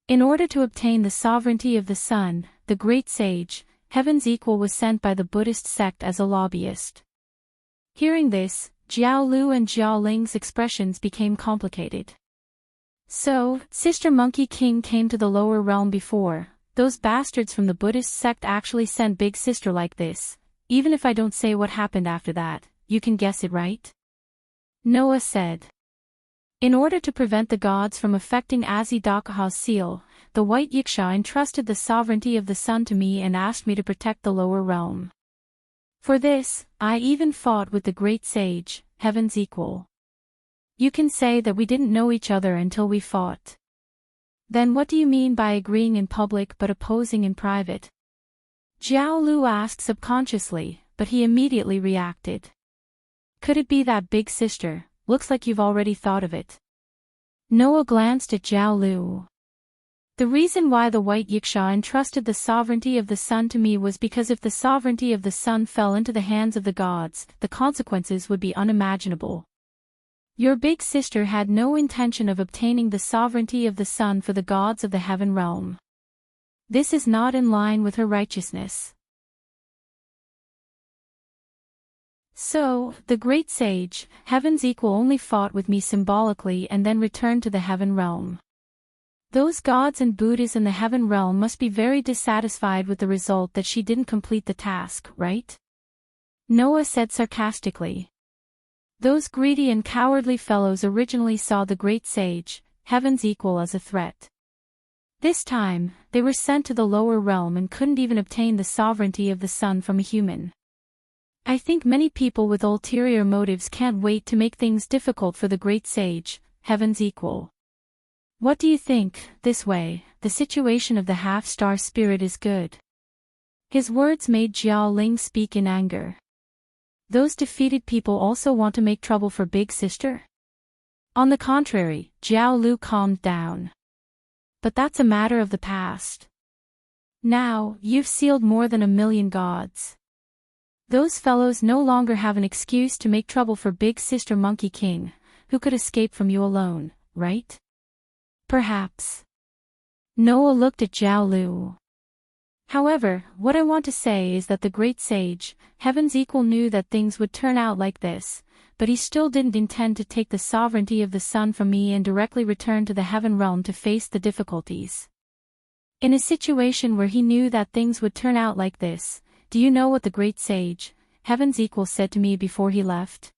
In order to obtain the sovereignty of the sun, the great sage, heaven's equal, was sent by the Buddhist sect as a lobbyist. Hearing this, Jiao Lu and Jiao Ling's expressions became complicated. So, Sister Monkey King came to the lower realm before. Those bastards from the Buddhist sect actually sent Big Sister like this, even if I don't say what happened after that, you can guess it, right? Noah said. In order to prevent the gods from affecting Azidakaha's seal, the White Yiksha entrusted the sovereignty of the sun to me and asked me to protect the lower realm. For this, I even fought with the great sage, Heaven's equal. You can say that we didn't know each other until we fought. Then what do you mean by agreeing in public but opposing in private? Jiao Lu asked subconsciously, but he immediately reacted. Could it be that big sister? Looks like you've already thought of it. Noah glanced at Jiao Lu. The reason why the White Yiksha entrusted the sovereignty of the sun to me was because if the sovereignty of the sun fell into the hands of the gods, the consequences would be unimaginable. Your big sister had no intention of obtaining the sovereignty of the sun for the gods of the heaven realm. This is not in line with her righteousness. So, the great sage, Heaven's equal, only fought with me symbolically and then returned to the heaven realm. Those gods and Buddhas in the heaven realm must be very dissatisfied with the result that she didn't complete the task, right? Noah said sarcastically. Those greedy and cowardly fellows originally saw the great sage, Heaven's equal, as a threat. This time, they were sent to the lower realm and couldn't even obtain the sovereignty of the sun from a human. I think many people with ulterior motives can't wait to make things difficult for the great sage, Heaven's equal. What do you think? This way, the situation of the half-star spirit is good. His words made Jiao Ling speak in anger. Those defeated people also want to make trouble for Big Sister? On the contrary, Jiao Lu calmed down. But that's a matter of the past. Now, you've sealed more than 1,000,000 gods. Those fellows no longer have an excuse to make trouble for Big Sister Monkey King, who could escape from you alone, right? Perhaps. Noah looked at Jiao Lu. However, what I want to say is that the great sage, Heaven's equal, knew that things would turn out like this, but he still didn't intend to take the sovereignty of the sun from me and directly return to the heaven realm to face the difficulties. In a situation where he knew that things would turn out like this, do you know what the great sage, Heaven's equal, said to me before he left?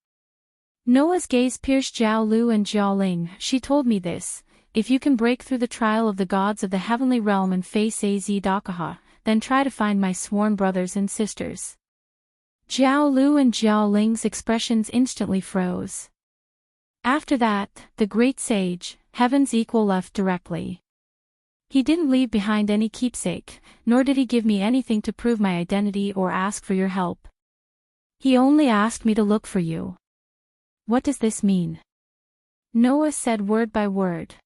Noah's gaze pierced Jiao Lu and Jiao Ling. She told me this: if you can break through the trial of the gods of the heavenly realm and face Azidakaha, then try to find my sworn brothers and sisters. Jiao Lu and Jiao Ling's expressions instantly froze. After that, the great sage, Heaven's equal, left directly. He didn't leave behind any keepsake, nor did he give me anything to prove my identity or ask for your help. He only asked me to look for you. What does this mean? Noah said word by word.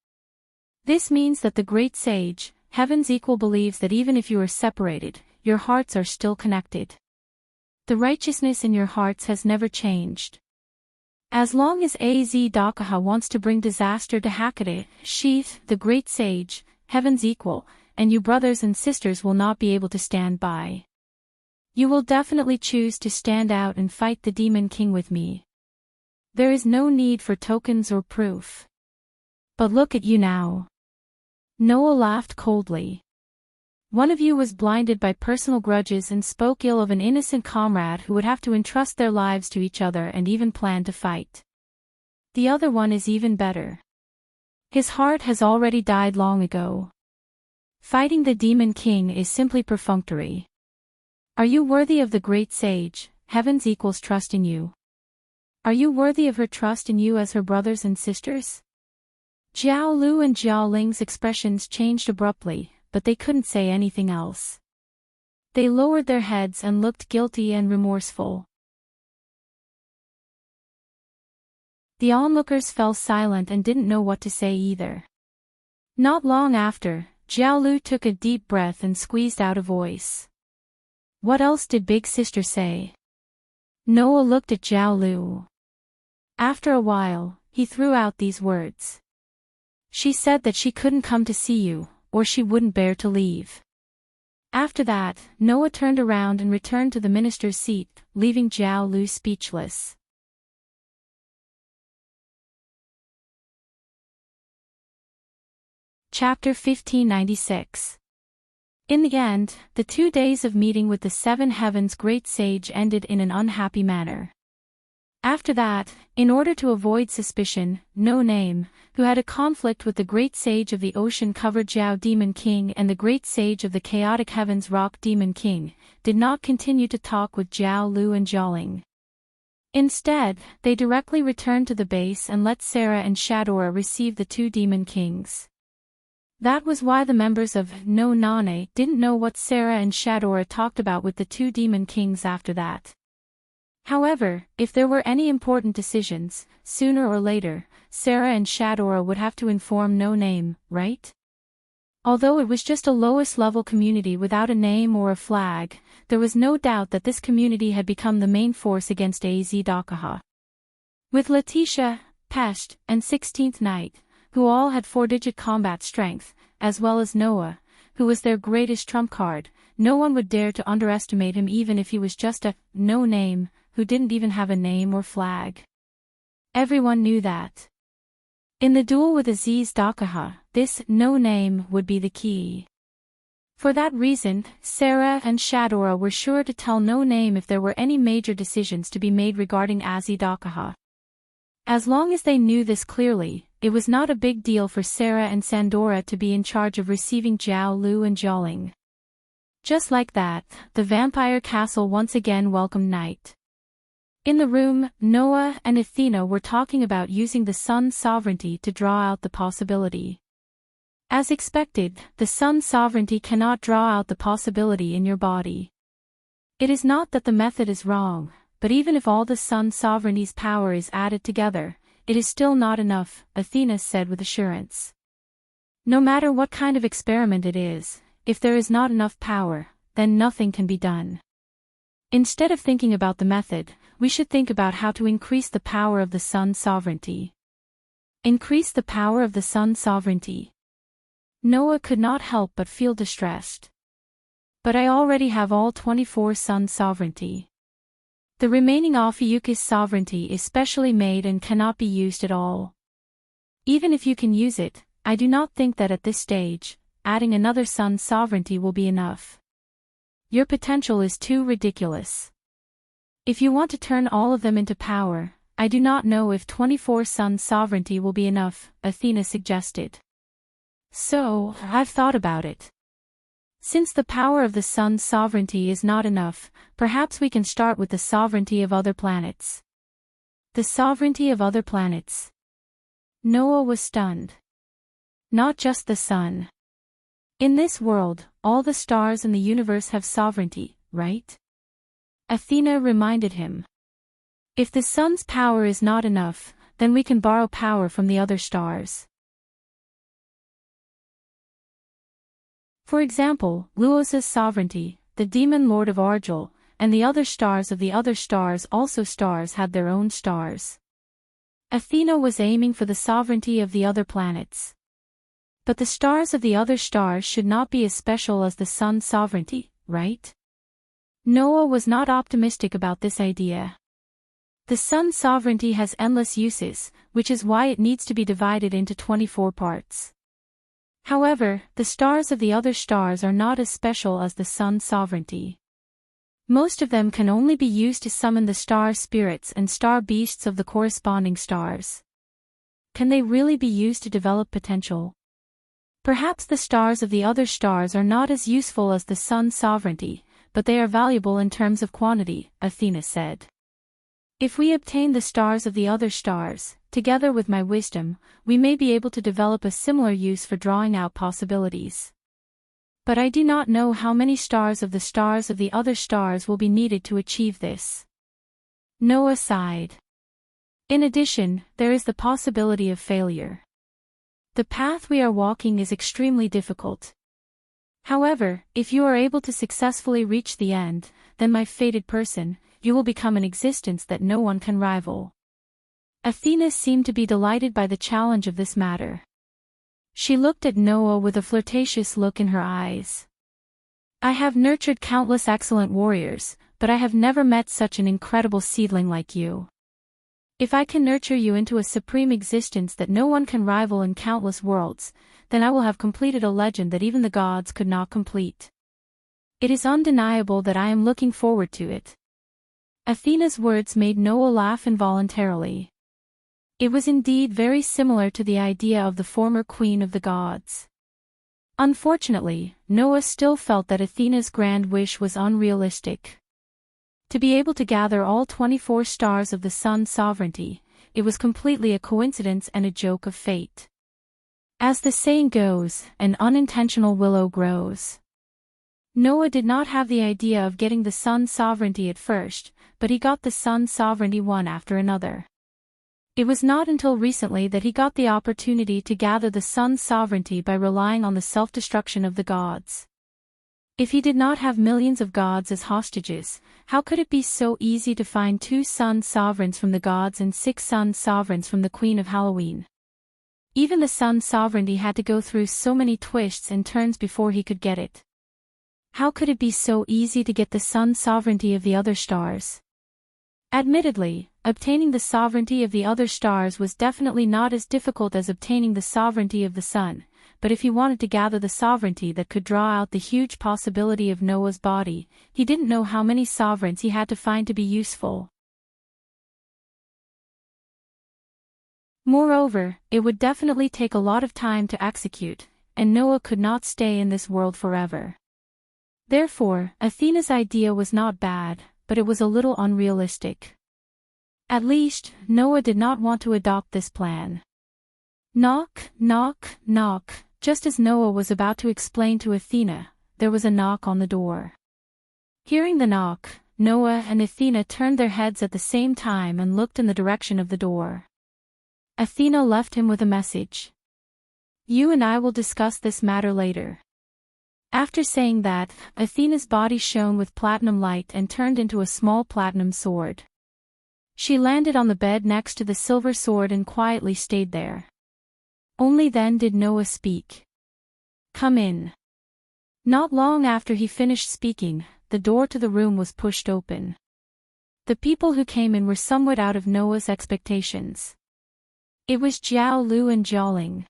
This means that the great sage, Heaven's equal, believes that even if you are separated, your hearts are still connected. The righteousness in your hearts has never changed. As long as Azidakaha wants to bring disaster to Hecate, Sheath, the great sage, Heaven's equal, and you brothers and sisters will not be able to stand by. You will definitely choose to stand out and fight the Demon King with me. There is no need for tokens or proof. But look at you now. Noah laughed coldly. One of you was blinded by personal grudges and spoke ill of an innocent comrade who would have to entrust their lives to each other and even plan to fight. The other one is even better. His heart has already died long ago. Fighting the Demon King is simply perfunctory. Are you worthy of the great sage, Heaven's equal's trust in you? Are you worthy of her trust in you as her brothers and sisters? Jiao Lu and Jiao Ling's expressions changed abruptly, but they couldn't say anything else. They lowered their heads and looked guilty and remorseful. The onlookers fell silent and didn't know what to say either. Not long after, Jiao Lu took a deep breath and squeezed out a voice. What else did Big Sister say? Noah looked at Jiao Lu. After a while, he threw out these words. She said that she couldn't come to see you, or she wouldn't bear to leave. After that, Noah turned around and returned to the minister's seat, leaving Jiao Lu speechless. Chapter 1596. In the end, the 2 days of meeting with the 7 heavens great sage ended in an unhappy manner. After that, in order to avoid suspicion, No Name, who had a conflict with the great sage of the ocean-covered Jiao Demon King and the great sage of the chaotic heavens Rock Demon King, did not continue to talk with Jiao Lu and Jiaoling. Instead, they directly returned to the base and let Sarah and Shadora receive the 2 demon kings. That was why the members of No Nane didn't know what Sarah and Shadora talked about with the 2 demon kings after that. However, if there were any important decisions, sooner or later, Sarah and Shadora would have to inform No Name, right? Although it was just a lowest-level community without a name or a flag, there was no doubt that this community had become the main force against Az Dakaha. With Letitia, Pesht, and 16th Knight, who all had 4-digit combat strength, as well as Noah, who was their greatest trump card, no one would dare to underestimate him even if he was just a No Name, who didn't even have a name or flag. Everyone knew that. In the duel with Aziz Dakaha, this No Name would be the key. For that reason, Sarah and Shadora were sure to tell No Name if there were any major decisions to be made regarding Azi Dakaha. As long as they knew this clearly, it was not a big deal for Sarah and Sandora to be in charge of receiving Jiao Lu and Jiaoling. Just like that, the vampire castle once again welcomed night. In the room, Noah and Athena were talking about using the sun's sovereignty to draw out the possibility. As expected, the sun's sovereignty cannot draw out the possibility in your body. It is not that the method is wrong, but even if all the sun's sovereignty's power is added together, it is still not enough, Athena said with assurance. No matter what kind of experiment it is, if there is not enough power, then nothing can be done. Instead of thinking about the method, we should think about how to increase the power of the sun's sovereignty. Increase the power of the sun's sovereignty. Noah could not help but feel distressed. But I already have all 24 sun's sovereignty. The remaining Ophiuchus sovereignty is specially made and cannot be used at all. Even if you can use it, I do not think that at this stage, adding another sun's sovereignty will be enough. Your potential is too ridiculous. If you want to turn all of them into power, I do not know if 24 sun's sovereignty will be enough, Athena suggested. So, I've thought about it. Since the power of the sun's sovereignty is not enough, perhaps we can start with the sovereignty of other planets. The sovereignty of other planets. Noah was stunned. Not just the sun. In this world, all the stars in the universe have sovereignty, right? Athena reminded him. If the sun's power is not enough, then we can borrow power from the other stars. For example, Luosa's sovereignty, the demon lord of Argel, and the other stars of the other stars also stars had their own stars. Athena was aiming for the sovereignty of the other planets. But the stars of the other stars should not be as special as the sun's sovereignty, right? Noah was not optimistic about this idea. The sun's sovereignty has endless uses, which is why it needs to be divided into 24 parts. However, the stars of the other stars are not as special as the sun's sovereignty. Most of them can only be used to summon the star spirits and star beasts of the corresponding stars. Can they really be used to develop potential? Perhaps the stars of the other stars are not as useful as the sun's sovereignty, but they are valuable in terms of quantity, Athena said. If we obtain the stars of the other stars, together with my wisdom, we may be able to develop a similar use for drawing out possibilities. But I do not know how many stars of the other stars will be needed to achieve this. Noah sighed. In addition, there is the possibility of failure. The path we are walking is extremely difficult. However, if you are able to successfully reach the end, then my fated person, you will become an existence that no one can rival. Athena seemed to be delighted by the challenge of this matter. She looked at Noah with a flirtatious look in her eyes. I have nurtured countless excellent warriors, but I have never met such an incredible seedling like you. If I can nurture you into a supreme existence that no one can rival in countless worlds, then I will have completed a legend that even the gods could not complete. It is undeniable that I am looking forward to it. Athena's words made Noah laugh involuntarily. It was indeed very similar to the idea of the former queen of the gods. Unfortunately, Noah still felt that Athena's grand wish was unrealistic. To be able to gather all 24 stars of the sun's sovereignty, it was completely a coincidence and a joke of fate. As the saying goes, an unintentional willow grows. Noah did not have the idea of getting the sun's sovereignty at first, but he got the sun's sovereignty one after another. It was not until recently that he got the opportunity to gather the sun's sovereignty by relying on the self-destruction of the gods. If he did not have millions of gods as hostages, how could it be so easy to find 2 sun sovereigns from the gods and 6 sun sovereigns from the Queen of Halloween? Even the sun's sovereignty had to go through so many twists and turns before he could get it. How could it be so easy to get the sun's sovereignty of the other stars? Admittedly, obtaining the sovereignty of the other stars was definitely not as difficult as obtaining the sovereignty of the sun, but if he wanted to gather the sovereignty that could draw out the huge possibility of Noah's body, he didn't know how many sovereigns he had to find to be useful. Moreover, it would definitely take a lot of time to execute, and Noah could not stay in this world forever. Therefore, Athena's idea was not bad, but it was a little unrealistic. At least, Noah did not want to adopt this plan. Knock, knock, knock. Just as Noah was about to explain to Athena, there was a knock on the door. Hearing the knock, Noah and Athena turned their heads at the same time and looked in the direction of the door. Athena left him with a message. "You and I will discuss this matter later." After saying that, Athena's body shone with platinum light and turned into a small platinum sword. She landed on the bed next to the silver sword and quietly stayed there. Only then did Noah speak. "Come in." Not long after he finished speaking, the door to the room was pushed open. The people who came in were somewhat out of Noah's expectations. It was Jiao Lu and Jiaoling.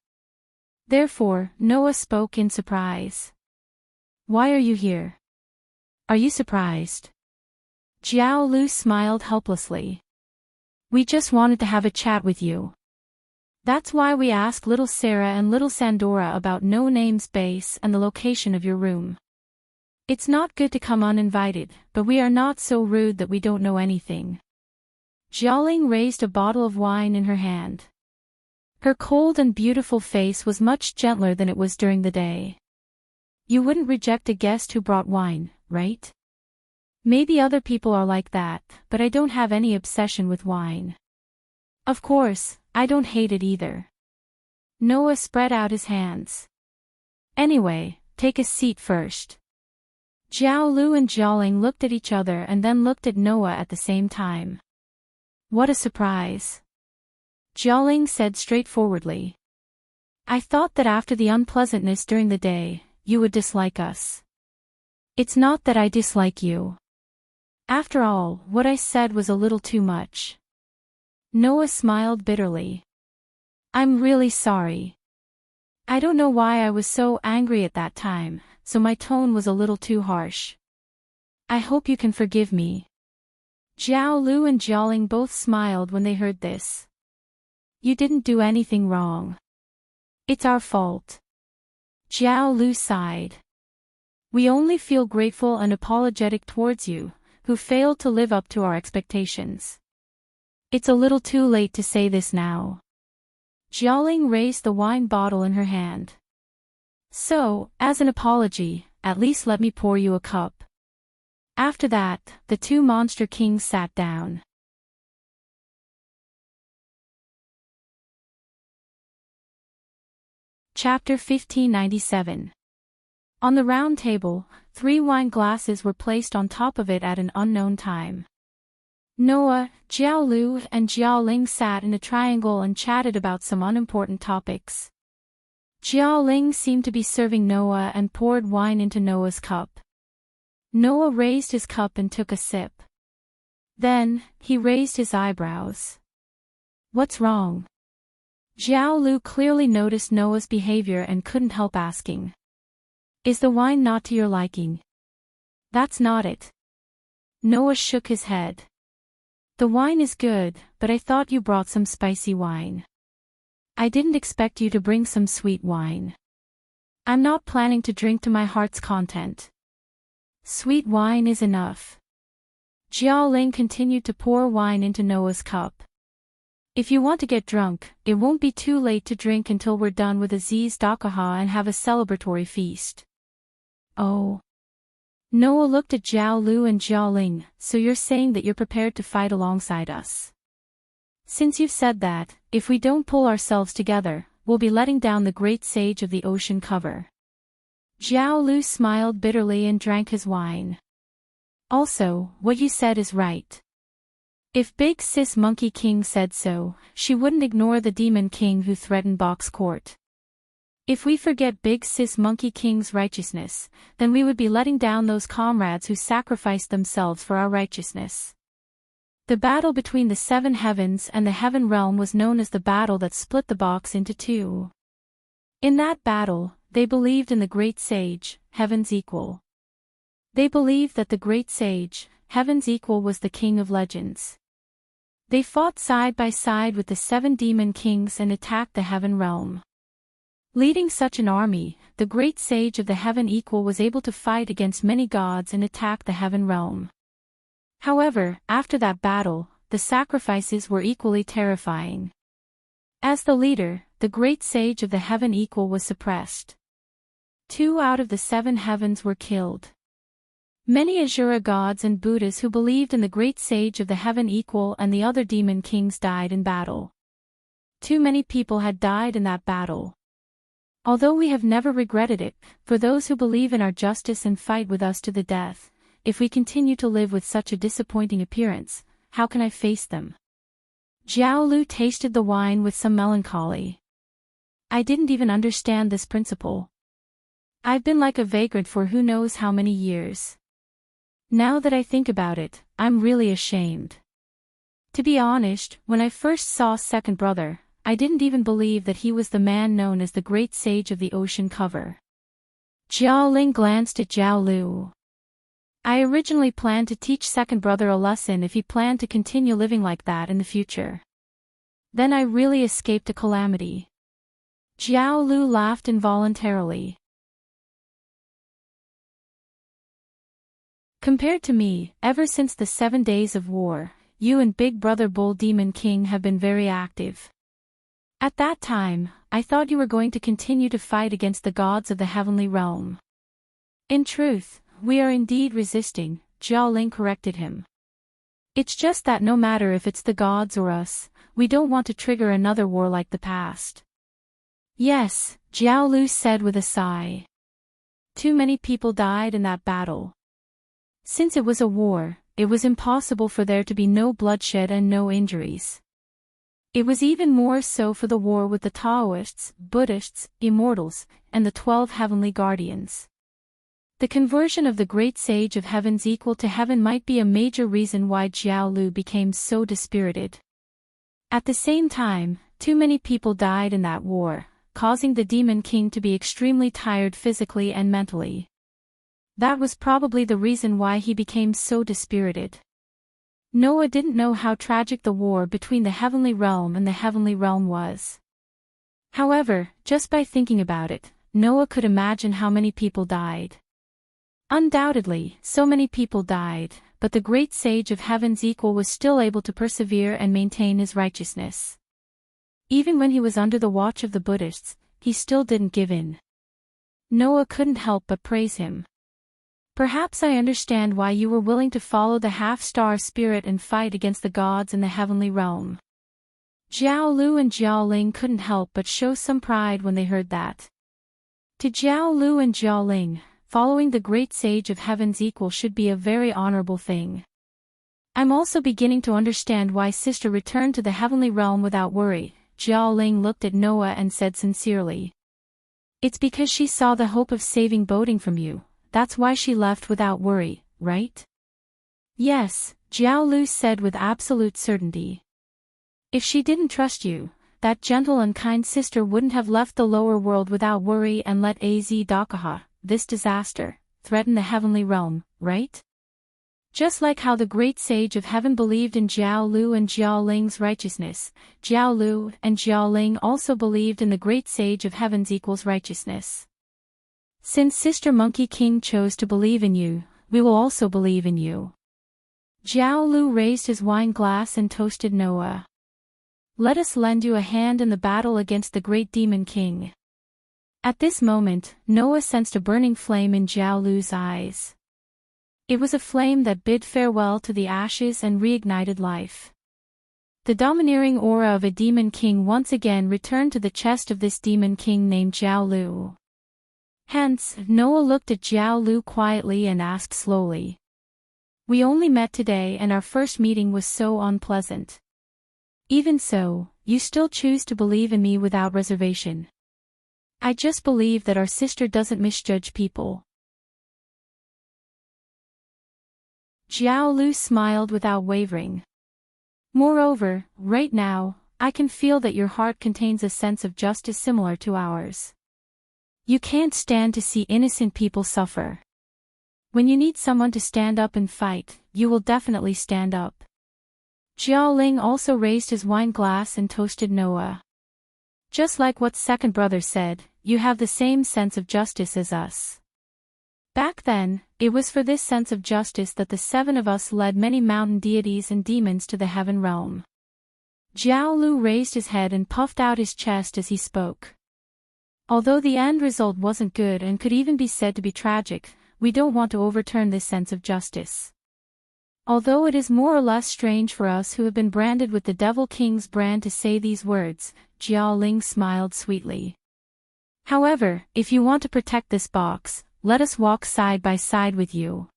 Therefore, Noah spoke in surprise. "Why are you here? Are you surprised?" Jiao Lu smiled helplessly. "We just wanted to have a chat with you. That's why we asked little Sarah and little Sandora about No Name's base and the location of your room. It's not good to come uninvited, but we are not so rude that we don't know anything." Jiaoling raised a bottle of wine in her hand. Her cold and beautiful face was much gentler than it was during the day. "You wouldn't reject a guest who brought wine, right? Maybe other people are like that, but I don't have any obsession with wine. Of course, I don't hate it either." Noah spread out his hands. "Anyway, take a seat first." Jiao Lu and Jiaoling looked at each other and then looked at Noah at the same time. "What a surprise," Jiaoling said straightforwardly. "I thought that after the unpleasantness during the day, you would dislike us." "It's not that I dislike you. After all, what I said was a little too much." Noah smiled bitterly. "I'm really sorry. I don't know why I was so angry at that time, so my tone was a little too harsh. I hope you can forgive me." Jiao Lu and Jiaoling both smiled when they heard this. "You didn't do anything wrong. It's our fault." Jiao Lu sighed. "We only feel grateful and apologetic towards you, who failed to live up to our expectations. It's a little too late to say this now." Jiaoling raised the wine bottle in her hand. "So, as an apology, at least let me pour you a cup." After that, the 2 monster kings sat down. Chapter 1597. On the round table, 3 wine glasses were placed on top of it at an unknown time. Noah, Jiao Lu and Jiaoling sat in a triangle and chatted about some unimportant topics. Jiaoling seemed to be serving Noah and poured wine into Noah's cup. Noah raised his cup and took a sip. Then, he raised his eyebrows. "What's wrong?" Jiao Lu clearly noticed Noah's behavior and couldn't help asking. "Is the wine not to your liking?" That's not it. Noah shook his head. The wine is good, but I thought you brought some spicy wine. I didn't expect you to bring some sweet wine. I'm not planning to drink to my heart's content. Sweet wine is enough. Jiaoling continued to pour wine into Noah's cup. If you want to get drunk, it won't be too late to drink until we're done with Aziz Dakaha and have a celebratory feast. Oh. Noah looked at Jiao Lu and Jiaoling, so you're saying that you're prepared to fight alongside us. Since you've said that, if we don't pull ourselves together, we'll be letting down the great sage of the ocean cover. Jiao Lu smiled bitterly and drank his wine. Also, what you said is right. If Big Sis Monkey King said so, she wouldn't ignore the Demon King who threatened Box Court. If we forget Big Sis Monkey King's righteousness, then we would be letting down those comrades who sacrificed themselves for our righteousness. The battle between the seven heavens and the heaven realm was known as the battle that split the box into two. In that battle, they believed in the great sage, heaven's equal. They believed that the great sage, heaven's equal, was the king of legends. They fought side by side with the seven demon kings and attacked the heaven realm. Leading such an army, the great sage of the heaven equal was able to fight against many gods and attack the heaven realm. However, after that battle, the sacrifices were equally terrifying. As the leader, the great sage of the heaven equal was suppressed. 2 out of the 7 heavens were killed. Many Asura gods and Buddhas who believed in the great sage of the heaven equal and the other demon kings died in battle. Too many people had died in that battle. Although we have never regretted it, for those who believe in our justice and fight with us to the death, if we continue to live with such a disappointing appearance, how can I face them? Jiao Lu tasted the wine with some melancholy. I didn't even understand this principle. I've been like a vagrant for who knows how many years. Now that I think about it, I'm really ashamed. To be honest, when I first saw Second Brother, I didn't even believe that he was the man known as the Great Sage of the Ocean Cover. Jiao Ling glanced at Jiao Lu. I originally planned to teach Second Brother a lesson if he planned to continue living like that in the future. Then I really escaped a calamity. Jiao Lu laughed involuntarily. Compared to me, ever since the 7 days of war, you and Big Brother Bull Demon King have been very active. At that time, I thought you were going to continue to fight against the gods of the heavenly realm. In truth, we are indeed resisting, Jiao Ling corrected him. It's just that no matter if it's the gods or us, we don't want to trigger another war like the past. Yes, Jiao Lu said with a sigh. Too many people died in that battle. Since it was a war, it was impossible for there to be no bloodshed and no injuries. It was even more so for the war with the Taoists, Buddhists, Immortals, and the 12 heavenly guardians. The conversion of the great sage of heaven's equal to heaven might be a major reason why Jiao Lu became so dispirited. At the same time, too many people died in that war, causing the Demon King to be extremely tired physically and mentally. That was probably the reason why he became so dispirited. Noah didn't know how tragic the war between the heavenly realm and the heavenly realm was. However, just by thinking about it, Noah could imagine how many people died. Undoubtedly, so many people died, but the great sage of heaven's equal was still able to persevere and maintain his righteousness. Even when he was under the watch of the Buddhists, he still didn't give in. Noah couldn't help but praise him. Perhaps I understand why you were willing to follow the half-star spirit and fight against the gods in the heavenly realm. Jiao Lu and Jiao Ling couldn't help but show some pride when they heard that. To Jiao Lu and Jiao Ling, following the great sage of heaven's equal should be a very honorable thing. I'm also beginning to understand why Sister returned to the heavenly realm without worry, Jiao Ling looked at Noah and said sincerely. It's because she saw the hope of saving boating from you. That's why she left without worry, right? Yes, Jiao Lu said with absolute certainty. If she didn't trust you, that gentle and kind sister wouldn't have left the lower world without worry and let Az Dakaha, this disaster, threaten the heavenly realm, right? Just like how the great sage of heaven believed in Jiao Lu and Jiao Ling's righteousness, Jiao Lu and Jiao Ling also believed in the great sage of heaven's equals righteousness. Since Sister Monkey King chose to believe in you, we will also believe in you. Jiao Lu raised his wine glass and toasted Noah. Let us lend you a hand in the battle against the great demon king. At this moment, Noah sensed a burning flame in Jiao Lu's eyes. It was a flame that bid farewell to the ashes and reignited life. The domineering aura of a demon king once again returned to the chest of this demon king named Jiao Lu. Hence, Noah looked at Jiao Lu quietly and asked slowly. We only met today and our first meeting was so unpleasant. Even so, you still choose to believe in me without reservation. I just believe that our sister doesn't misjudge people. Jiao Lu smiled without wavering. Moreover, right now, I can feel that your heart contains a sense of justice similar to ours. You can't stand to see innocent people suffer. When you need someone to stand up and fight, you will definitely stand up. Jiao Ling also raised his wine glass and toasted Noah. Just like what second brother said, you have the same sense of justice as us. Back then, it was for this sense of justice that the seven of us led many mountain deities and demons to the heaven realm. Jiao Lu raised his head and puffed out his chest as he spoke. Although the end result wasn't good and could even be said to be tragic, we don't want to overturn this sense of justice. Although it is more or less strange for us who have been branded with the Devil King's brand to say these words, Jiao Ling smiled sweetly. However, if you want to protect this box, let us walk side by side with you.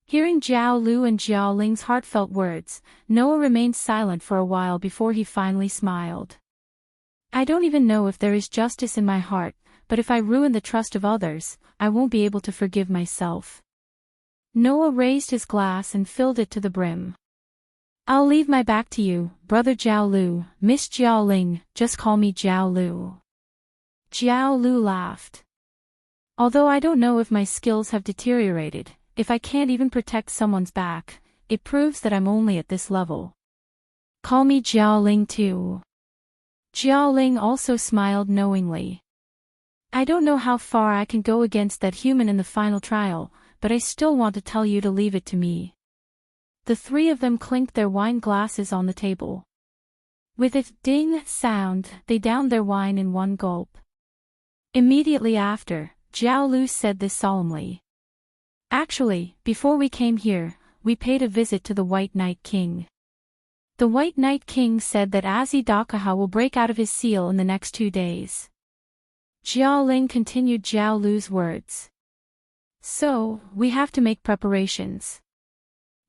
Hearing Jiao Lu and Jiao Ling's heartfelt words, Noah remained silent for a while before he finally smiled. I don't even know if there is justice in my heart, but if I ruin the trust of others, I won't be able to forgive myself. Noah raised his glass and filled it to the brim. I'll leave my back to you, Brother Jiao Lu, Miss Jiao Ling, just call me Jiao Lu. Jiao Lu laughed. Although I don't know if my skills have deteriorated, if I can't even protect someone's back, it proves that I'm only at this level. Call me Jiao Ling too. Jiao Ling also smiled knowingly. I don't know how far I can go against that human in the final trial, but I still want to tell you to leave it to me. The three of them clinked their wine glasses on the table. With a ding sound, they downed their wine in one gulp. Immediately after, Jiao Lu said this solemnly. Actually, before we came here, we paid a visit to the White Night King. The White Night King said that Azi Dakaha will break out of his seal in the next 2 days. Jiao Ling continued Jiao Lu's words. So, we have to make preparations.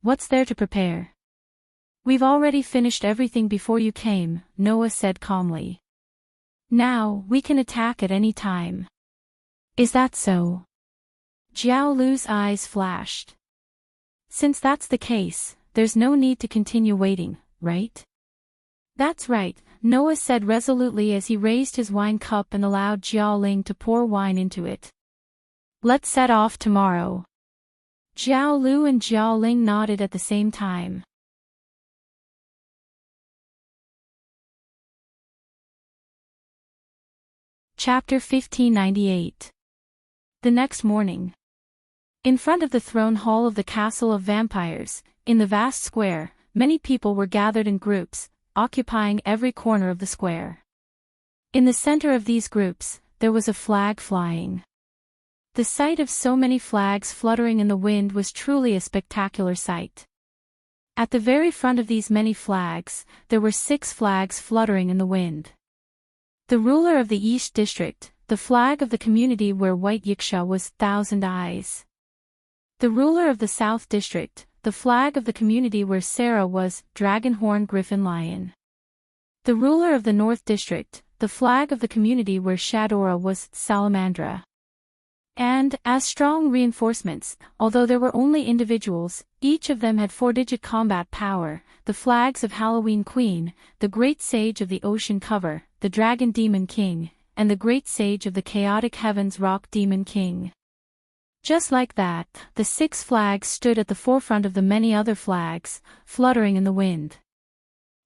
What's there to prepare? We've already finished everything before you came, Noah said calmly. Now, we can attack at any time. Is that so? Jiao Lu's eyes flashed. Since that's the case, there's no need to continue waiting, right? That's right, Noah said resolutely as he raised his wine cup and allowed Jiao Ling to pour wine into it. Let's set off tomorrow. Jiao Lu and Jiao Ling nodded at the same time. Chapter 1598. The next morning. In front of the throne hall of the Castle of Vampires, in the vast square, many people were gathered in groups, occupying every corner of the square. In the center of these groups, there was a flag flying. The sight of so many flags fluttering in the wind was truly a spectacular sight. At the very front of these many flags, there were 6 flags fluttering in the wind. The ruler of the East District, the flag of the community where White Yiksha was 1,000 Eyes. The ruler of the South District, the flag of the community where Sarah was Dragonhorn Griffin Lion. The ruler of the North District, the flag of the community where Shadora was Salamandra. And, as strong reinforcements, although there were only individuals, each of them had 4-digit combat power, the flags of Halloween Queen, the Great Sage of the Ocean Cover, the Dragon Demon King, and the Great Sage of the Chaotic Heavens Rock Demon King. Just like that, the 6 flags stood at the forefront of the many other flags, fluttering in the wind.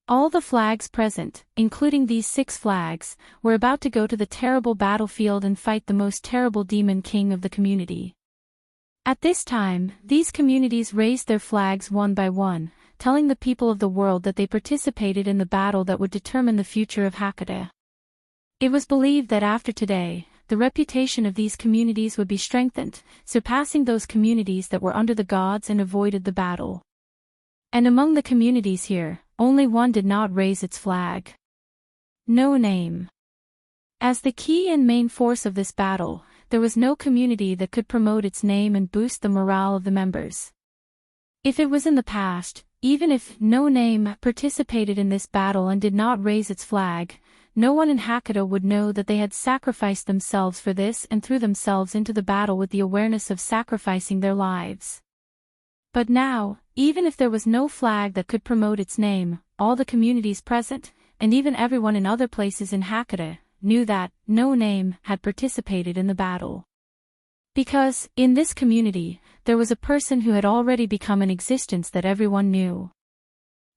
All the flags present, including these 6 flags, were about to go to the terrible battlefield and fight the most terrible demon king of the community. At this time, these communities raised their flags one by one, telling the people of the world that they participated in the battle that would determine the future of Hecate. It was believed that after today, the reputation of these communities would be strengthened, surpassing those communities that were under the gods and avoided the battle. And among the communities here, only one did not raise its flag. No Name. As the key and main force of this battle, there was no community that could promote its name and boost the morale of the members. If it was in the past, even if No Name participated in this battle and did not raise its flag, no one in Hecate would know that they had sacrificed themselves for this and threw themselves into the battle with the awareness of sacrificing their lives. But now, even if there was no flag that could promote its name, all the communities present, and even everyone in other places in Hecate, knew that No Name had participated in the battle. Because, in this community, there was a person who had already become an existence that everyone knew.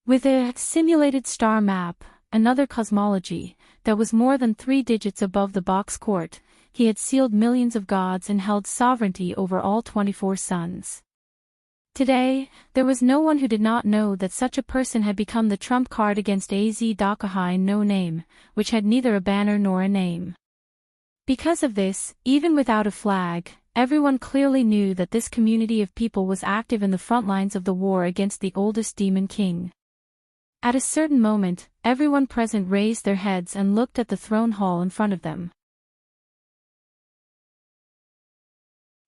With a simulated star map, another cosmology, that was more than 3 digits above the box court, he had sealed millions of gods and held sovereignty over all 24 suns. Today, there was no one who did not know that such a person had become the trump card against Az Dakaha in No Name, which had neither a banner nor a name. Because of this, even without a flag, everyone clearly knew that this community of people was active in the front lines of the war against the oldest demon king. At a certain moment, everyone present raised their heads and looked at the throne hall in front of them.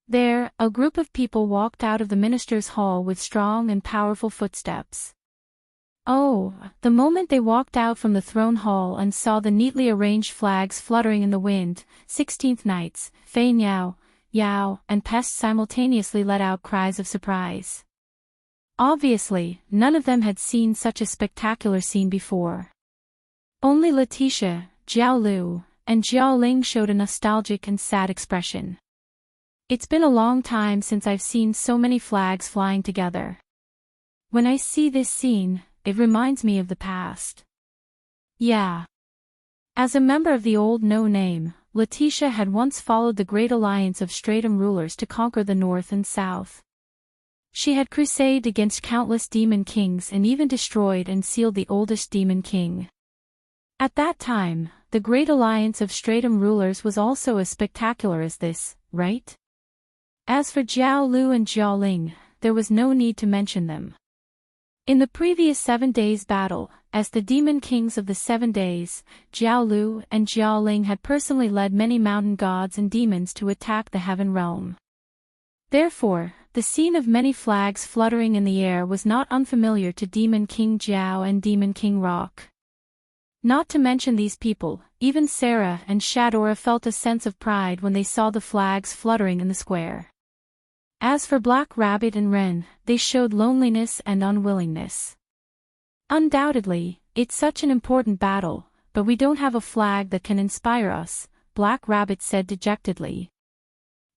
There, a group of people walked out of the minister's hall with strong and powerful footsteps. Oh, the moment they walked out from the throne hall and saw the neatly arranged flags fluttering in the wind, 16th Knights, Fei Niao, Yao, and Pest simultaneously let out cries of surprise. Obviously, none of them had seen such a spectacular scene before. Only Letitia, Jiao Lu, and Jiao Ling showed a nostalgic and sad expression. It's been a long time since I've seen so many flags flying together. When I see this scene, it reminds me of the past. Yeah. As a member of the old No Name, Letitia had once followed the great alliance of Stratum rulers to conquer the north and south. She had crusaded against countless demon kings and even destroyed and sealed the oldest demon king. At that time, the great alliance of Stratum rulers was also as spectacular as this, right? As for Jiao Lu and Jiao Ling, there was no need to mention them. In the previous 7 days' battle, as the demon kings of the 7 days, Jiao Lu and Jiao Ling had personally led many mountain gods and demons to attack the heaven realm. Therefore, the scene of many flags fluttering in the air was not unfamiliar to Demon King Jiao and Demon King Rock. Not to mention these people, even Sarah and Shadora felt a sense of pride when they saw the flags fluttering in the square. As for Black Rabbit and Wren, they showed loneliness and unwillingness. Undoubtedly, it's such an important battle, but we don't have a flag that can inspire us, Black Rabbit said dejectedly.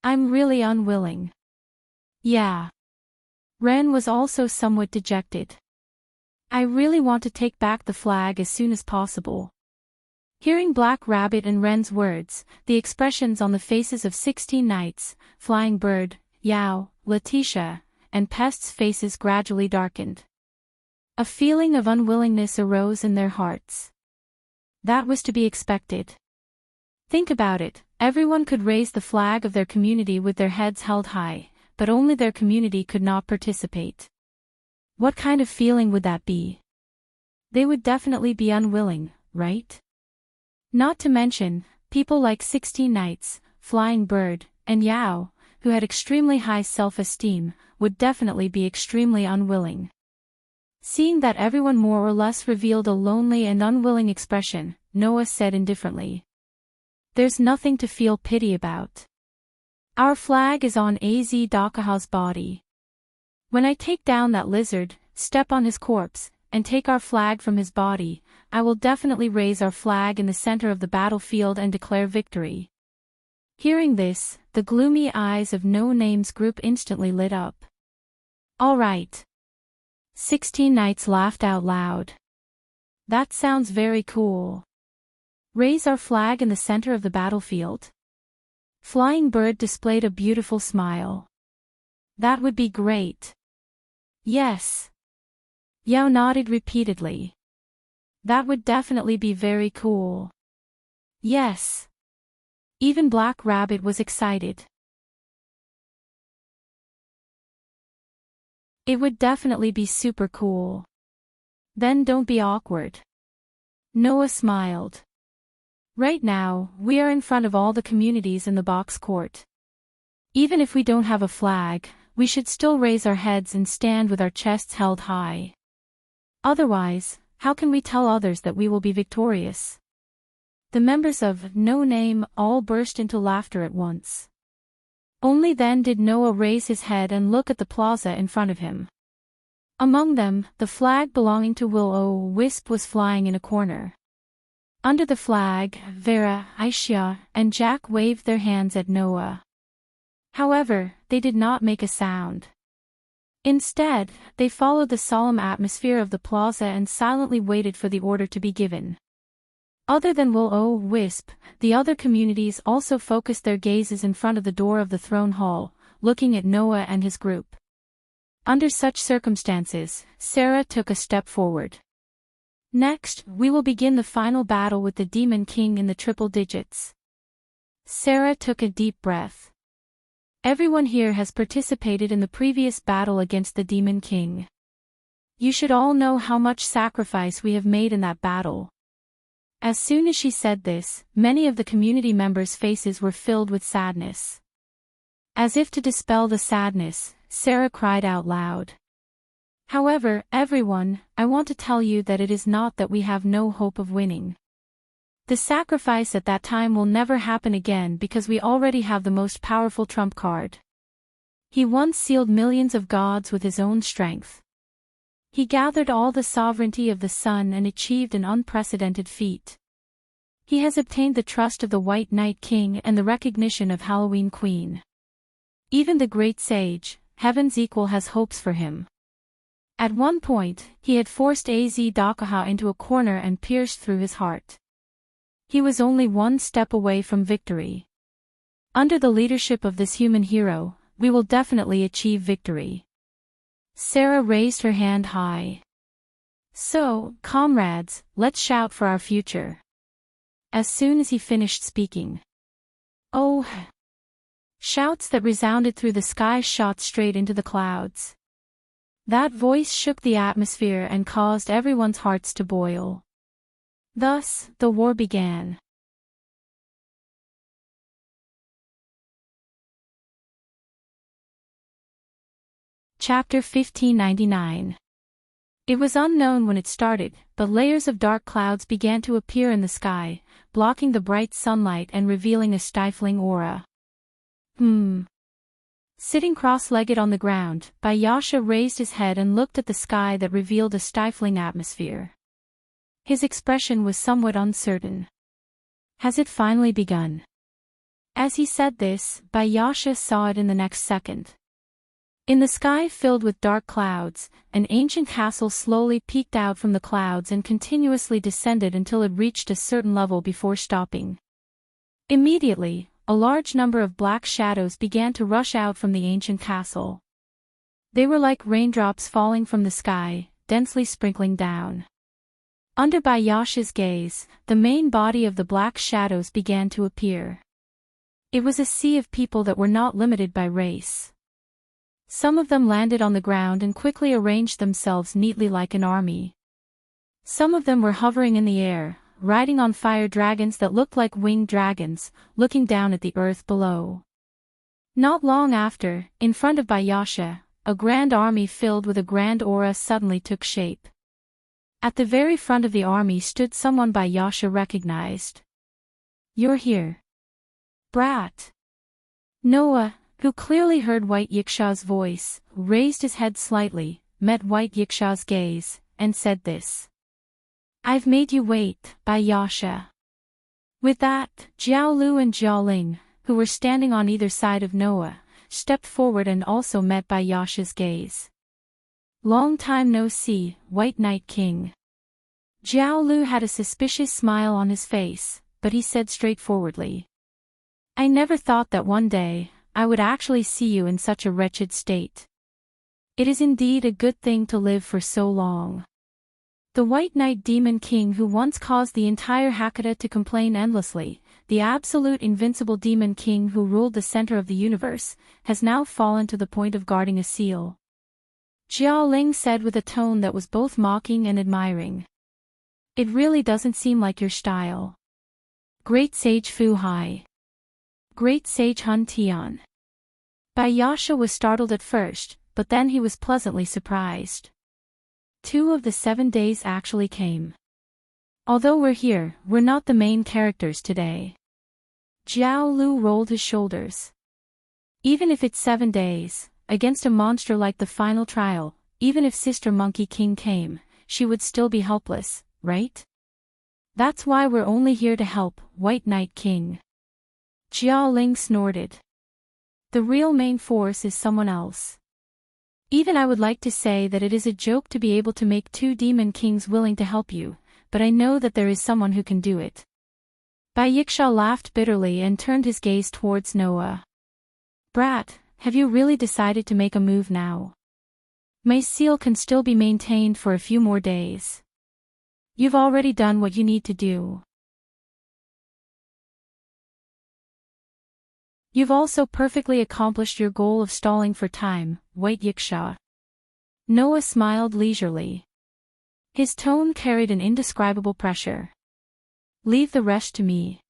I'm really unwilling. Yeah. Wren was also somewhat dejected. I really want to take back the flag as soon as possible. Hearing Black Rabbit and Wren's words, the expressions on the faces of 16 knights, Flying Bird, Yao, Letitia, and Pest's faces gradually darkened. A feeling of unwillingness arose in their hearts. That was to be expected. Think about it, everyone could raise the flag of their community with their heads held high, but only their community could not participate. What kind of feeling would that be? They would definitely be unwilling, right? Not to mention, people like 16 Knights, Flying Bird, and Yao, who had extremely high self-esteem, would definitely be extremely unwilling. Seeing that everyone more or less revealed a lonely and unwilling expression, Noah said indifferently. There's nothing to feel pity about. Our flag is on Az Dakaha's body. When I take down that lizard, step on his corpse, and take our flag from his body, I will definitely raise our flag in the center of the battlefield and declare victory. Hearing this, the gloomy eyes of No Name's group instantly lit up. All right. 16 Knights laughed out loud. That sounds very cool. Raise our flag in the center of the battlefield? Flying Bird displayed a beautiful smile. That would be great. Yes. Yao nodded repeatedly. That would definitely be very cool. Yes. Even Black Rabbit was excited. It would definitely be super cool. Then don't be awkward. Noah smiled. Right now, we are in front of all the communities in the box court. Even if we don't have a flag, we should still raise our heads and stand with our chests held high. Otherwise, how can we tell others that we will be victorious? The members of No Name all burst into laughter at once. Only then did Noah raise his head and look at the plaza in front of him. Among them, the flag belonging to Will-O-Wisp was flying in a corner. Under the flag, Vera, Aisha, and Jack waved their hands at Noah. However, they did not make a sound. Instead, they followed the solemn atmosphere of the plaza and silently waited for the order to be given. Other than Will-O-Wisp, the other communities also focused their gazes in front of the door of the throne hall, looking at Noah and his group. Under such circumstances, Sarah took a step forward. Next, we will begin the final battle with the Demon King in the triple digits. Sarah took a deep breath. Everyone here has participated in the previous battle against the Demon King. You should all know how much sacrifice we have made in that battle. As soon as she said this, many of the community members' faces were filled with sadness. As if to dispel the sadness, Sarah cried out loud. However, everyone, I want to tell you that it is not that we have no hope of winning. The sacrifice at that time will never happen again because we already have the most powerful trump card. He once sealed millions of gods with his own strength. He gathered all the sovereignty of the sun and achieved an unprecedented feat. He has obtained the trust of the White Knight King and the recognition of Halloween Queen. Even the great sage, Heaven's equal, has hopes for him. At one point, he had forced Az Dakaha into a corner and pierced through his heart. He was only one step away from victory. Under the leadership of this human hero, we will definitely achieve victory. Sarah raised her hand high. So, comrades, let's shout for our future. As soon as he finished speaking. Oh! Shouts that resounded through the sky shot straight into the clouds. That voice shook the atmosphere and caused everyone's hearts to boil. Thus, the war began. Chapter 1599. It was unknown when it started, but layers of dark clouds began to appear in the sky, blocking the bright sunlight and revealing a stifling aura. Sitting cross-legged on the ground, Bayasha raised his head and looked at the sky that revealed a stifling atmosphere. His expression was somewhat uncertain. Has it finally begun? As he said this, Bayasha saw it in the next second. In the sky filled with dark clouds, an ancient castle slowly peeked out from the clouds and continuously descended until it reached a certain level before stopping. Immediately, a large number of black shadows began to rush out from the ancient castle. They were like raindrops falling from the sky, densely sprinkling down. Under Bayasha's gaze, the main body of the black shadows began to appear. It was a sea of people that were not limited by race. Some of them landed on the ground and quickly arranged themselves neatly like an army. Some of them were hovering in the air, riding on fire dragons that looked like winged dragons, looking down at the earth below. Not long after, in front of Bayasha, a grand army filled with a grand aura suddenly took shape. At the very front of the army stood someone Bayasha recognized. You're here. Brat. Noah, who clearly heard White Yiksha's voice, raised his head slightly, met White Yiksha's gaze, and said this. I've made you wait, Bayasha. With that, Jiao Lu and Jiao Ling, who were standing on either side of Noah, stepped forward and also met by Yasha's gaze. "Long time no see, White Night King." Jiao Lu had a suspicious smile on his face, but he said straightforwardly, "I never thought that one day, I would actually see you in such a wretched state. It is indeed a good thing to live for so long." The White Knight Demon King who once caused the entire Hakata to complain endlessly, the absolute invincible Demon King who ruled the center of the universe, has now fallen to the point of guarding a seal. Jiao Ling said with a tone that was both mocking and admiring. "It really doesn't seem like your style. Great Sage Fu Hai. Great Sage Hun Tian." Bai Yasha was startled at first, but then he was pleasantly surprised. 2 of the 7 days actually came. "Although we're here, we're not the main characters today." Jiao Lu rolled his shoulders. "Even if it's 7 days, against a monster like the final trial, even if Sister Monkey King came, she would still be helpless, right? That's why we're only here to help, White Knight King." Jiao Ling snorted. "The real main force is someone else. Even I would like to say that it is a joke to be able to make 2 demon kings willing to help you, but I know that there is someone who can do it." Bai Yiksha laughed bitterly and turned his gaze towards Noah. "Brat, have you really decided to make a move now? My seal can still be maintained for a few more days. You've already done what you need to do. You've also perfectly accomplished your goal of stalling for time, White Yiksha." Noah smiled leisurely. His tone carried an indescribable pressure. "Leave the rest to me."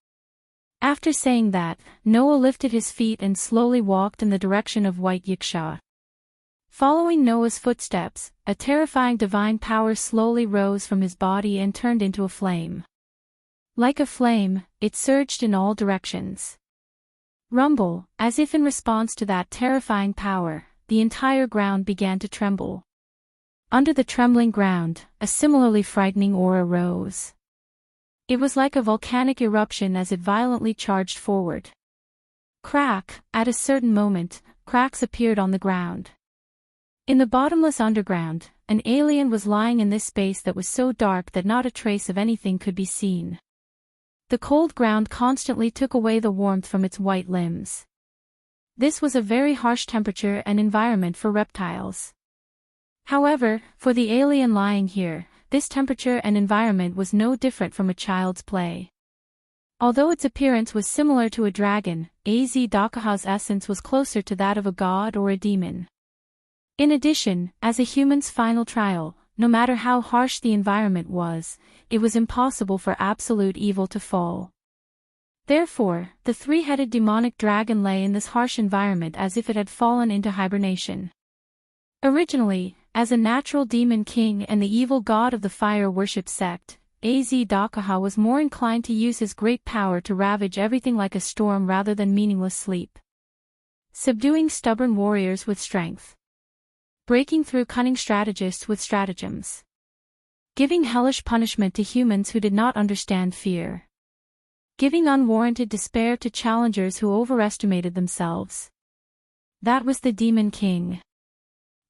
After saying that, Noah lifted his feet and slowly walked in the direction of White Yiksha. Following Noah's footsteps, a terrifying divine power slowly rose from his body and turned into a flame. Like a flame, it surged in all directions. Rumble, as if in response to that terrifying power, the entire ground began to tremble. Under the trembling ground, a similarly frightening aura rose. It was like a volcanic eruption as it violently charged forward. Crack, at a certain moment, cracks appeared on the ground. In the bottomless underground, an alien was lying in this space that was so dark that not a trace of anything could be seen. The cold ground constantly took away the warmth from its white limbs. This was a very harsh temperature and environment for reptiles. However, for the alien lying here, this temperature and environment was no different from a child's play. Although its appearance was similar to a dragon, Az Dakaha's essence was closer to that of a god or a demon. In addition, as a human's final trial, no matter how harsh the environment was, it was impossible for absolute evil to fall. Therefore, the 3-headed demonic dragon lay in this harsh environment as if it had fallen into hibernation. Originally, as a natural demon king and the evil god of the fire worship sect, Az Dakaha was more inclined to use his great power to ravage everything like a storm rather than meaningless sleep. Subduing stubborn warriors with strength. Breaking through cunning strategists with stratagems. Giving hellish punishment to humans who did not understand fear. Giving unwarranted despair to challengers who overestimated themselves. That was the Demon King.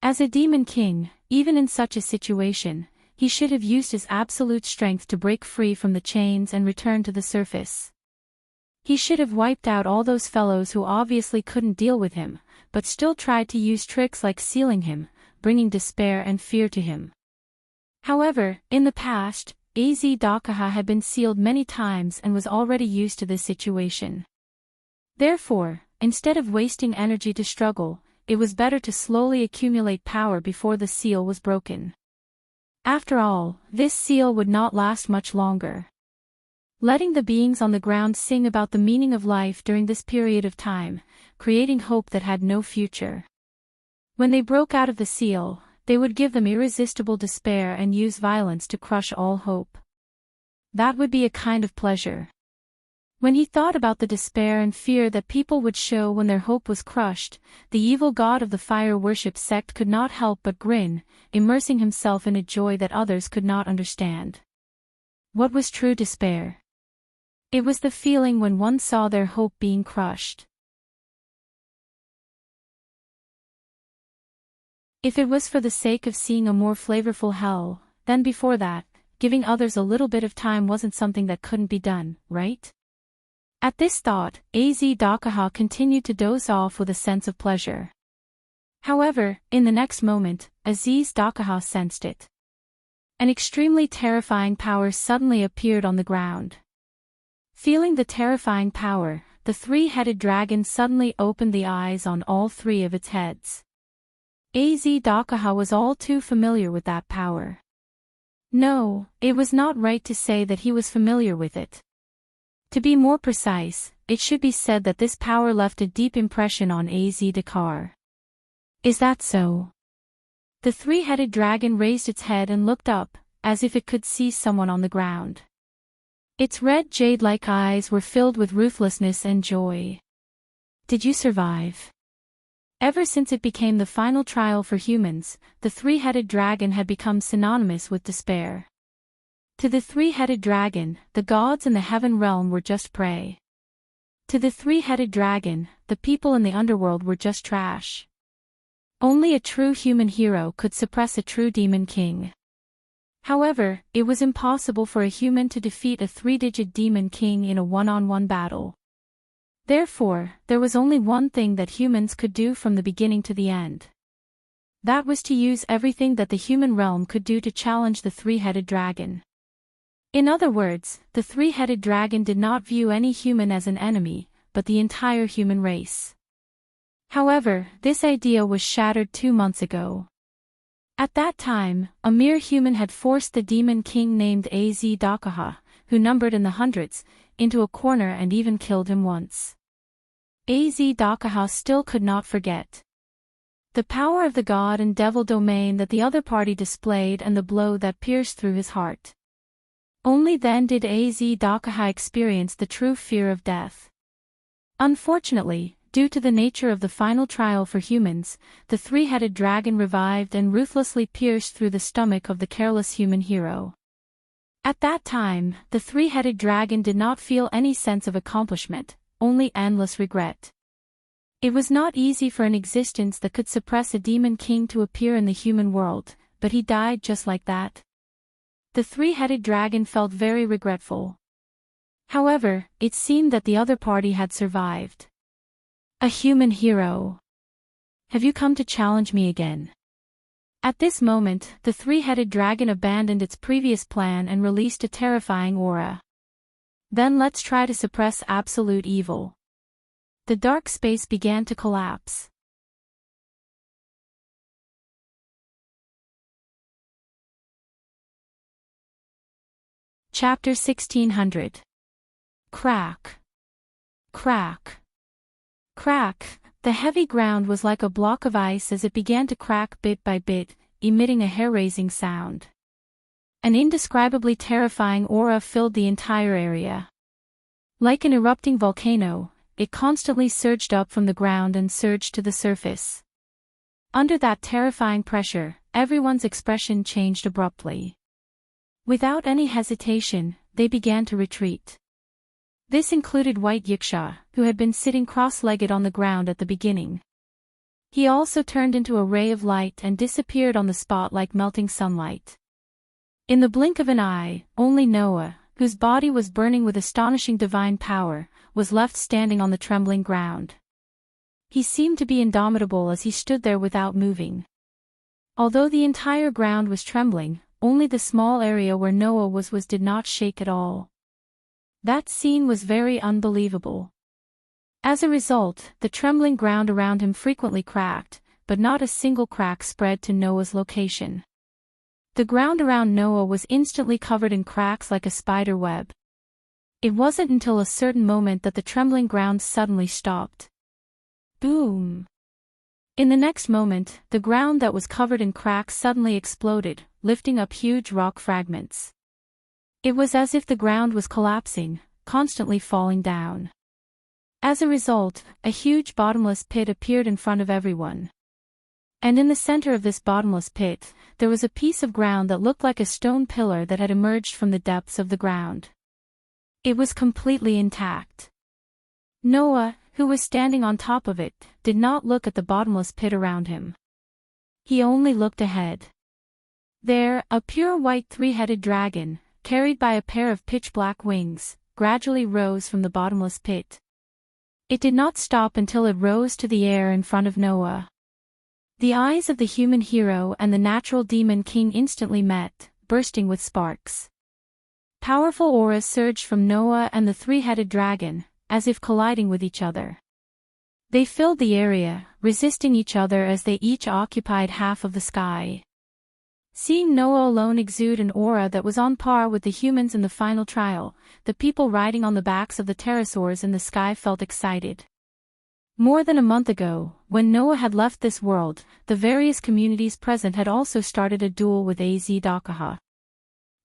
As a Demon King, even in such a situation, he should have used his absolute strength to break free from the chains and return to the surface. He should have wiped out all those fellows who obviously couldn't deal with him, but still tried to use tricks like sealing him, bringing despair and fear to him. However, in the past, Az Dakaha had been sealed many times and was already used to this situation. Therefore, instead of wasting energy to struggle, it was better to slowly accumulate power before the seal was broken. After all, this seal would not last much longer. Letting the beings on the ground sing about the meaning of life during this period of time, creating hope that had no future. When they broke out of the seal, they would give them irresistible despair and use violence to crush all hope. That would be a kind of pleasure. When he thought about the despair and fear that people would show when their hope was crushed, the evil god of the fire worship sect could not help but grin, immersing himself in a joy that others could not understand. What was true despair? It was the feeling when one saw their hope being crushed. If it was for the sake of seeing a more flavorful hell, then before that, giving others a little bit of time wasn't something that couldn't be done, right? At this thought, Dakaha continued to doze off with a sense of pleasure. However, in the next moment, Dakaha sensed it. An extremely terrifying power suddenly appeared on the ground. Feeling the terrifying power, the three-headed dragon suddenly opened the eyes on all three of its heads. Dakaha was all too familiar with that power. No, it was not right to say that he was familiar with it. To be more precise, it should be said that this power left a deep impression on Dakaha. Is that so? The three-headed dragon raised its head and looked up, as if it could see someone on the ground. Its red jade-like eyes were filled with ruthlessness and joy. Did you survive? Ever since it became the final trial for humans, the three-headed dragon had become synonymous with despair. To the three-headed dragon, the gods in the heaven realm were just prey. To the three-headed dragon, the people in the underworld were just trash. Only a true human hero could suppress a true demon king. However, it was impossible for a human to defeat a three-digit demon king in a one-on-one battle. Therefore, there was only one thing that humans could do from the beginning to the end. That was to use everything that the human realm could do to challenge the three-headed dragon. In other words, the three-headed dragon did not view any human as an enemy, but the entire human race. However, this idea was shattered 2 months ago. At that time, a mere human had forced the demon king named Dakaha, who numbered in the hundreds, into a corner and even killed him once. Dakaha still could not forget the power of the god and devil domain that the other party displayed and the blow that pierced through his heart. Only then did Dakaha experience the true fear of death. Unfortunately, due to the nature of the final trial for humans, the three-headed dragon revived and ruthlessly pierced through the stomach of the careless human hero. At that time, the three-headed dragon did not feel any sense of accomplishment, only endless regret. It was not easy for an existence that could suppress a demon king to appear in the human world, but he died just like that. The three-headed dragon felt very regretful. However, it seemed that the other party had survived. A human hero. Have you come to challenge me again? At this moment, the three-headed dragon abandoned its previous plan and released a terrifying aura. Then let's try to suppress absolute evil. The dark space began to collapse. Chapter 1600. Crack. Crack. Crack. The heavy ground was like a block of ice as it began to crack bit by bit, emitting a hair-raising sound. An indescribably terrifying aura filled the entire area. Like an erupting volcano, it constantly surged up from the ground and surged to the surface. Under that terrifying pressure, everyone's expression changed abruptly. Without any hesitation, they began to retreat. This included White Yiksha, who had been sitting cross-legged on the ground at the beginning. He also turned into a ray of light and disappeared on the spot like melting sunlight. In the blink of an eye, only Noah, whose body was burning with astonishing divine power, was left standing on the trembling ground. He seemed to be indomitable as he stood there without moving. Although the entire ground was trembling, only the small area where Noah was did not shake at all. That scene was very unbelievable. As a result, the trembling ground around him frequently cracked, but not a single crack spread to Noah's location. The ground around Noah was instantly covered in cracks like a spider web. It wasn't until a certain moment that the trembling ground suddenly stopped. Boom! In the next moment, the ground that was covered in cracks suddenly exploded, lifting up huge rock fragments. It was as if the ground was collapsing, constantly falling down. As a result, a huge bottomless pit appeared in front of everyone. And in the center of this bottomless pit, there was a piece of ground that looked like a stone pillar that had emerged from the depths of the ground. It was completely intact. Noah, who was standing on top of it, did not look at the bottomless pit around him. He only looked ahead. There, a pure white three-headed dragon, carried by a pair of pitch-black wings, gradually rose from the bottomless pit. It did not stop until it rose to the air in front of Noah. The eyes of the human hero and the natural demon king instantly met, bursting with sparks. Powerful auras surged from Noah and the three-headed dragon, as if colliding with each other. They filled the area, resisting each other as they each occupied half of the sky. Seeing Noah alone exude an aura that was on par with the humans in the final trial, the people riding on the backs of the pterosaurs in the sky felt excited. More than a month ago, when Noah had left this world, the various communities present had also started a duel with Az-Dakaha.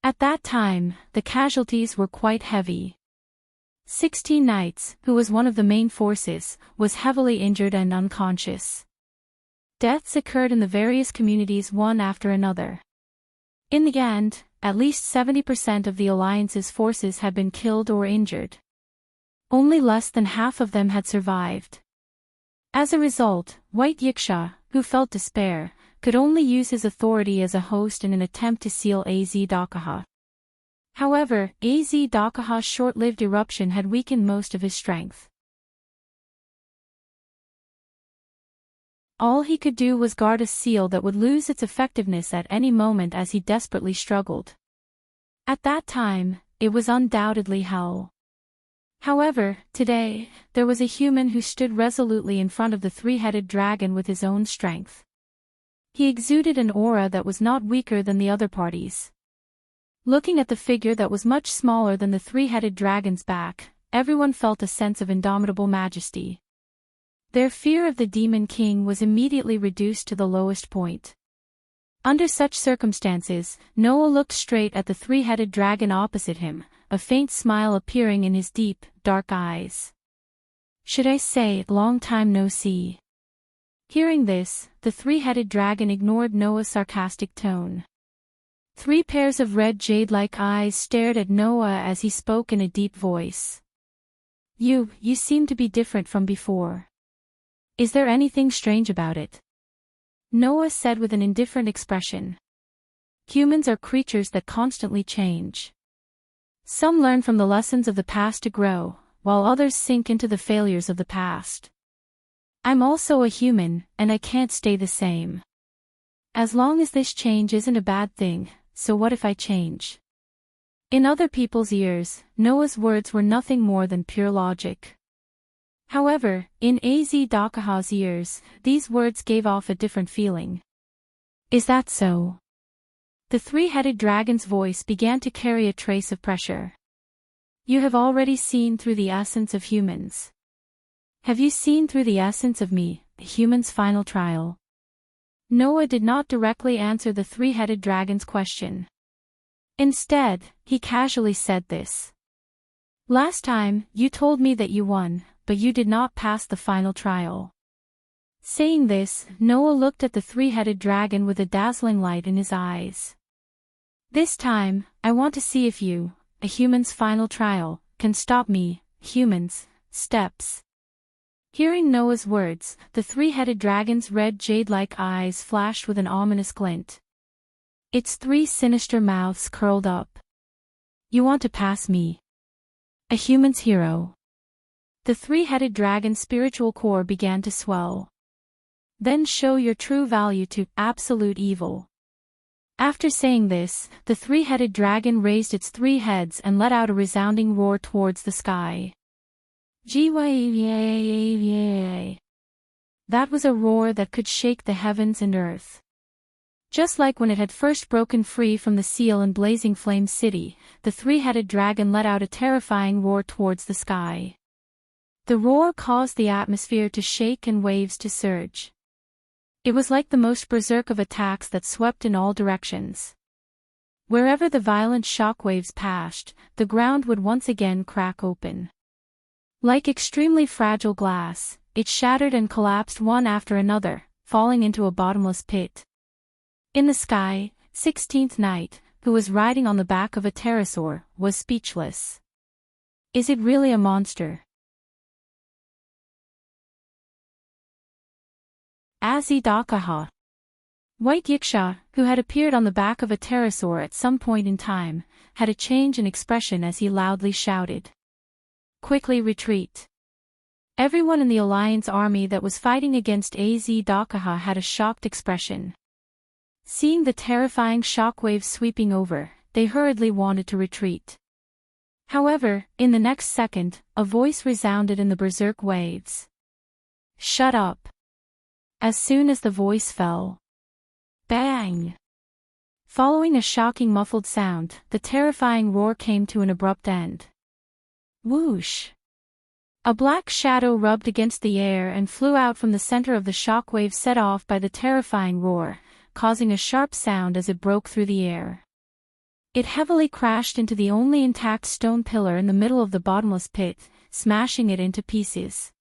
At that time, the casualties were quite heavy. 16 Knights, who was one of the main forces, was heavily injured and unconscious. Deaths occurred in the various communities one after another. In the end, at least 70% of the Alliance's forces had been killed or injured. Only less than half of them had survived. As a result, White Yiksha, who felt despair, could only use his authority as a host in an attempt to seal Az-Dakaha. However, Az-Dakaha's short-lived eruption had weakened most of his strength. All he could do was guard a seal that would lose its effectiveness at any moment as he desperately struggled. At that time, it was undoubtedly hell. However, today, there was a human who stood resolutely in front of the three-headed dragon with his own strength. He exuded an aura that was not weaker than the other parties. Looking at the figure that was much smaller than the three-headed dragon's back, everyone felt a sense of indomitable majesty. Their fear of the Demon King was immediately reduced to the lowest point. Under such circumstances, Noah looked straight at the three-headed dragon opposite him, a faint smile appearing in his deep, dark eyes. Should I say, long time no see? Hearing this, the three-headed dragon ignored Noah's sarcastic tone. 3 pairs of red jade-like eyes stared at Noah as he spoke in a deep voice. You seem to be different from before. Is there anything strange about it? Noah said with an indifferent expression. Humans are creatures that constantly change. Some learn from the lessons of the past to grow, while others sink into the failures of the past. I'm also a human, and I can't stay the same. As long as this change isn't a bad thing, so what if I change? In other people's ears, Noah's words were nothing more than pure logic. However, in Az-Dakaha's ears, these words gave off a different feeling. Is that so? The three-headed dragon's voice began to carry a trace of pressure. You have already seen through the essence of humans. Have you seen through the essence of me, the human's final trial? Noah did not directly answer the three-headed dragon's question. Instead, he casually said this. Last time, you told me that you won, but you did not pass the final trial. Saying this, Noah looked at the three-headed dragon with a dazzling light in his eyes. This time, I want to see if you, a human's final trial, can stop me, humans, steps. Hearing Noah's words, the three-headed dragon's red jade-like eyes flashed with an ominous glint. Its 3 sinister mouths curled up. You want to pass me? A human's hero. The three-headed dragon's spiritual core began to swell. Then show your true value to absolute evil. After saying this, the three-headed dragon raised its 3 heads and let out a resounding roar towards the sky. That was a roar that could shake the heavens and earth. Just like when it had first broken free from the seal in Blazing Flame City, the three-headed dragon let out a terrifying roar towards the sky. The roar caused the atmosphere to shake and waves to surge. It was like the most berserk of attacks that swept in all directions. Wherever the violent shockwaves passed, the ground would once again crack open. Like extremely fragile glass, it shattered and collapsed one after another, falling into a bottomless pit. In the sky, 16th Knight, who was riding on the back of a pterosaur, was speechless. Is it really a monster? Azidakaha. White Yiksha, who had appeared on the back of a pterosaur at some point in time, had a change in expression as he loudly shouted. Quickly retreat. Everyone in the Alliance army that was fighting against Azidakaha had a shocked expression. Seeing the terrifying shockwaves sweeping over, they hurriedly wanted to retreat. However, in the next second, a voice resounded in the berserk waves. Shut up. As soon as the voice fell. Bang! Following a shocking muffled sound, the terrifying roar came to an abrupt end. Whoosh! A black shadow rubbed against the air and flew out from the center of the shockwave set off by the terrifying roar, causing a sharp sound as it broke through the air. It heavily crashed into the only intact stone pillar in the middle of the bottomless pit, smashing it into pieces.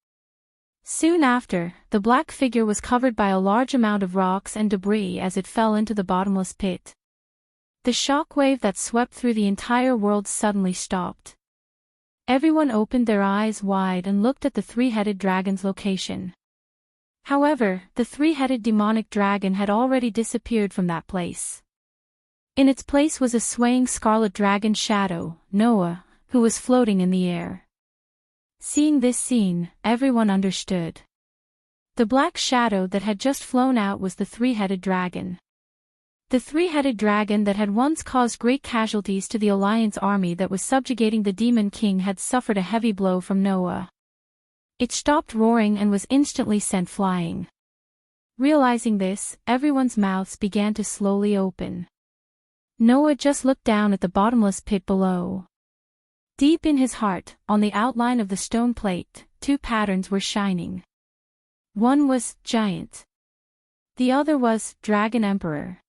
Soon after, the black figure was covered by a large amount of rocks and debris as it fell into the bottomless pit. The shockwave that swept through the entire world suddenly stopped. Everyone opened their eyes wide and looked at the three-headed dragon's location. However, the three-headed demonic dragon had already disappeared from that place. In its place was a swaying scarlet dragon shadow, Noah, who was floating in the air. Seeing this scene, everyone understood. The black shadow that had just flown out was the three-headed dragon. The three-headed dragon that had once caused great casualties to the Alliance army that was subjugating the Demon King had suffered a heavy blow from Noah. It stopped roaring and was instantly sent flying. Realizing this, everyone's mouths began to slowly open. Noah just looked down at the bottomless pit below. Deep in his heart, on the outline of the stone plate, two patterns were shining. One was Giant. The other was Dragon Emperor.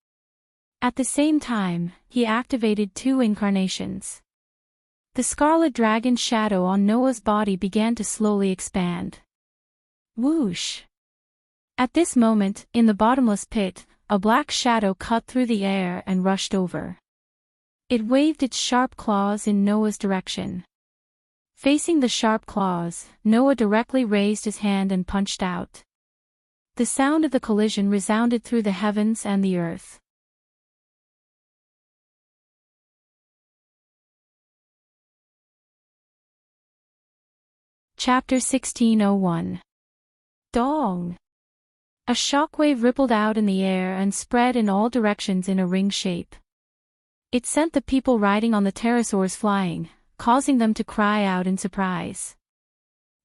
At the same time, he activated two incarnations. The scarlet dragon shadow on Noah's body began to slowly expand. Whoosh! At this moment, in the bottomless pit, a black shadow cut through the air and rushed over. It waved its sharp claws in Noah's direction. Facing the sharp claws, Noah directly raised his hand and punched out. The sound of the collision resounded through the heavens and the earth. Chapter 1601. Dong! A shockwave rippled out in the air and spread in all directions in a ring shape. It sent the people riding on the pterosaurs flying, causing them to cry out in surprise.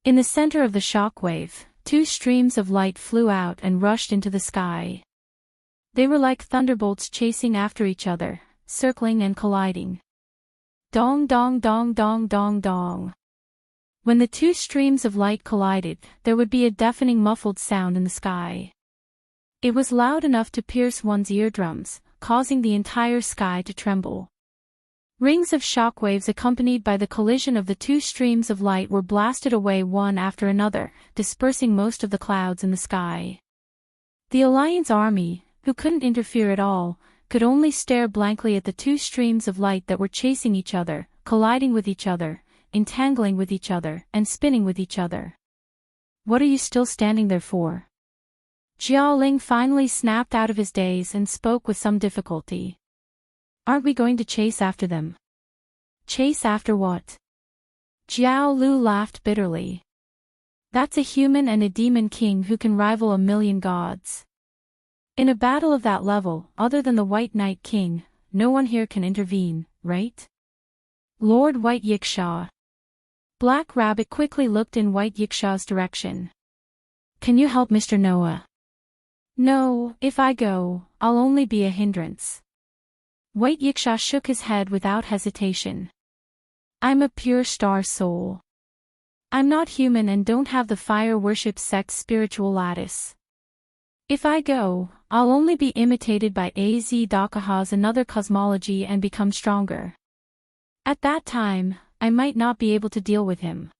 In the center of the shockwave, two streams of light flew out and rushed into the sky. They were like thunderbolts chasing after each other, circling and colliding. Dong dong dong dong dong dong. When the two streams of light collided, there would be a deafening muffled sound in the sky. It was loud enough to pierce one's eardrums, causing the entire sky to tremble. Rings of shockwaves accompanied by the collision of the two streams of light were blasted away one after another, dispersing most of the clouds in the sky. The Alliance army, who couldn't interfere at all, could only stare blankly at the two streams of light that were chasing each other, colliding with each other, entangling with each other, and spinning with each other. What are you still standing there for? Jiao Ling finally snapped out of his daze and spoke with some difficulty. Aren't we going to chase after them? Chase after what? Jiao Lu laughed bitterly. That's a human and a demon king who can rival 1,000,000 gods. In a battle of that level, other than the White Knight King, no one here can intervene, right? Lord White Yiksha. Black Rabbit quickly looked in White Yiksha's direction. Can you help Mr. Noah? No, if I go, I'll only be a hindrance. White Yiksha shook his head without hesitation. I'm a pure star soul. I'm not human and don't have the fire worship sect's spiritual lattice. If I go, I'll only be imitated by Azidakaha's another cosmology and become stronger. At that time, I might not be able to deal with him.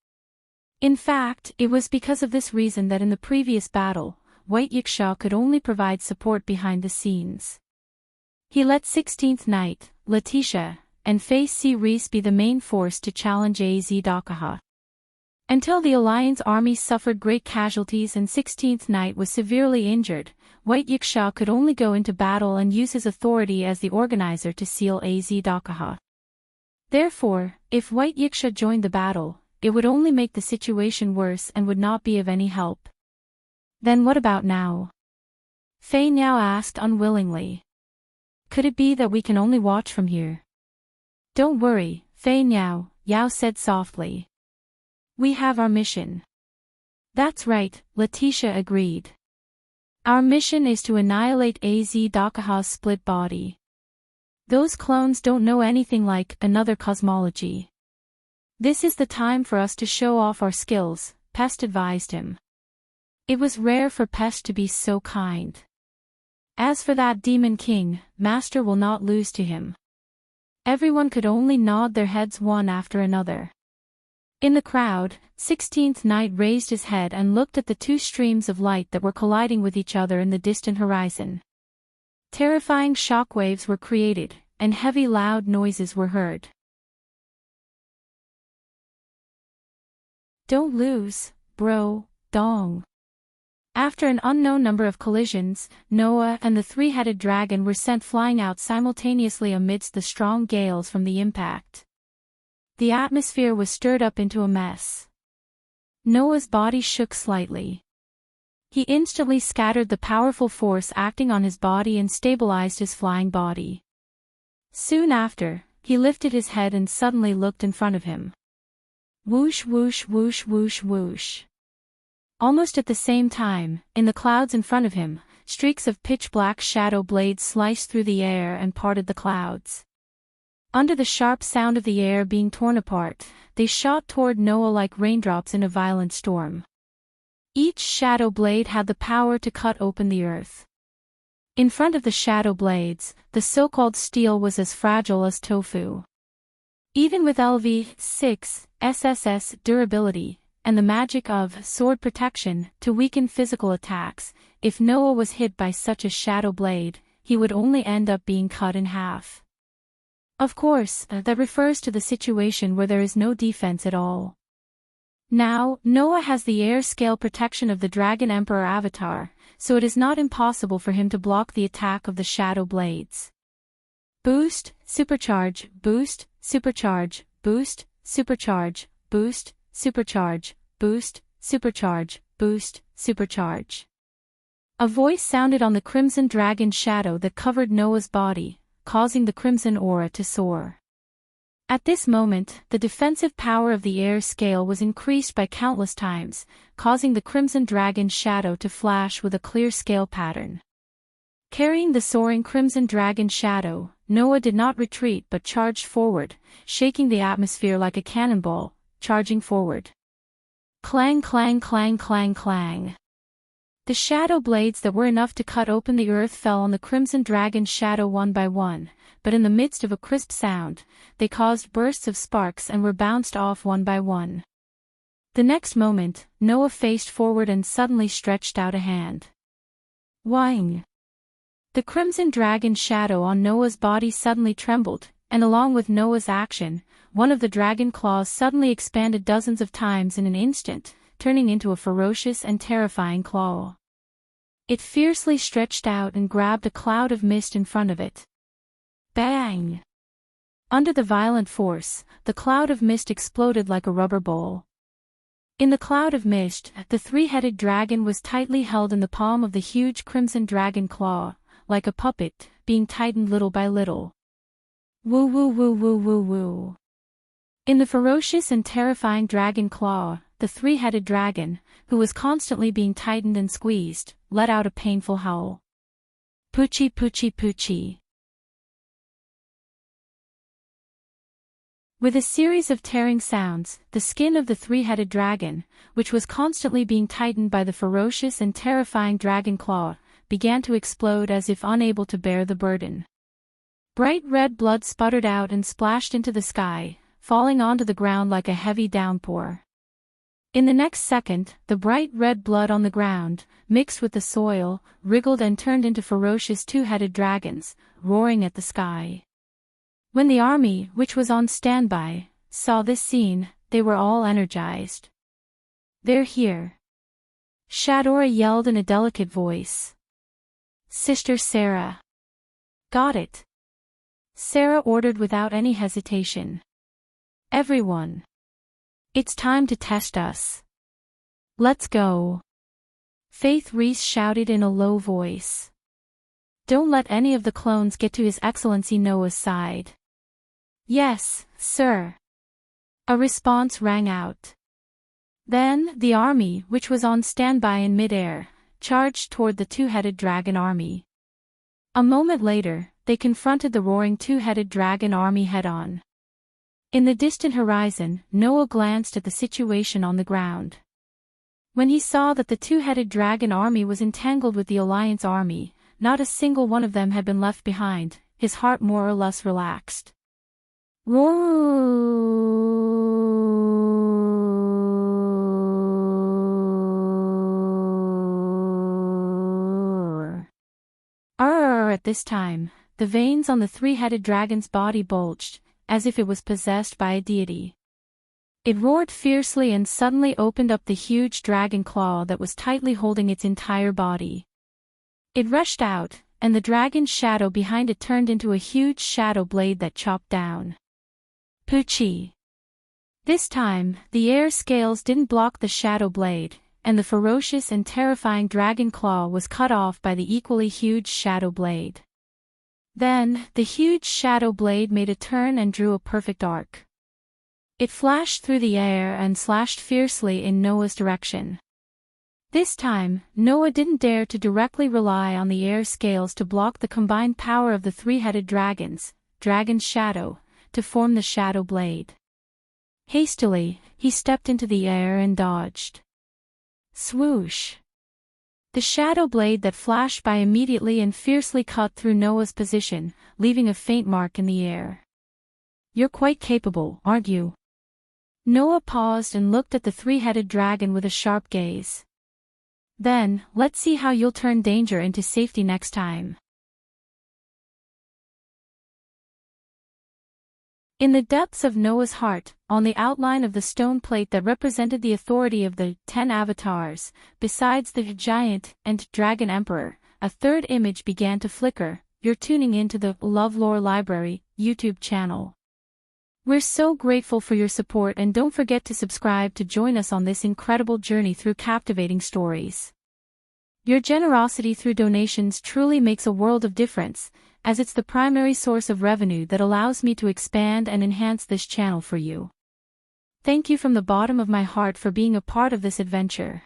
In fact, it was because of this reason that in the previous battle, White Yiksha could only provide support behind the scenes. He let 16th Knight, Letitia, and face Reese be the main force to challenge Az-Dakaha. Until the Alliance army suffered great casualties and 16th Knight was severely injured, White Yiksha could only go into battle and use his authority as the organizer to seal Az-Dakaha. Therefore, if White Yiksha joined the battle, it would only make the situation worse and would not be of any help. Then what about now? Fei Niao asked unwillingly. Could it be that we can only watch from here? Don't worry, Fei Niao, Yao said softly. We have our mission. That's right, Letitia agreed. Our mission is to annihilate Az-Dakaha's split body. Those clones don't know anything like another cosmology. This is the time for us to show off our skills, Pest advised him. It was rare for Pest to be so kind. As for that Demon King, Master will not lose to him. Everyone could only nod their heads one after another. In the crowd, 16th Knight raised his head and looked at the two streams of light that were colliding with each other in the distant horizon. Terrifying shockwaves were created, and heavy loud noises were heard. Don't lose, bro, dong. After an unknown number of collisions, Noah and the three-headed dragon were sent flying out simultaneously amidst the strong gales from the impact. The atmosphere was stirred up into a mess. Noah's body shook slightly. He instantly scattered the powerful force acting on his body and stabilized his flying body. Soon after, he lifted his head and suddenly looked in front of him. Whoosh whoosh whoosh whoosh whoosh. Almost at the same time, in the clouds in front of him, streaks of pitch-black shadow blades sliced through the air and parted the clouds. Under the sharp sound of the air being torn apart, they shot toward Noah like raindrops in a violent storm. Each shadow blade had the power to cut open the earth. In front of the shadow blades, the so-called steel was as fragile as tofu. Even with LV6 SSS durability, and the magic of sword protection to weaken physical attacks, if Noah was hit by such a shadow blade, he would only end up being cut in half. Of course, that refers to the situation where there is no defense at all. Now, Noah has the air scale protection of the Dragon Emperor avatar, so it is not impossible for him to block the attack of the shadow blades. Boost, supercharge, boost, supercharge, boost, supercharge, boost, supercharge, boost, supercharge, boost, supercharge. A voice sounded on the crimson dragon shadow that covered Noah's body, causing the crimson aura to soar. At this moment, the defensive power of the air scale was increased by countless times, causing the crimson dragon shadow to flash with a clear scale pattern. Carrying the soaring crimson dragon shadow, Noah did not retreat but charged forward, shaking the atmosphere like a cannonball, charging forward. Clang clang clang clang clang. The shadow blades that were enough to cut open the earth fell on the crimson dragon shadow one by one, but in the midst of a crisp sound, they caused bursts of sparks and were bounced off one by one. The next moment, Noah faced forward and suddenly stretched out a hand. Whang! The crimson dragon shadow on Noah's body suddenly trembled, and along with Noah's action, one of the dragon claws suddenly expanded dozens of times in an instant, turning into a ferocious and terrifying claw. It fiercely stretched out and grabbed a cloud of mist in front of it. Bang! Under the violent force, the cloud of mist exploded like a rubber ball. In the cloud of mist, the three-headed dragon was tightly held in the palm of the huge crimson dragon claw, like a puppet, being tightened little by little. Woo woo woo woo woo woo. In the ferocious and terrifying dragon claw, the three-headed dragon, who was constantly being tightened and squeezed, let out a painful howl. Poochie poochie poochie. With a series of tearing sounds, the skin of the three-headed dragon, which was constantly being tightened by the ferocious and terrifying dragon claw, began to explode as if unable to bear the burden. Bright red blood sputtered out and splashed into the sky, falling onto the ground like a heavy downpour. In the next second, the bright red blood on the ground, mixed with the soil, wriggled and turned into ferocious two-headed dragons, roaring at the sky. When the army, which was on standby, saw this scene, they were all energized. "They're here!" Shadora yelled in a delicate voice. "Sister Sarah." "Got it," Sarah ordered without any hesitation. "Everyone. It's time to test us. Let's go." Faith Reese shouted in a low voice. "Don't let any of the clones get to His Excellency Noah's side." "Yes, sir." A response rang out. Then, the army, which was on standby in midair, charged toward the two-headed dragon army. A moment later, they confronted the roaring two-headed dragon army head-on. In the distant horizon, Noah glanced at the situation on the ground. When he saw that the two-headed dragon army was entangled with the Alliance army, not a single one of them had been left behind, his heart more or less relaxed. At this time, the veins on the three-headed dragon's body bulged, as if it was possessed by a deity. It roared fiercely and suddenly opened up the huge dragon claw that was tightly holding its entire body. It rushed out, and the dragon's shadow behind it turned into a huge shadow blade that chopped down. Poochie! This time, the air scales didn't block the shadow blade, and the ferocious and terrifying dragon claw was cut off by the equally huge shadow blade. Then, the huge shadow blade made a turn and drew a perfect arc. It flashed through the air and slashed fiercely in Noah's direction. This time, Noah didn't dare to directly rely on the air scales to block the combined power of the three-headed dragon's shadow, to form the shadow blade. Hastily, he stepped into the air and dodged. Swoosh! The shadow blade that flashed by immediately and fiercely cut through Noah's position, leaving a faint mark in the air. "You're quite capable, aren't you?" Noah paused and looked at the three-headed dragon with a sharp gaze. "Then, let's see how you'll turn danger into safety next time." In the depths of Noah's heart, on the outline of the stone plate that represented the authority of the 10 avatars, besides the giant and dragon emperor, a third image began to flicker. You're tuning into the LoveLore Library YouTube channel. We're so grateful for your support, and don't forget to subscribe to join us on this incredible journey through captivating stories. Your generosity through donations truly makes a world of difference, as it's the primary source of revenue that allows me to expand and enhance this channel for you. Thank you from the bottom of my heart for being a part of this adventure.